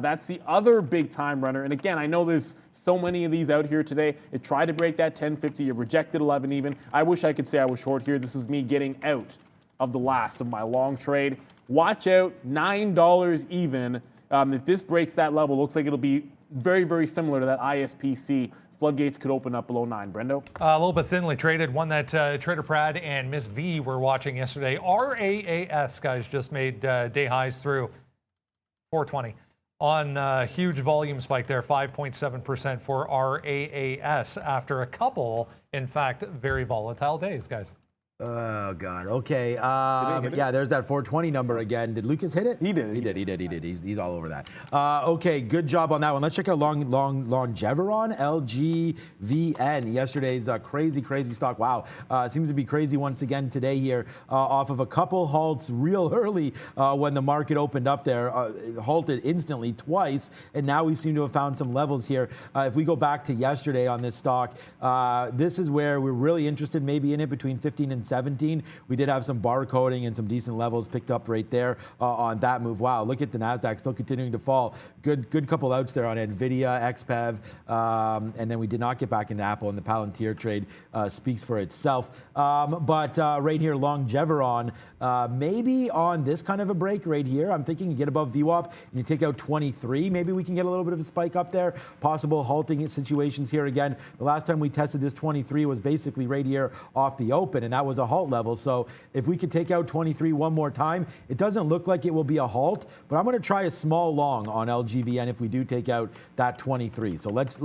That's the other big time runner. And again, I know there's so many of these out here today. It tried to break that 1050. It rejected 11 even. I wish I could say I was short here. This is me getting out of the last of my long trade. Watch out, $9 even. If this breaks that level, looks like it'll be very, very similar to that ISPC. Floodgates could open up below 9. Brendo? A little bit thinly traded. One that Trader Prad and Miss V were watching yesterday. RAAS, guys, just made day highs through 420 on a huge volume spike there, 5.7% for RAAS after a couple, in fact, very volatile days, guys. Oh, God. Okay. Yeah, there's that 420 number again. Did Lucas hit it? He did. He did. He's all over that. Okay, good job on that one. Let's check out Longeveron, LGVN. Yesterday's crazy stock. Wow. Seems to be crazy once again today here off of a couple halts real early when the market opened up there. Halted instantly twice, and now we seem to have found some levels here. If we go back to yesterday on this stock, this is where we're really interested maybe in it between 15 and 17. We did have some barcoding and some decent levels picked up right there on that move. Wow, look at the NASDAQ still continuing to fall. Good couple outs there on NVIDIA, XPEV, and then we did not get back into Apple, and the Palantir trade speaks for itself. But right here, Longeveron, maybe on this kind of a break right here, I'm thinking you get above VWAP and you take out 23, maybe we can get a little bit of a spike up there. Possible halting situations here again. The last time we tested this 23 was basically right here off the open, and that was a halt level. So if we could take out 23 one more time, it doesn't look like it will be a halt, but I'm going to try a small long on LGVN if we do take out that 23. So let's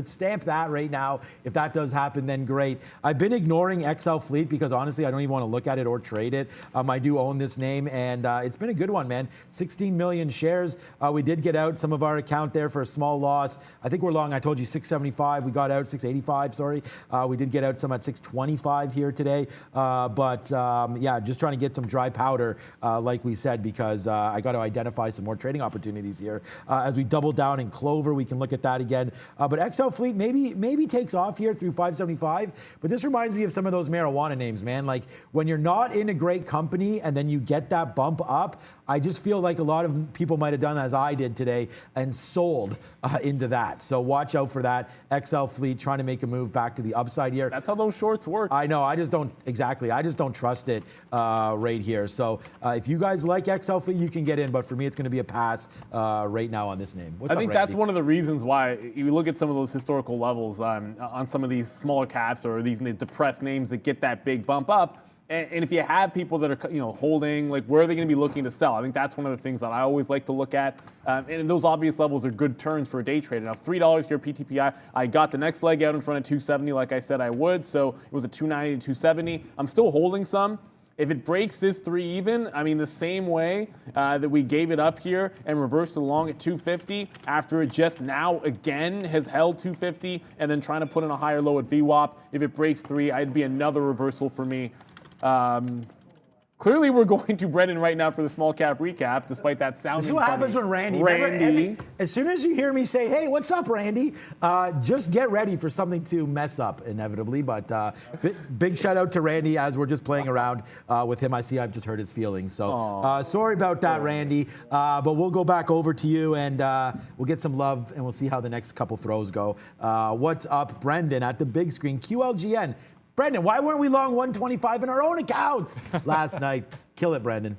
stamp that right now. If that does happen, then great. I've been ignoring XL Fleet because honestly, I don't even want to look at it or trade it. I do own this name, and it's been a good one, man. 16 million shares. We did get out some of our account there for a small loss. I think we're long. I told you 675. We got out 685. Sorry. We did get out some at 625 here today. Yeah, just trying to get some dry powder, like we said, because I got to identify some more trading opportunities here. As we double down in Clover, we can look at that again. But XL Fleet maybe takes off here through 575. But this reminds me of some of those marijuana names, man. Like when you're not in a great company and then you get that bump up, I just feel like a lot of people might have done as I did today and sold into that. So watch out for that. XL Fleet trying to make a move back to the upside here. That's how those shorts work. I know. I just don't trust it right here. So if you guys like XL Fleet, you can get in. But for me, it's going to be a pass right now on this name. I think that's one of the reasons why you look at some of those historical levels on some of these smaller caps or these depressed names that get that big bump up. And if you have people that are, holding, like, where are they going to be looking to sell? I think that's one of the things that I always like to look at. And those obvious levels are good turns for a day trader. Now, $3 here, PTPI. I got the next leg out in front of 270 like I said I would. So it was a 290 to 270. I'm still holding some. If it breaks this 3 even, I mean, the same way that we gave it up here and reversed it along at 250 after it just now again has held 250 and then trying to put in a higher low at VWAP. If it breaks 3, it'd be another reversal for me. Clearly, we're going to Brendan right now for the small cap recap, despite that sounding. This is what happens when Randy. As soon as you hear me say, "Hey, what's up, Randy?" Just get ready for something to mess up inevitably. But big shout out to Randy as we're just playing around with him. I see I've just hurt his feelings, so sorry about that, Randy. But we'll go back over to you and we'll get some love and we'll see how the next couple throws go. What's up, Brendan, at the big screen? QLGN. Brendan, why weren't we long 125 in our own accounts last night? Kill it, Brendan.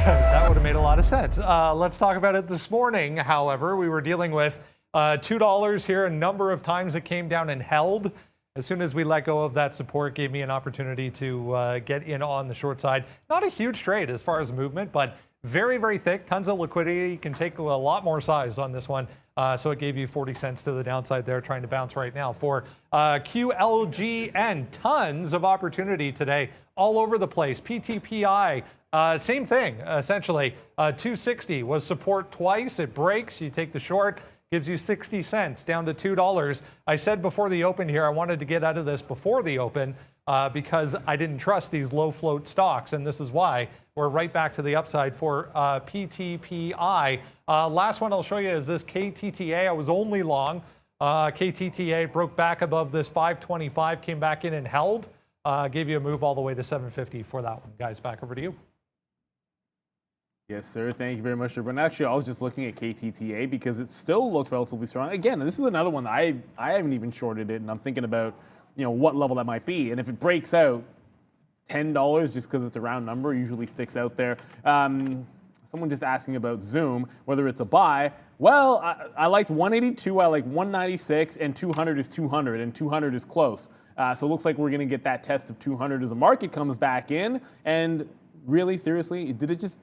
That would have made a lot of sense. Let's talk about it this morning. However, we were dealing with $2 here. A number of times it came down and held. As soon as we let go of that support, gave me an opportunity to get in on the short side. Not a huge trade as far as movement, but very, very thick. Tons of liquidity. You can take a lot more size on this one. So it gave you 40 cents to the downside there, trying to bounce right now. For QLGN, tons of opportunity today all over the place. PTPI, same thing, essentially. 260 was support twice. It breaks. You take the short. Gives you 60 cents down to $2. I said before the open here, I wanted to get out of this before the open because I didn't trust these low float stocks. And this is why we're right back to the upside for PTPI. Last one I'll show you is this KTTA. I was only long. KTTA broke back above this 525, came back in and held. Gave you a move all the way to 750 for that one. Guys, back over to you. Yes, sir. Thank you very much, everyone. Actually, I was just looking at KTTA because it still looks relatively strong. Again, this is another one that I haven't even shorted it, and I'm thinking about, what level that might be. And if it breaks out, $10 just because it's a round number usually sticks out there. Someone just asking about Zoom, whether it's a buy. Well, I liked 182, I like 196, and 200 is 200, and 200 is close. So it looks like we're going to get that test of 200 as the market comes back in. And really, seriously, did it just...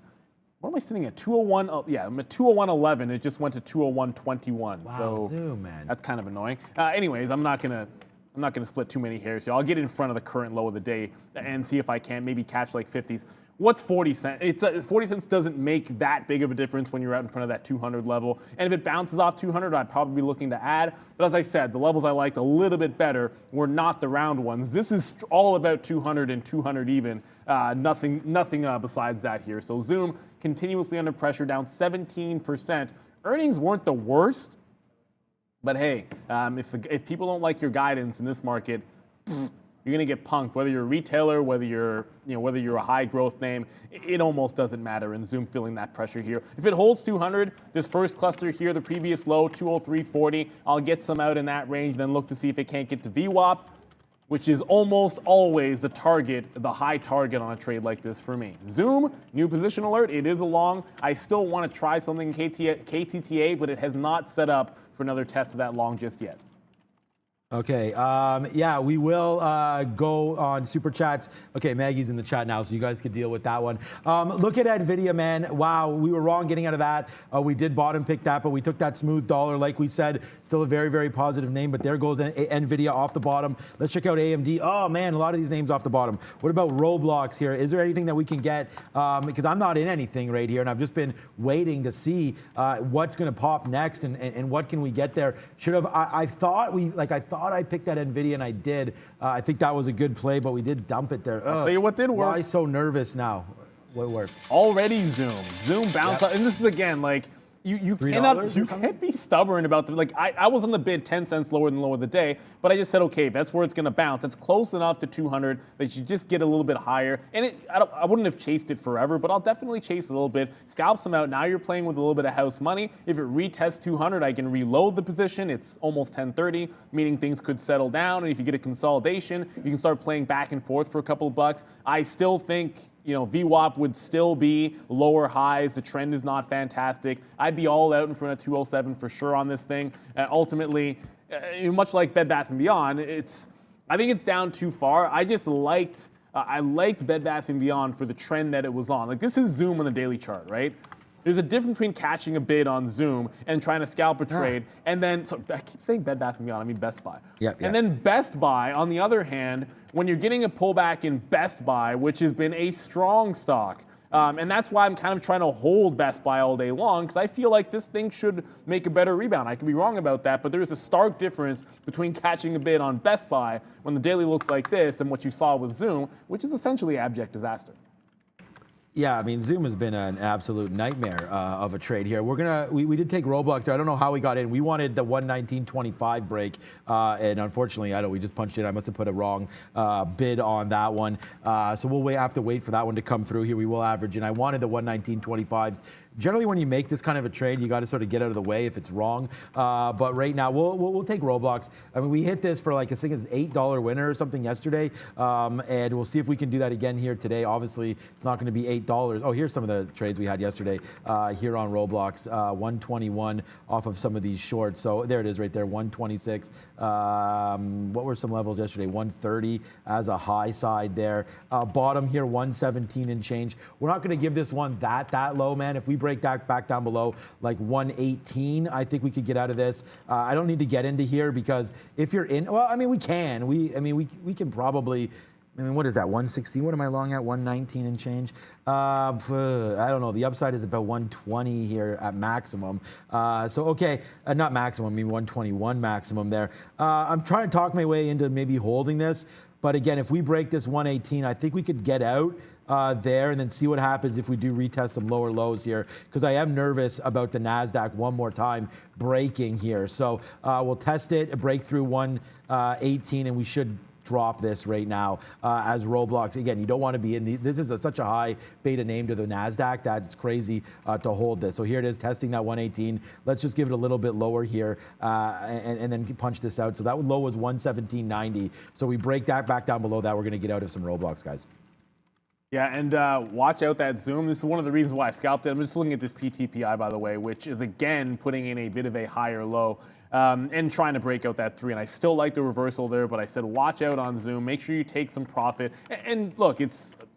What am I sitting at? 201. Yeah, I'm at 201.11. It just went to 201.21. Wow, so Zoom, man. That's kind of annoying. Anyways, I'm not gonna split too many hairs here. I'll get in front of the current low of the day and see if I can maybe catch like 50s. What's 40 cents? 40 cents doesn't make that big of a difference when you're out in front of that 200 level. And if it bounces off 200, I'd probably be looking to add. But as I said, the levels I liked a little bit better were not the round ones. This is all about 200 and 200 even. Nothing besides that here. So Zoom continuously under pressure, down 17%. Earnings weren't the worst, but hey, if people don't like your guidance in this market, you're going to get punked. Whether you're a retailer, whether you're a high growth name, it almost doesn't matter. And Zoom feeling that pressure here. If it holds 200, this first cluster here, the previous low 203.40, I'll get some out in that range, then look to see if it can't get to VWAP, which is almost always the target, the high target on a trade like this for me. Zoom, new position alert, it is a long. I still want to try something in KTTA, but it has not set up for another test of that long just yet. Okay, yeah, we will go on Super Chats. Okay, Maggie's in the chat now, so you guys could deal with that one. Look at NVIDIA, man. Wow, we were wrong getting out of that. We did bottom pick that, but we took that smooth dollar, like we said. Still a very, very positive name, but there goes NVIDIA off the bottom. Let's check out AMD. Oh, man, a lot of these names off the bottom. What about Roblox here? Is there anything that we can get? Because I'm not in anything right here, and I've just been waiting to see what's going to pop next and what can we get there. I thought I picked that NVIDIA, and I did. I think that was a good play, but we did dump it there. I'll tell you what did work. Why so nervous now? What worked? Already Zoom bounced up. And this is, again, like, you can't be stubborn about the, like, I was on the bid 10 cents lower than low of the day, but I just said, okay, that's where it's going to bounce. It's close enough to 200 that you just get a little bit higher. And I wouldn't have chased it forever, but I'll definitely chase a little bit. Scalp some out. Now you're playing with a little bit of house money. If it retests 200, I can reload the position. It's almost 10:30, meaning things could settle down. And if you get a consolidation, you can start playing back and forth for a couple of bucks. I still think, VWAP would still be lower highs. The trend is not fantastic. I'd be all out in front of 207 for sure on this thing. Ultimately, much like Bed Bath & Beyond, I think it's down too far. I just liked Bed Bath & Beyond for the trend that it was on. Like, this is Zoom on the daily chart, right? There's a difference between catching a bid on Zoom and trying to scalp a trade, and then, so I keep saying Bed Bath & Beyond, I mean Best Buy. And then Best Buy, on the other hand, when you're getting a pullback in Best Buy, which has been a strong stock, and that's why I'm kind of trying to hold Best Buy all day long, because I feel like this thing should make a better rebound. I could be wrong about that, but there's a stark difference between catching a bid on Best Buy when the daily looks like this and what you saw with Zoom, which is essentially abject disaster. Yeah, I mean, Zoom has been an absolute nightmare of a trade here. We did take Roblox there. I don't know how we got in. We wanted the 119.25 break, and unfortunately, we just punched in. I must have put a wrong bid on that one. So we'll have to wait for that one to come through here. We will average in. I wanted the 119.25s. Generally, when you make this kind of a trade, you got to sort of get out of the way if it's wrong. But right now, we'll take Roblox. I mean, we hit this for like, I think it's $8 winner or something yesterday, and we'll see if we can do that again here today. Obviously, it's not going to be $8 $8. Oh, here's some of the trades we had yesterday here on Roblox. 121 off of some of these shorts. So there it is right there, 126. What were some levels yesterday? 130 as a high side there. Bottom here, 117 and change. We're not going to give this one that low, man. If we break that back down below like 118, I think we could get out of this. I don't need to get into here because if you're in, well, I mean, we can. We can probably. I mean, what is that, 116? What am I long at, 119 and change? I don't know. The upside is about 120 here at maximum. So, okay, not maximum, I mean 121 maximum there. I'm trying to talk my way into maybe holding this. But again, if we break this 118, I think we could get out there and then see what happens if we do retest some lower lows here, because I am nervous about the NASDAQ one more time breaking here. So we'll test it, break through 118, and we should drop this right now as Roblox. Again, you don't want to be in this is such a high beta name to the NASDAQ that it's crazy to hold this. So here it is testing that 118. Let's just give it a little bit lower here and then punch this out. So that low was 117.90. So we break that back down below that. We're going to get out of some Roblox, guys. Yeah, and watch out that zoom. This is one of the reasons why I scalped it. I'm just looking at this PTPI, by the way, which is, again, putting in a bit of a higher low and trying to break out that 3. And I still like the reversal there, but I said watch out on zoom. Make sure you take some profit. And look, it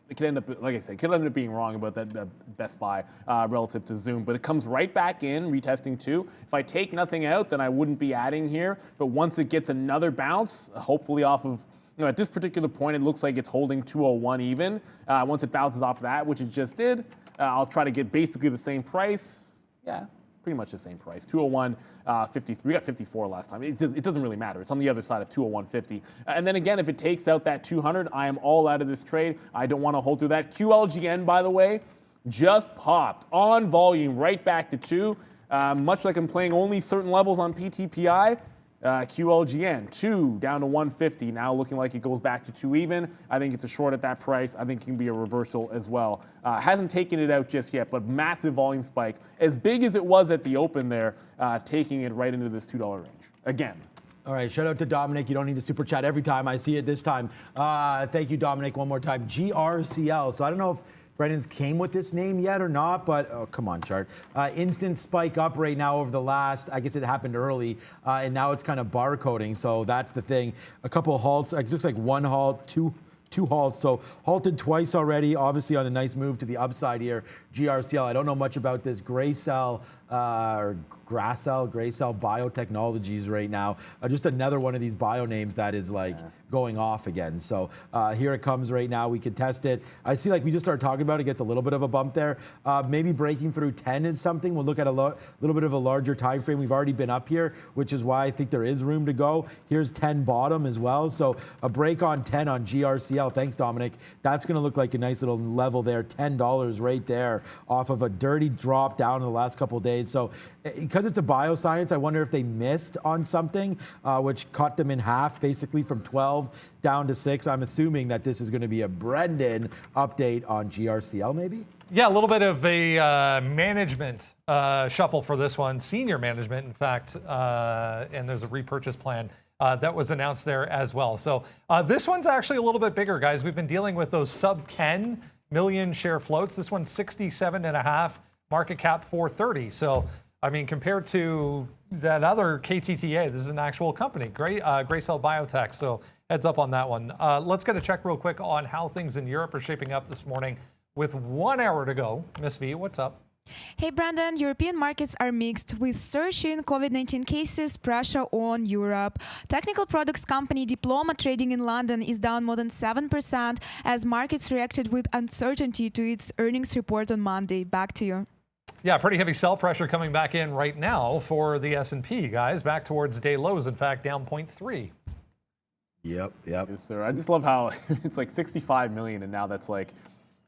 could end up, like I said, it could end up being wrong about that best buy relative to zoom. But it comes right back in, retesting 2. If I take nothing out, then I wouldn't be adding here. But once it gets another bounce, hopefully off of, at this particular point, it looks like it's holding 201 even. Once it bounces off that, which it just did, I'll try to get basically the same price. Yeah, pretty much the same price. 201.53. We got 54 last time. It doesn't really matter. It's on the other side of 201.50. And then again, if it takes out that 200, I am all out of this trade. I don't want to hold through that. QLGN, by the way, just popped on volume right back to 2. Much like I'm playing only certain levels on PTPI. QLGN 2 down to 150, now looking like it goes back to 2 even. I think it's a short at that price. I think it can be a reversal as well. Hasn't taken it out just yet, but massive volume spike, as big as it was at the open there, taking it right into this $2 range again. All right, shout out to Dominic. You don't need to super chat every time. I see it this time. Thank you, Dominic, one more time. GRCL. So I don't know if Brendan's came with this name yet or not, but oh, come on, chart. Instant spike up right now over the last, I guess it happened early, and now it's kind of barcoding. So that's the thing. A couple of halts. It looks like one halt, two halts. So halted twice already, obviously on a nice move to the upside here. GRCL, I don't know much about this. Gracell or Gracell Biotechnologies right now. Just another one of these bio names that is like going off again. So here it comes right now. We can test it. I see like we just started talking about it. Gets a little bit of a bump there. Maybe breaking through 10 is something. We'll look at a little bit of a larger time frame. We've already been up here, which is why I think there is room to go. Here's 10 bottom as well. So a break on 10 on GRCL. Thanks, Dominic. That's going to look like a nice little level there. $10 right there off of a dirty drop down in the last couple of days. So because it's a bioscience, I wonder if they missed on something, which cut them in half, basically from 12 down to 6. I'm assuming that this is going to be a Brendan update on GRCL, maybe? Yeah, a little bit of a management shuffle for this one, senior management, in fact, and there's a repurchase plan that was announced there as well. So this one's actually a little bit bigger, guys. We've been dealing with those sub 10 million share floats. This one's 67.5, market cap 430. So, I mean, compared to that other KTTA, this is an actual company, Gracell Biotech. So heads up on that one. Let's get a check real quick on how things in Europe are shaping up this morning with 1 hour to go. Miss V, what's up? Hey, Brandon, European markets are mixed with surging COVID-19 cases, pressure on Europe. Technical products company Diploma trading in London is down more than 7% as markets reacted with uncertainty to its earnings report on Monday. Back to you. Yeah, pretty heavy sell pressure coming back in right now for the S&P, guys. Back towards day lows, in fact, down 0.3. Yep. Yes, sir. I just love how it's like 65 million, and now that's like,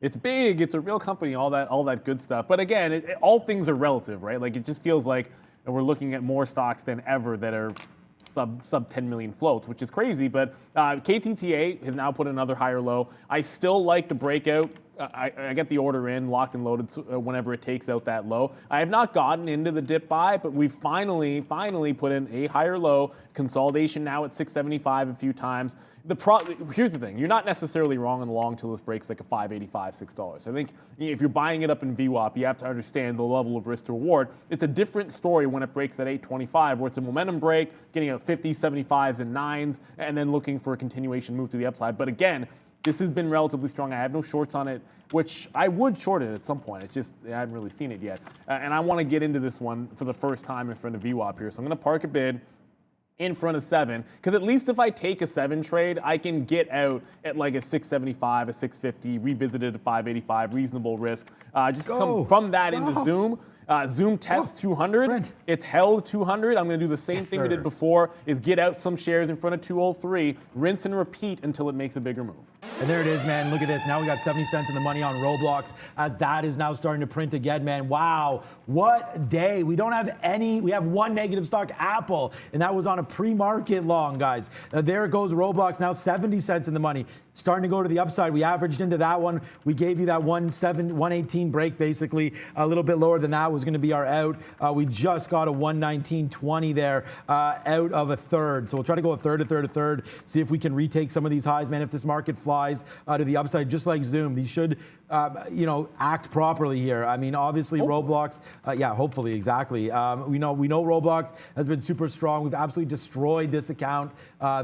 it's big, it's a real company, all that good stuff. But again, all things are relative, right? Like it just feels like we're looking at more stocks than ever that are sub 10 million floats, which is crazy. But KTTA has now put another higher low. I still like the breakout I get the order in, locked and loaded whenever it takes out that low. I have not gotten into the dip buy, but we finally put in a higher low, consolidation now at 675 a few times. Here's the thing, you're not necessarily wrong on the long till this breaks like a $5.85, $6. I think if you're buying it up in VWAP, you have to understand the level of risk to reward. It's a different story when it breaks at 825, where it's a momentum break, getting out 50s, 75s, and 9s, and then looking for a continuation move to the upside. But again, this has been relatively strong. I have no shorts on it, which I would short it at some point. It's just, I haven't really seen it yet. And I want to get into this one for the first time in front of VWAP here. So I'm going to park a bid in front of 7, because at least if I take a 7 trade, I can get out at like a 675, a 650, revisited a 585, reasonable risk. Just come from that into Zoom. Zoom tests 200. Brent. It's held 200. I'm going to do the same Yes, thing we sir. did before, is get out some shares in front of 203, rinse and repeat until it makes a bigger move. And there it is, man. Look at this. Now we got 70 cents in the money on Roblox as that is now starting to print again, man. Wow. What day. We don't have any. We have one negative stock, Apple, and that was on a pre-market long, guys. There goes Roblox, now 70 cents in the money. Starting to go to the upside. We averaged into that one. We gave you that 118 break, basically. A little bit lower than that was going to be our out. We just got a 119.20 there out of a third. So we'll try to go a third, see if we can retake some of these highs, man. If this market flies to the upside, just like Zoom, these should, act properly here. I mean, obviously Roblox, hopefully, exactly. We know Roblox has been super strong. We've absolutely destroyed this account,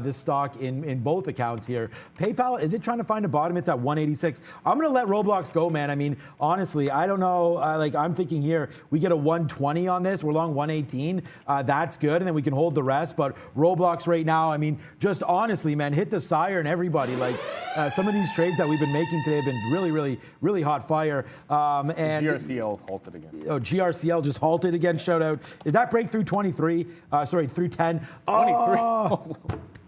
this stock in both accounts here. PayPal, is it trying to find a bottom? It's at 186. I'm going to let Roblox go, man. I mean, honestly, I don't know. I'm thinking here, we get a 120 on this. We're long 118. That's good. And then we can hold the rest. But Roblox right now, I mean, just honestly, man, hit the siren, everybody. Some of these trades that we've been making today have been really hot fire. And GRCL's halted again. Oh, GRCL just halted again. Shout out. Did that break through 23? Through 10. 23. Oh,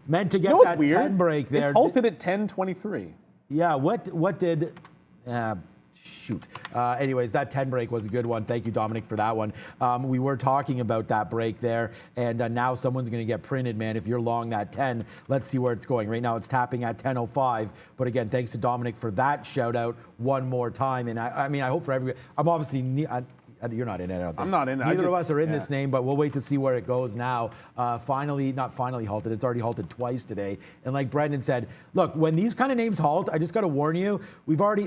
meant to get that weird? 10 break there. It's halted at 10.23. Yeah, what did... shoot. Anyways, that 10 break was a good one. Thank you, Dominic, for that one. We were talking about that break there, and now someone's going to get printed, man. If you're long that 10, let's see where it's going. Right now, it's tapping at 10.05. But again, thanks to Dominic for that shout out one more time. And I hope for everybody. I'm obviously... You're not in it, I don't think. I'm not in it. Neither of us are in this name, but we'll wait to see where it goes now. Not finally halted. It's already halted twice today. And like Brendan said, look, when these kind of names halt, I just got to warn you,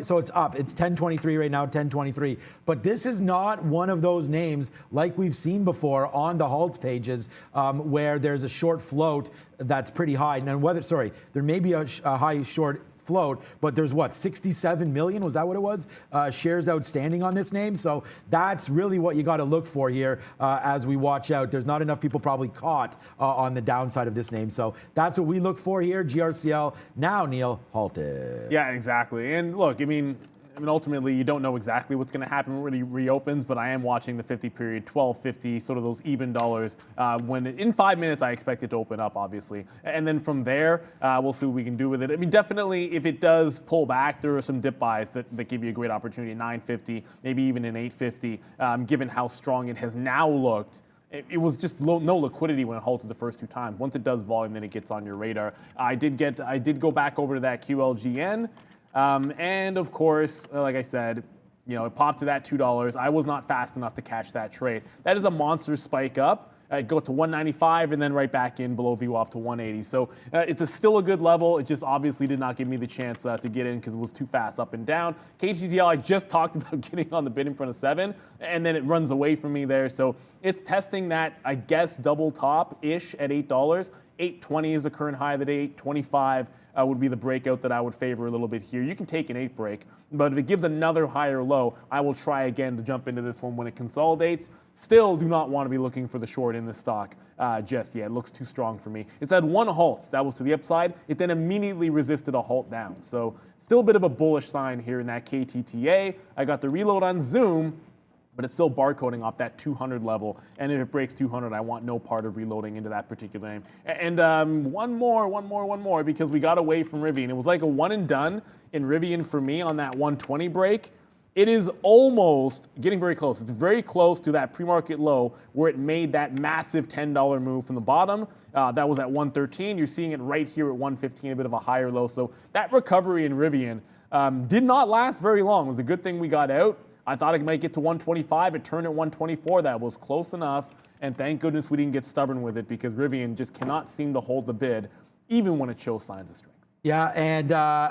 so it's up. It's 10.23 right now, 10.23. But this is not one of those names like we've seen before on the halt pages where there's a short float that's pretty high. And there may be a high short float, but there's 67 million, was that what it was, shares outstanding on this name. So that's really what you got to look for here as we watch out. There's not enough people probably caught on the downside of this name. So that's what we look for here. GRCL now, Neil, halted. Yeah, exactly. And look, I mean, ultimately, you don't know exactly what's going to happen when it reopens, but I am watching the 50 period, 12.50, sort of those even dollars. In 5 minutes, I expect it to open up, obviously. And then from there, we'll see what we can do with it. I mean, definitely, if it does pull back, there are some dip buys that give you a great opportunity at 9.50, maybe even in 8.50, given how strong it has now looked. It was just no liquidity when it halted the first 2 times. Once it does volume, then it gets on your radar. I did go back over to that QLGN. And of course, like I said, it popped to that $2. I was not fast enough to catch that trade. That is a monster spike up. Go to 195 and then right back in below VWAP to 180. So it's still a good level. It just obviously did not give me the chance to get in because it was too fast up and down. KTTL, I just talked about getting on the bid in front of 7, and then it runs away from me there. So it's testing that, I guess, double top-ish at $8. 8.20 is the current high of the day. 8.25 would be the breakout that I would favor a little bit here. You can take an 8 break, but if it gives another higher low, I will try again to jump into this one when it consolidates. Still do not want to be looking for the short in this stock just yet. It looks too strong for me. It's had one halt. That was to the upside. It then immediately resisted a halt down. So still a bit of a bullish sign here in that KTTA. I got the reload on Zoom, but it's still barcoding off that 200 level. And if it breaks 200, I want no part of reloading into that particular name. And one more, because we got away from Rivian. It was like a one and done in Rivian for me on that 120 break. It is almost getting very close. It's very close to that pre-market low where it made that massive $10 move from the bottom. That was at 113. You're seeing it right here at 115, a bit of a higher low. So that recovery in Rivian Did not last very long. It was a good thing we got out. I thought it might get to 125. It turned at 124. That was close enough. And thank goodness we didn't get stubborn with it, because Rivian just cannot seem to hold the bid, even when it shows signs of strength. Yeah, and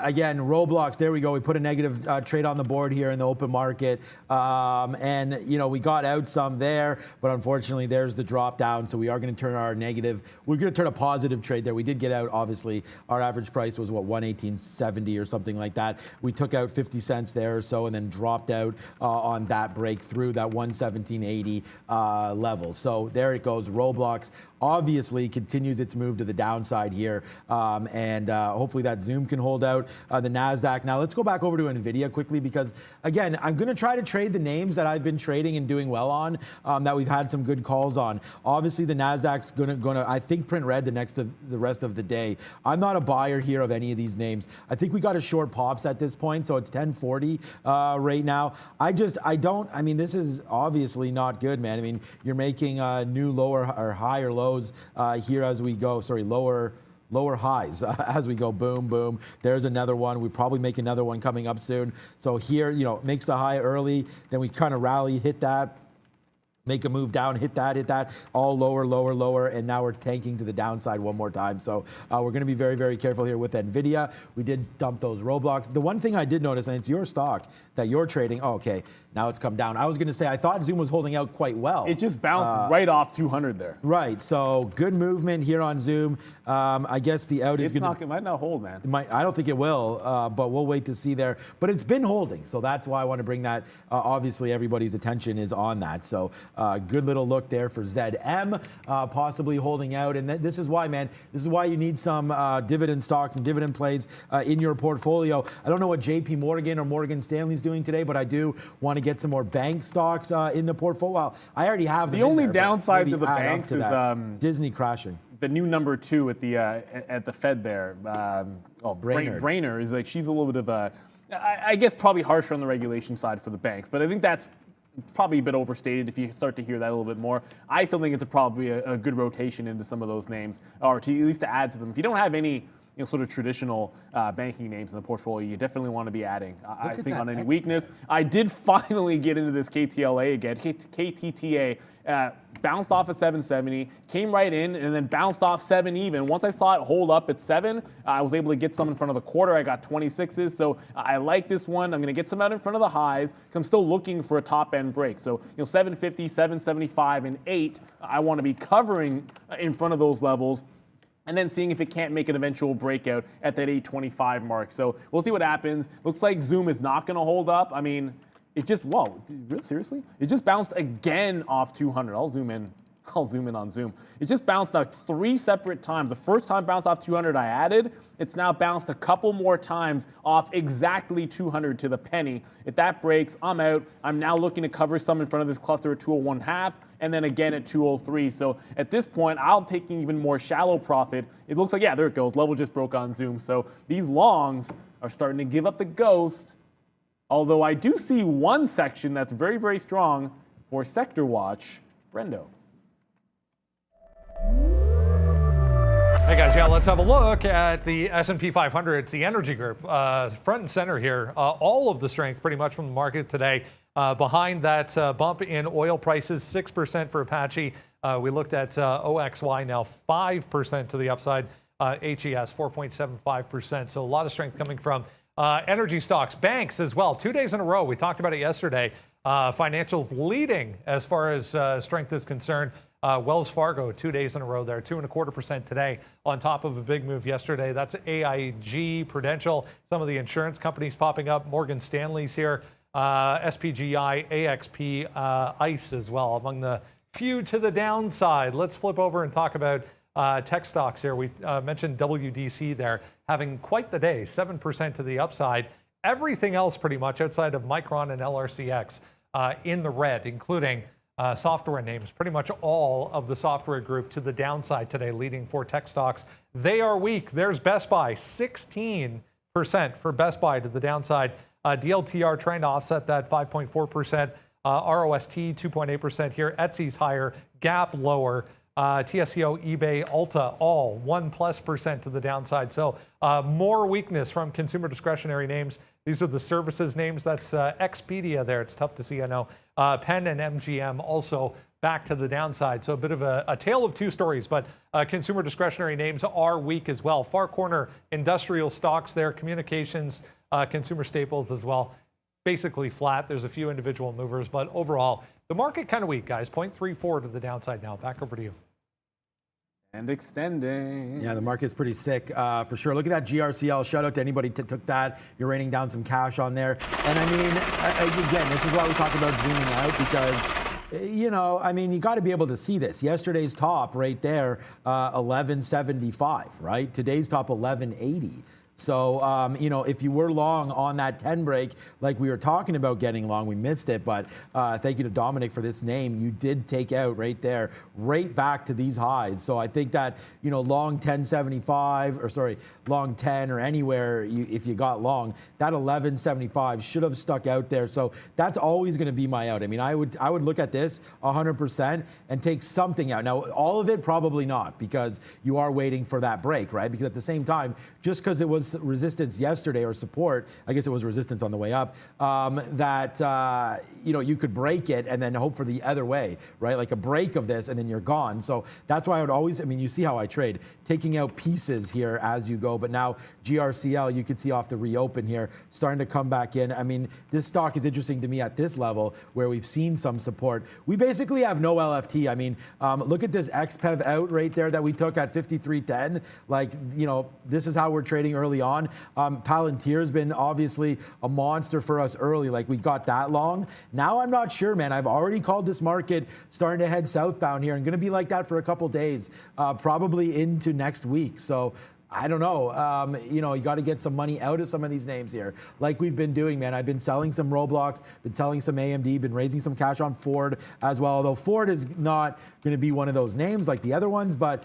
again, Roblox, there we go. We put a negative trade on the board here in the open market. And, you know, we got out some there, but unfortunately there's the drop down. So we are going to turn our negative. We're going to turn a positive trade there. We did get out, obviously. Our average price was, what, 118.70 or something like that. We took out 50 cents there or so and then dropped out on that breakthrough, that 117.80 level. So there it goes. Roblox obviously continues its move to the downside here, and hopefully that Zoom can hold out. The NASDAQ. Now let's go back over to NVIDIA quickly, because again, I'm going to try to trade the names that I've been trading and doing well on, that we've had some good calls on. Obviously the NASDAQ's going to I think print red the rest of the day. I'm not a buyer here of any of these names. I think we got a short pops at this point, so it's 1040 right now. I mean, this is obviously not good, man. I mean, you're making new lower or higher lows here as we go. Sorry, lower highs as we go. Boom, boom. There's another one. We probably make another one coming up soon. So here, you know, makes the high early, then we kind of rally, hit that, make a move down, hit that, all lower, lower, lower, and now we're tanking to the downside one more time. So we're going to be very, very careful here with NVIDIA. We did dump those Roblox. The one thing I did notice, and it's your stock that you're trading, oh, okay, now it's come down. I was going to say, I thought Zoom was holding out quite well. It just bounced right off 200 there. Right, so good movement here on Zoom. I guess the out is going to... It might not hold, man. I don't think it will, but we'll wait to see there. But it's been holding, so that's why I want to bring that. Obviously, everybody's attention is on that. So good little look there for ZM, possibly holding out. And this is why, man, this is why you need some dividend stocks and dividend plays in your portfolio. I don't know what JP Morgan or Morgan Stanley's doing today, but I do want to get some more bank stocks in the portfolio. Well, I already have them. The only downside to the banks is Disney crashing. The new number 2 at the Fed there, Brainerd, is like, she's a little bit of a, I guess probably harsher on the regulation side for the banks, but I think that's probably a bit overstated if you start to hear that a little bit more. I still think it's probably a good rotation into some of those names, or at least to add to them. If you don't have any sort of traditional banking names in the portfolio, you definitely want to be adding. I think on any weakness. I did finally get into this KTLA again. KTTA bounced off at 770, came right in, and then bounced off 7 even. Once I saw it hold up at 7, I was able to get some in front of the quarter. I got 26s, so I like this one. I'm going to get some out in front of the highs. I'm still looking for a top-end break. So 750, 775, and 8, I want to be covering in front of those levels, and then seeing if it can't make an eventual breakout at that 825 mark. So we'll see what happens. Looks like Zoom is not going to hold up. I mean, it just, whoa, seriously? It just bounced again off 200. I'll zoom in on Zoom. It just bounced out 3 separate times. The first time bounced off 200 I added. It's now bounced a couple more times off exactly 200 to the penny. If that breaks, I'm out. I'm now looking to cover some in front of this cluster at 201.5 and then again at 203. So at this point, I'll take an even more shallow profit. It looks like, yeah, there it goes. Level just broke on Zoom. So these longs are starting to give up the ghost. Although I do see one section that's very, very strong for Sector Watch, Brendo. Hey guys, yeah, let's have a look at the S&P 500. It's the energy group, front and center here. All of the strength pretty much from the market today. Behind that bump in oil prices, 6% for Apache. We looked at OXY now 5% to the upside. HES 4.75%. So a lot of strength coming from energy stocks, banks as well. 2 days in a row. We talked about it yesterday. Financials leading as far as strength is concerned. Wells Fargo, 2 days in a row there, 2.25% today on top of a big move yesterday. That's AIG, Prudential, some of the insurance companies popping up. Morgan Stanley's here, SPGI, AXP, ICE as well, among the few to the downside. Let's flip over and talk about tech stocks here. We mentioned WDC there, having quite the day, 7% to the upside. Everything else pretty much outside of Micron and LRCX in the red, including software names, pretty much all of the software group to the downside today, leading for tech stocks. They are weak. There's Best Buy, 16% for Best Buy to the downside. DLTR trying to offset that 5.4%. ROST 2.8% here. Etsy's higher. Gap lower. TSCO, eBay, Ulta, all 1+% to the downside. So more weakness from consumer discretionary names These are the services names. That's Expedia there. It's tough to see, I know. Penn and MGM also back to the downside. So a bit of a tale of two stories, but consumer discretionary names are weak as well. Far corner industrial stocks there, communications, consumer staples as well. Basically flat. There's a few individual movers, but overall, the market kind of weak, guys. 0.34 to the downside now. Back over to you. And extending. Yeah, the market's pretty sick for sure. Look at that GRCL. Shout out to anybody that took that. You're raining down some cash on there. And I mean, again, this is why we talk about zooming out, because, you know, I mean, you got to be able to see this. Yesterday's top right there, 1175, right? Today's top, 1180. So, you know, if you were long on that 10 break, like we were talking about getting long, we missed it. But thank you to Dominic for this name. You did take out right there, right back to these highs. So I think that, you know, long 1075, or sorry, long 10 or anywhere, if you got long, that 1175 should have stuck out there. So that's always going to be my out. I mean, I would look at this 100% and take something out. Now, all of it, probably not, because you are waiting for that break, right? Because at the same time, just because it was resistance yesterday, or support, I guess it was resistance on the way up, that you know, you could break it and then hope for the other way, right? Like a break of this and then you're gone. So that's why I would always, I mean, you see how I trade, taking out pieces here as you go. But now GRCL, you can see off the reopen here, starting to come back in. I mean, this stock is interesting to me at this level where we've seen some support. We basically have no LFT. I mean, look at this XPEV out right there that we took at 53.10. Like, you know, this is how we're trading early on. Palantir's been obviously a monster for us early, like we got that long. Now I'm not sure, man. I've already called this market starting to head southbound here and going to be like that for a couple days, probably into next week. So I don't know. You know, you got to get some money out of some of these names here, like we've been doing, man. I've been selling some Roblox, been selling some AMD, been raising some cash on Ford as well. Although Ford is not going to be one of those names like the other ones, but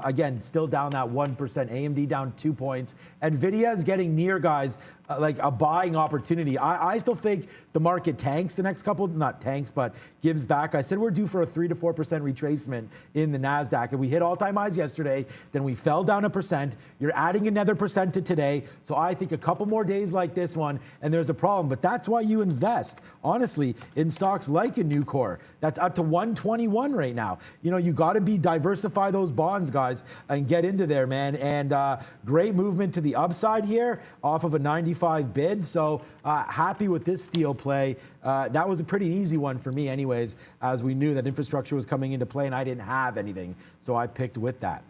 again, still down that 1%. AMD down 2 points. Nvidia is getting near, guys, like a buying opportunity. I still think the market tanks the next couple, not tanks, but gives back. I said we're due for a 3 to 4% retracement in the NASDAQ, and we hit all-time highs yesterday. Then we fell down 1%. You're adding another percent to today. So I think a couple more days like this one, and there's a problem. But that's why you invest, honestly, in stocks like a Nucor. That's up to 121 right now. You know, you got to diversify those bonds, guys, and get into there, man. And great movement to the upside here off of a 95 bid. So happy with this steel play. That was a pretty easy one for me anyways, as we knew that infrastructure was coming into play and I didn't have anything. So I picked with that.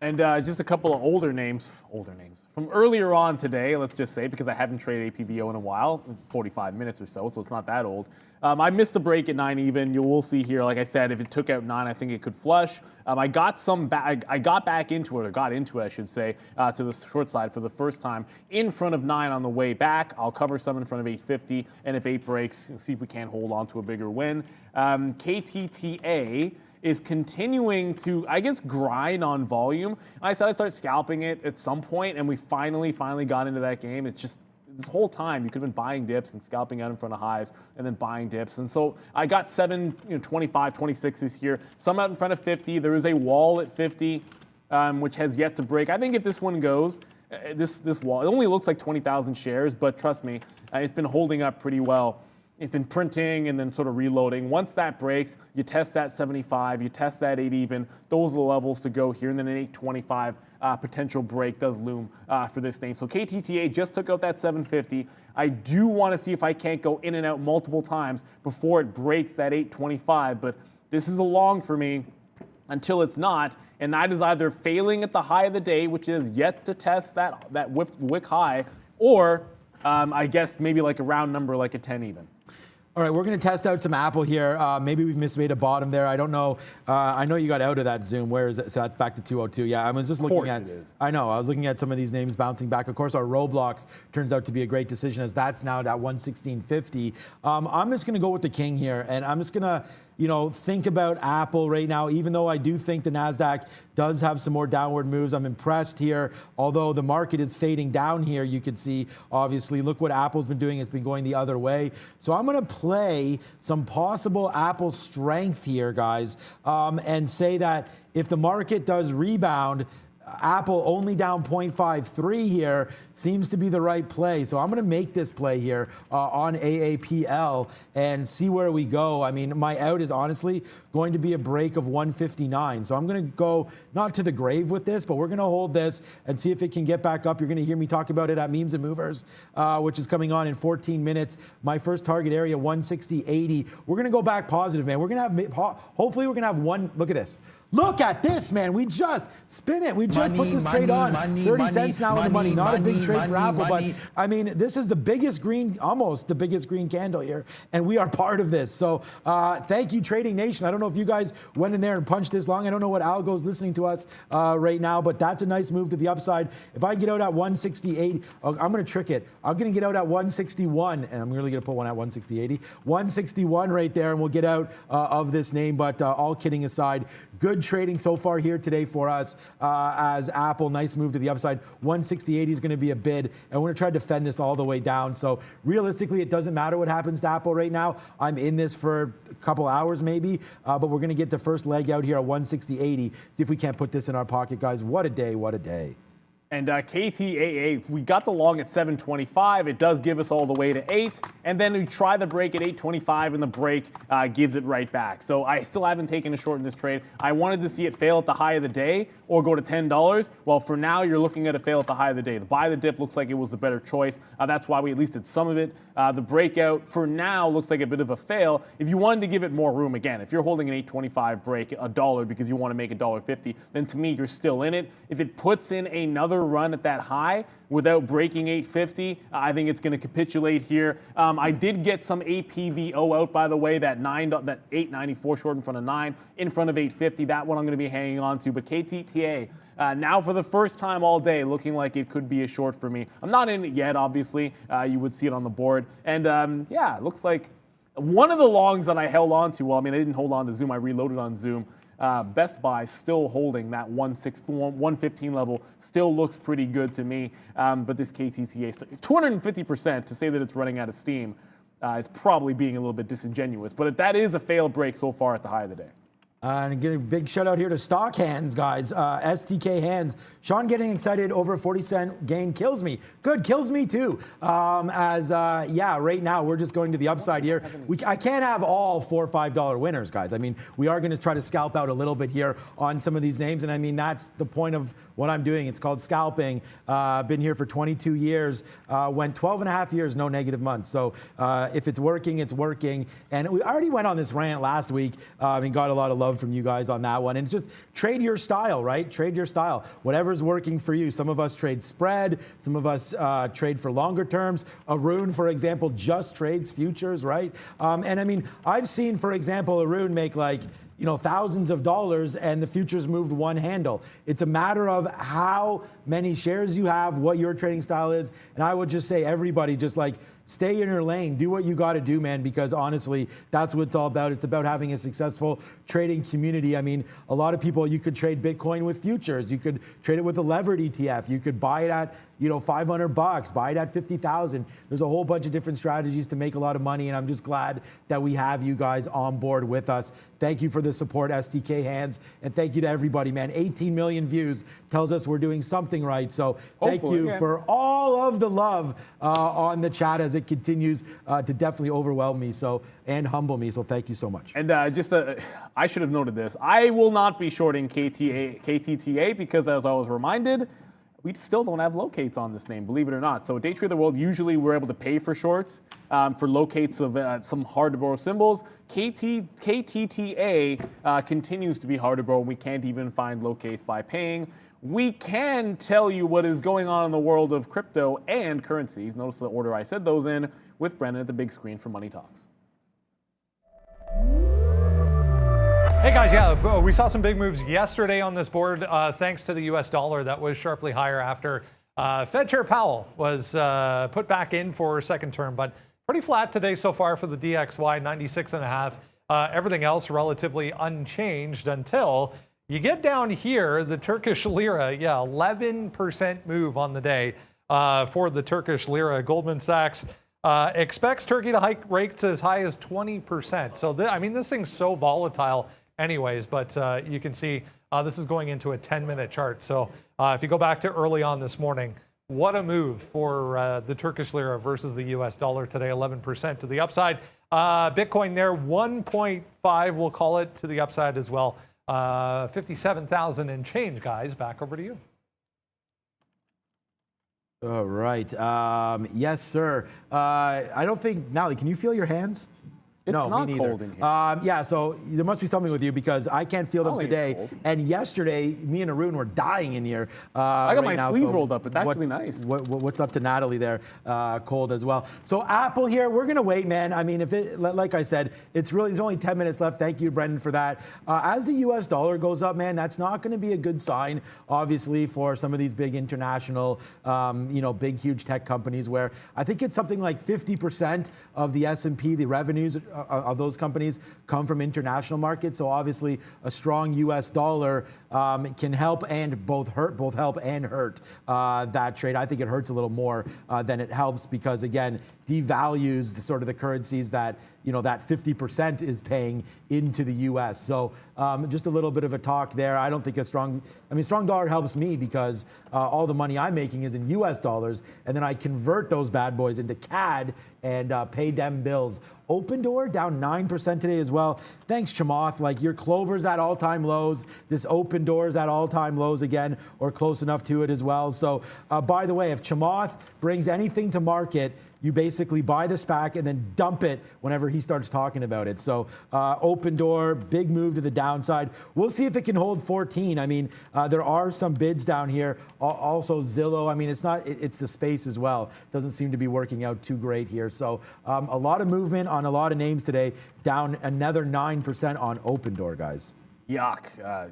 And just a couple of older names from earlier on today, let's just say, because I haven't traded APVO in a while, 45 minutes or so it's not that old. I missed the break at 9 even. You will see here, like I said, if it took out 9, I think it could flush. I got back into it, or got into it, I should say, to the short side for the first time in front of 9 on the way back. I'll cover some in front of 850, and if 8 breaks, see if we can't hold on to a bigger win. KTTA is continuing to, I guess, grind on volume. I said I'd start scalping it at some point, and we finally got into that game. It's just, this whole time you could have been buying dips and scalping out in front of highs and then buying dips. And so I got 7, 25, 26s here, some out in front of 50. There is a wall at 50, which has yet to break. I think if this one goes, this wall, it only looks like 20,000 shares, but trust me, it's been holding up pretty well. It's been printing and then sort of reloading. Once that breaks, you test that 75, you test that 8 even. Those are the levels to go here. And then an 825 potential break does loom for this name. So KTTA just took out that 750. I do want to see if I can't go in and out multiple times before it breaks that 825. But this is a long for me until it's not. And that is either failing at the high of the day, which is yet to test that wick high, or I guess maybe like a round number like a 10 even. All right, we're going to test out some Apple here. Maybe we've mismade a bottom there. I don't know. I know you got out of that Zoom. Where is it? So that's back to 202. Yeah, I was just looking at. I know. I was looking at some of these names bouncing back. Of course, our Roblox turns out to be a great decision, as that's now at 116.50. I'm just going to go with the king here, and I'm just going to, think about Apple right now. Even though I do think the NASDAQ does have some more downward moves, I'm impressed here. Although the market is fading down here, you can see, obviously, look what Apple's been doing. It's been going the other way. So I'm going to play some possible Apple strength here, guys, and say that if the market does rebound, Apple only down 0.53 here seems to be the right play. So I'm going to make this play here on AAPL and see where we go. I mean, my out is honestly going to be a break of 159. So I'm going to go not to the grave with this, but we're going to hold this and see if it can get back up. You're going to hear me talk about it at Memes and Movers, which is coming on in 14 minutes. My first target area, 160.80. We're going to go back positive, man. We're going to have, hopefully we're going to have one, look at this. Look at this, man. We just spin it. We just put this trade on. 30 cents now in the money. Not a big trade for Apple, but I mean, this is the biggest green, almost the biggest green candle here, and we are part of this. So thank you, Trading Nation. I don't know if you guys went in there and punched this long. I don't know what algo's listening to us right now, but that's a nice move to the upside. If I get out at 168, I'm going to trick it. I'm going to get out at 161, and I'm really going to put one at 160.80. 161 right there, and we'll get out of this name. But all kidding aside, good trading so far here today for us as Apple. Nice move to the upside. 160.80 is going to be a bid, and we're going to try to defend this all the way down. So realistically, it doesn't matter what happens to Apple right now. I'm in this for a couple hours maybe, but we're going to get the first leg out here at 160.80. See if we can't put this in our pocket, guys. What a day, what a day. And KTAA, we got the long at 725. It does give us all the way to 8. And then we try the break at 825, and the break gives it right back. So I still haven't taken a short in this trade. I wanted to see it fail at the high of the day or go to $10. Well, for now, you're looking at a fail at the high of the day. The buy the dip looks like it was the better choice. That's why we at least did some of it. The breakout, for now, looks like a bit of a fail. If you wanted to give it more room, again, if you're holding an 825 break, $1 because you want to make $1.50, then to me, you're still in it. If it puts in another run at that high without breaking 850, I think it's going to capitulate here. I did get some APVO out, by the way, that 894 short in front of 9, in front of 850. That one I'm going to be hanging on to. But KTTA, now for the first time all day, looking like it could be a short for me. I'm not in it yet, obviously. You would see it on the board. And yeah, it looks like one of the longs that I held on to, well, I mean, I didn't hold on to Zoom. I reloaded on Zoom. Best Buy still holding that 115 level, still looks pretty good to me. But this KTTA, 250% to say that it's running out of steam is probably being a little bit disingenuous. But that is a failed break so far at the high of the day. And get a big shout out here to Stock Hands, guys. STK Hands. Sean getting excited over a 40-cent gain kills me. Good, kills me too. Yeah, right now we're just going to the upside here. I can't have all $4 or $5 winners, guys. I mean, we are going to try to scalp out a little bit here on some of these names, and I mean that's the point of what I'm doing. It's called scalping. Been here for 22 years. Went 12 and a half years, no negative months. So if it's working, it's working. And we already went on this rant last week and got a lot of love from you guys on that one. And it's just trade your style, right? Trade your style. Whatever's working for you. Some of us trade spread. Some of us trade for longer terms. Arun, for example, just trades futures, right? And I mean, I've seen, for example, Arun make like, you know, thousands of dollars and the futures moved one handle. It's a matter of how many shares you have, what your trading style is. And I would just say everybody just like stay in your lane, do what you got to do, man, because honestly, that's what it's all about. It's about having a successful trading community. I mean, a lot of people, you could trade Bitcoin with futures. You could trade it with a levered ETF. You could buy it at, you know, $500, buy it at 50,000. There's a whole bunch of different strategies to make a lot of money, and I'm just glad that we have you guys on board with us. Thank you for the support, STK Hands, and thank you to everybody, man. 18 million views tells us we're doing something right. So thank you for all of the love on the chat as it continues to definitely overwhelm me and humble me. So thank you so much. And I should have noted this. I will not be shorting KTTA because, as I was reminded, we still don't have locates on this name, believe it or not. So at Day Trade the World, usually we're able to pay for shorts for locates of some hard to borrow symbols. KTTA continues to be hard to borrow, and we can't even find locates by paying. We can tell you what is going on in the world of crypto and currencies. Notice the order I said those in with Brendan at the big screen for Money Talks. Hey guys, yeah, we saw some big moves yesterday on this board thanks to the US dollar that was sharply higher after Fed Chair Powell was put back in for a second term, but pretty flat today so far for the DXY, 96.5. Everything else relatively unchanged until you get down here, the Turkish lira, 11% move on the day for the Turkish lira. Goldman Sachs expects Turkey to hike rates as high as 20%. So, I mean, this thing's so volatile anyways, but you can see This is going into a 10-minute chart. So if you go back to early on this morning, what a move for the Turkish lira versus the US dollar today, 11% to the upside. Bitcoin there, 1.5, we'll call it, to the upside as well. 57,000 and change, guys. Back over to you. All right. Yes, sir. I don't think, Nally, can you feel your hands? It's no, not me neither. cold in here. Yeah, so there must be something with you because I can't feel them I don't think it's today. cold. And yesterday, me and Arun were dying in here. I got right my now, sleeves so rolled up. It's actually nice. What's up to Natalie there? Cold as well. So Apple here, we're gonna wait, man. I mean, like I said, there's only 10 minutes left. Thank you, Brendan, for that. As the U.S. dollar goes up, man, that's not going to be a good sign, obviously, for some of these big international, big, huge tech companies. Where I think it's something like 50% of the S&P, the revenues of those companies come from international markets. So obviously, a strong U.S. dollar can help and both help and hurt that trade. I think it hurts a little more than it helps because again, devalues the currencies that that 50% is paying into the U.S. So just a little bit of a talk there. I don't think strong dollar helps me because all the money I'm making is in U.S. dollars, and then I convert those bad boys into CAD and pay them bills. Open Door down 9% today as well. Thanks, Chamath. Like your Clover's at all-time lows. This Open Door's at all-time lows again, or close enough to it as well. So, by the way, if Chamath brings anything to market, you basically buy the SPAC and then dump it whenever he starts talking about it. So Open Door, big move to the downside. We'll see if it can hold 14. I mean, there are some bids down here. Also Zillow. I mean, it's the space as well. Doesn't seem to be working out too great here. So a lot of movement on a lot of names today. Down another 9% on Open Door, guys. Yuck.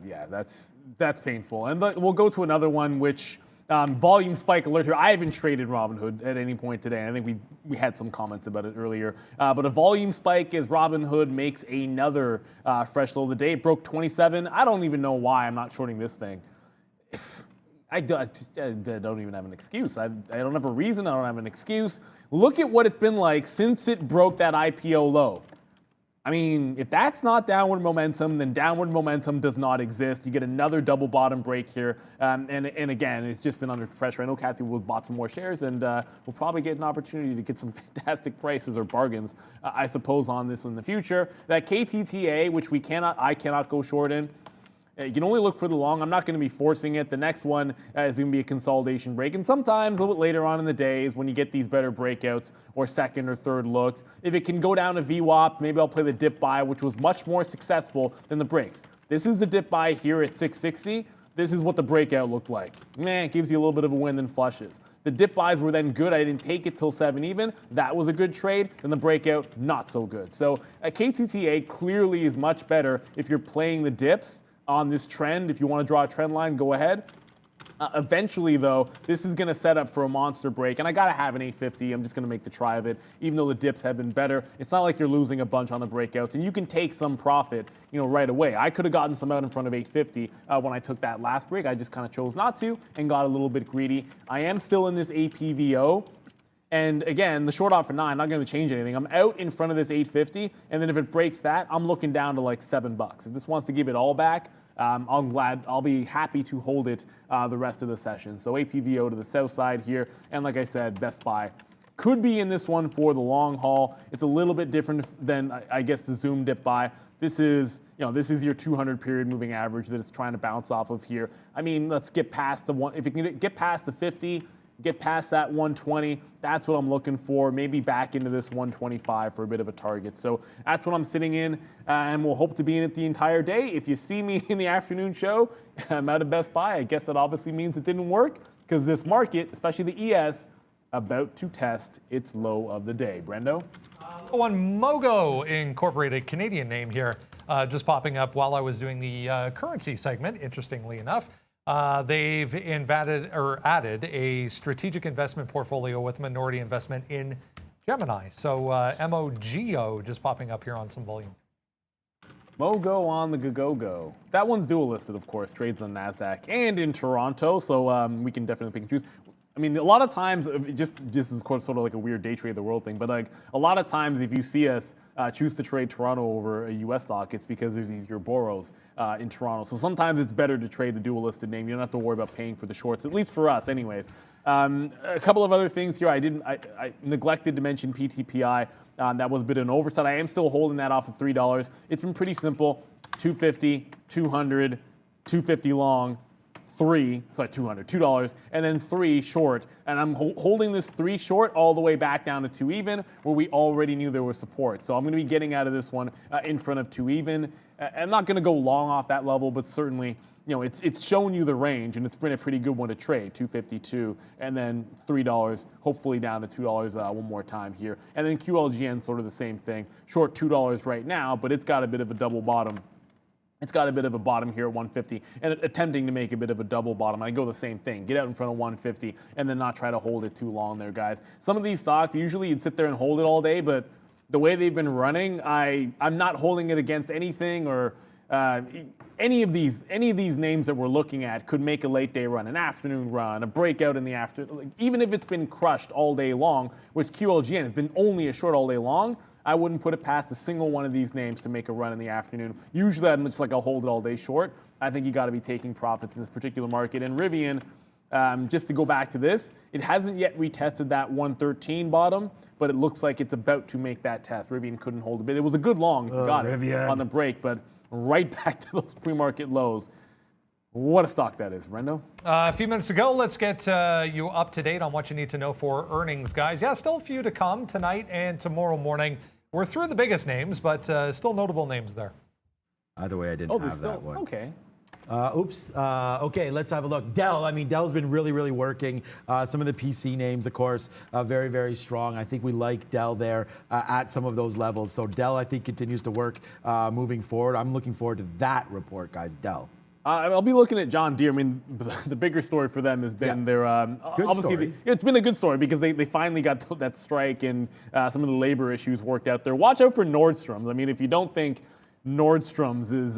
Yeah, that's painful. And we'll go to another one, which volume spike alert here. I haven't traded Robinhood at any point today. I think we had some comments about it earlier. But a volume spike as Robinhood makes another fresh low of the day. It broke 27. I don't even know why I'm not shorting this thing. I don't even have an excuse. I don't have a reason. I don't have an excuse. Look at what it's been like since it broke that IPO low. I mean, if that's not downward momentum, then downward momentum does not exist. You get another double bottom break here. And again, it's just been under pressure. I know Kathy will bought some more shares, and we'll probably get an opportunity to get some fantastic prices or bargains, I suppose, on this in the future. That KTTA, which I cannot go short in. You can only look for the long. I'm not going to be forcing it. The next one is going to be a consolidation break. And sometimes a little bit later on in the days when you get these better breakouts or second or third looks, if it can go down to VWAP, maybe I'll play the dip buy, which was much more successful than the breaks. This is the dip buy here at 660. This is what the breakout looked like. It gives you a little bit of a win and flushes. The dip buys were then good. I didn't take it till 7 even. That was a good trade. And the breakout, not so good. So a KTTA clearly is much better if you're playing the dips on this trend. If you want to draw a trend line, go ahead. Eventually, though, this is going to set up for a monster break, and I got to have an 850. I'm just going to make the try of it, even though the dips have been better. It's not like you're losing a bunch on the breakouts, and you can take some profit, right away. I could have gotten some out in front of 850 when I took that last break. I just kind of chose not to and got a little bit greedy. I am still in this APVO. And again, the short offer 9, not going to change anything. I'm out in front of this 850, and then if it breaks that, I'm looking down to like $7. If this wants to give it all back, I'll be happy to hold it the rest of the session. So APVO to the south side here, and like I said, Best Buy could be in this one for the long haul. It's a little bit different than I guess the Zoom dip buy. This is your 200 period moving average that it's trying to bounce off of here. I mean, let's get past the one. If you can get past the 50. Get past that 120, that's what I'm looking for. Maybe back into this 125 for a bit of a target. So that's what I'm sitting in, and we'll hope to be in it the entire day. If you see me in the afternoon show, I'm out of Best Buy. I guess that obviously means it didn't work because this market, especially the ES, about to test its low of the day. Brendo? One Mogo Incorporated, Canadian name here, just popping up while I was doing the currency segment, interestingly enough. They've added a strategic investment portfolio with minority investment in Gemini. So MOGO just popping up here on some volume. Mogo on the go-go. That one's dual listed, of course. Trades on NASDAQ and in Toronto, so we can definitely pick and choose. I mean, a lot of times, just is sort of like a weird day trade the world thing, but like a lot of times if you see us choose to trade Toronto over a US stock, it's because there's these Euroboros in Toronto. So sometimes it's better to trade the dual listed name. You don't have to worry about paying for the shorts, at least for us anyways. A couple of other things here. I neglected to mention PTPI. That was a bit of an oversight. I am still holding that off of $3. It's been pretty simple. 250, 200, 250 long, $2, and then 3 short. And I'm holding this 3 short all the way back down to 2 even, where we already knew there was support. So I'm going to be getting out of this one in front of 2 even. I'm not going to go long off that level, but certainly, you know, it's shown you the range, and it's been a pretty good one to trade. 252, and then $3, hopefully down to $2 one more time here. And then QLGN, sort of the same thing. Short $2 right now, but it's got a bit of a double bottom. It's got a bit of a bottom here at 150 and attempting to make a bit of a double bottom. I go the same thing. Get out in front of 150 and then not try to hold it too long there, guys. Some of these stocks, usually you'd sit there and hold it all day, but the way they've been running, I'm not holding it against anything or any of these names that we're looking at could make a late day run, an afternoon run, a breakout in the afternoon. Like, even if it's been crushed all day long, which QLGN has been only a short all day long, I wouldn't put it past a single one of these names to make a run in the afternoon. Usually I'm just like a hold it all day short. I think you got to be taking profits in this particular market. And Rivian, just to go back to this, it hasn't yet retested that 113 bottom, but it looks like it's about to make that test. Rivian couldn't hold a bit. It was a good long if you got it on the break, but right back to those pre-market lows. What a stock that is, Brendo. A few minutes ago, let's get you up to date on what you need to know for earnings, guys. Yeah, still a few to come tonight and tomorrow morning. We're through the biggest names, but still notable names there. Either way, I didn't have still, that one. Okay. Oops. Okay, let's have a look. Dell. I mean, Dell's been really, really working. Some of the PC names, of course, very, very strong. I think we like Dell there at some of those levels. So Dell, I think, continues to work moving forward. I'm looking forward to that report, guys. Dell. I'll be looking at John Deere. I mean, the bigger story for them has been their obviously it's been a good story because they finally got that strike and some of the labor issues worked out there. Watch out for Nordstrom's. I mean, if you don't think Nordstrom's is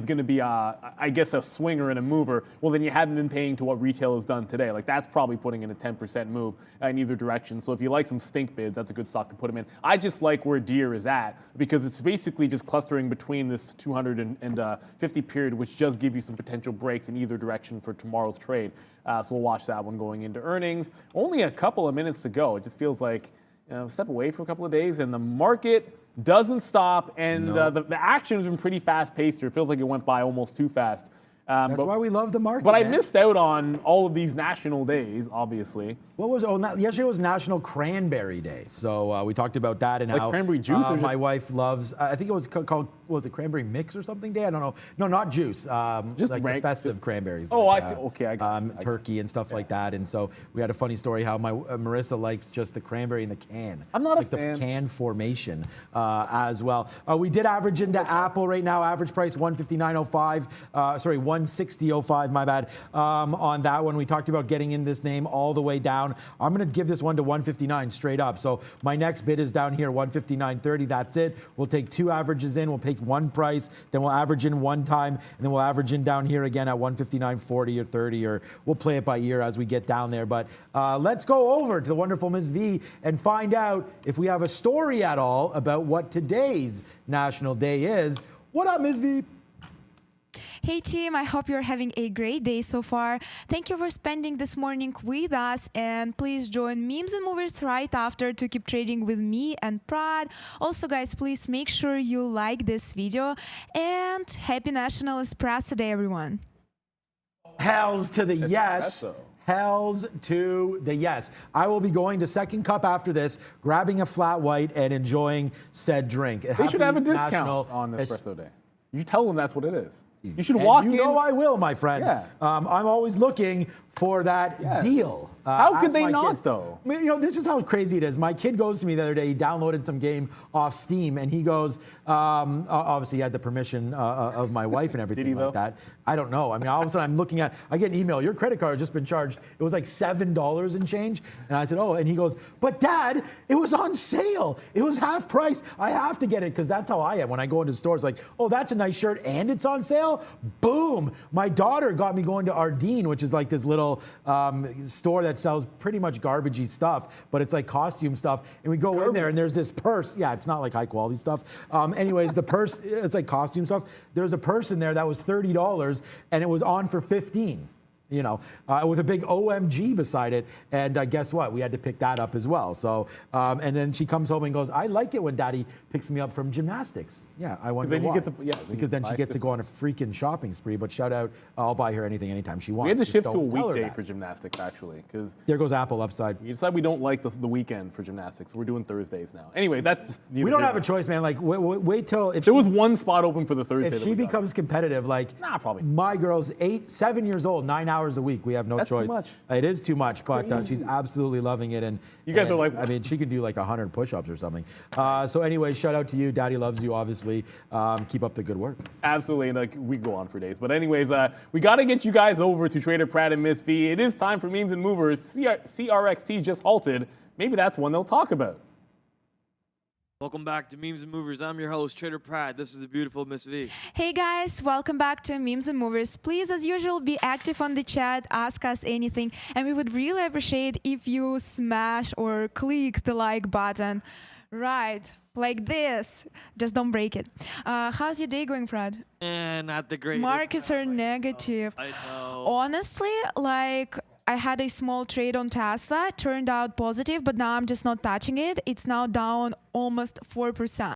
going to be, I guess, a swinger and a mover, well, then you haven't been paying to what retail has done today. Like, that's probably putting in a 10% move in either direction. So if you like some stink bids, that's a good stock to put them in. I just like where Deere is at because it's basically just clustering between this 250 period, which does give you some potential breaks in either direction for tomorrow's trade. So we'll watch that one going into earnings. Only a couple of minutes to go. It just feels like step away for a couple of days, and the market doesn't stop, and the action has been pretty fast-paced here. It feels like it went by almost too fast. That's why we love the market. But I missed out on all of these national days, obviously. What was yesterday was National Cranberry Day, so we talked about that and like how cranberry juice. My wife loves. I think it was called was it cranberry mix or something day? I don't know. No, not juice. Just like the festive cranberries. Oh, like, I see. Okay, I got turkey and stuff like that. And so we had a funny story how my Marissa likes just the cranberry in the can. I'm not like a fan. The can formation as well. We did average into Apple right now. Average price 159.05. Sorry, 160.05. My bad. On that one, we talked about getting in this name all the way down. I'm going to give this one to 159 straight up. So my next bid is down here, 159.30. That's it. We'll take 2 averages in. We'll take one price, then we'll average in one time, and then we'll average in down here again at 159.40 or 30, or we'll play it by ear as we get down there. But let's go over to the wonderful Ms. V and find out if we have a story at all about what today's National Day is. What up, Ms. V? Hey team, I hope you're having a great day so far. Thank you for spending this morning with us, and please join Memes and Movers right after to keep trading with me and Prad. Also guys, please make sure you like this video, and happy National Espresso Day, everyone. Hells to the yes. Hells to the yes. I will be going to Second Cup after this, grabbing a flat white and enjoying said drink. They should have a discount on Espresso Day. You tell them that's what it is. You should walk in. You know I will, my friend. Yeah. I'm always looking for that deal. How could they not, though? I mean, you know, this is how crazy it is. My kid goes to me the other day. He downloaded some game off Steam, and he goes, obviously he had the permission of my wife and everything like that. I don't know. I mean, all of a sudden I'm looking at, I get an email, your credit card has just been charged. It was like $7 and change. And I said, oh, and he goes, but Dad, it was on sale. It was half price. I have to get it, because that's how I am. When I go into stores, like, oh, that's a nice shirt and it's on sale. Boom. My daughter got me going to Ardeen, which is like this little store that that sells pretty much garbagey stuff, but it's like costume stuff. And we go in there and there's this purse. Yeah, it's not like high quality stuff. Anyways, the purse, it's like costume stuff. There's a purse in there that was $30 and it was on for $15. You know, with a big OMG beside it. And guess what? We had to pick that up as well. So, and then she comes home and goes, I like it when Daddy picks me up from gymnastics. Yeah, I wonder why. Because then she gets to go on a freaking shopping spree. But shout out, I'll buy her anything anytime she wants. We had to Just shift to a don't tell her weekday that. for gymnastics, actually, because There goes Apple upside. we decided we don't like the weekend for gymnastics. So we're doing Thursdays now. Anyway, that's just We don't have a choice, man. Like, wait till if There was one spot open for the Thursday. if she becomes competitive, like probably. my girl's 7 years old, 9 hours a week. We have no That's too choice. much. It is too much, but she's absolutely loving it. And You guys are like- I mean, she can do like 100 push-ups or something. So anyway, shout out to you. Daddy loves you, obviously. Keep up the good work. Absolutely, and like we go on for days. But anyways, we got to get you guys over to Trader Pratt and Miss V. It is time for Memes and Movers. CRXT just halted. Maybe that's one they'll talk about. Welcome back to Memes and Movers. I'm your host, Trader Pratt. This is the beautiful Miss V. Hey guys, welcome back to Memes and Movers. Please, as usual, be active on the chat, ask us anything, and we would really appreciate if you smash or click the like button. Right, like this. Just don't break it. How's your day going, Fred? Not the greatest. Markets are negative. I know. Honestly, like I had a small trade on Tesla, turned out positive, but now I'm just not touching it. It's now down almost 4%.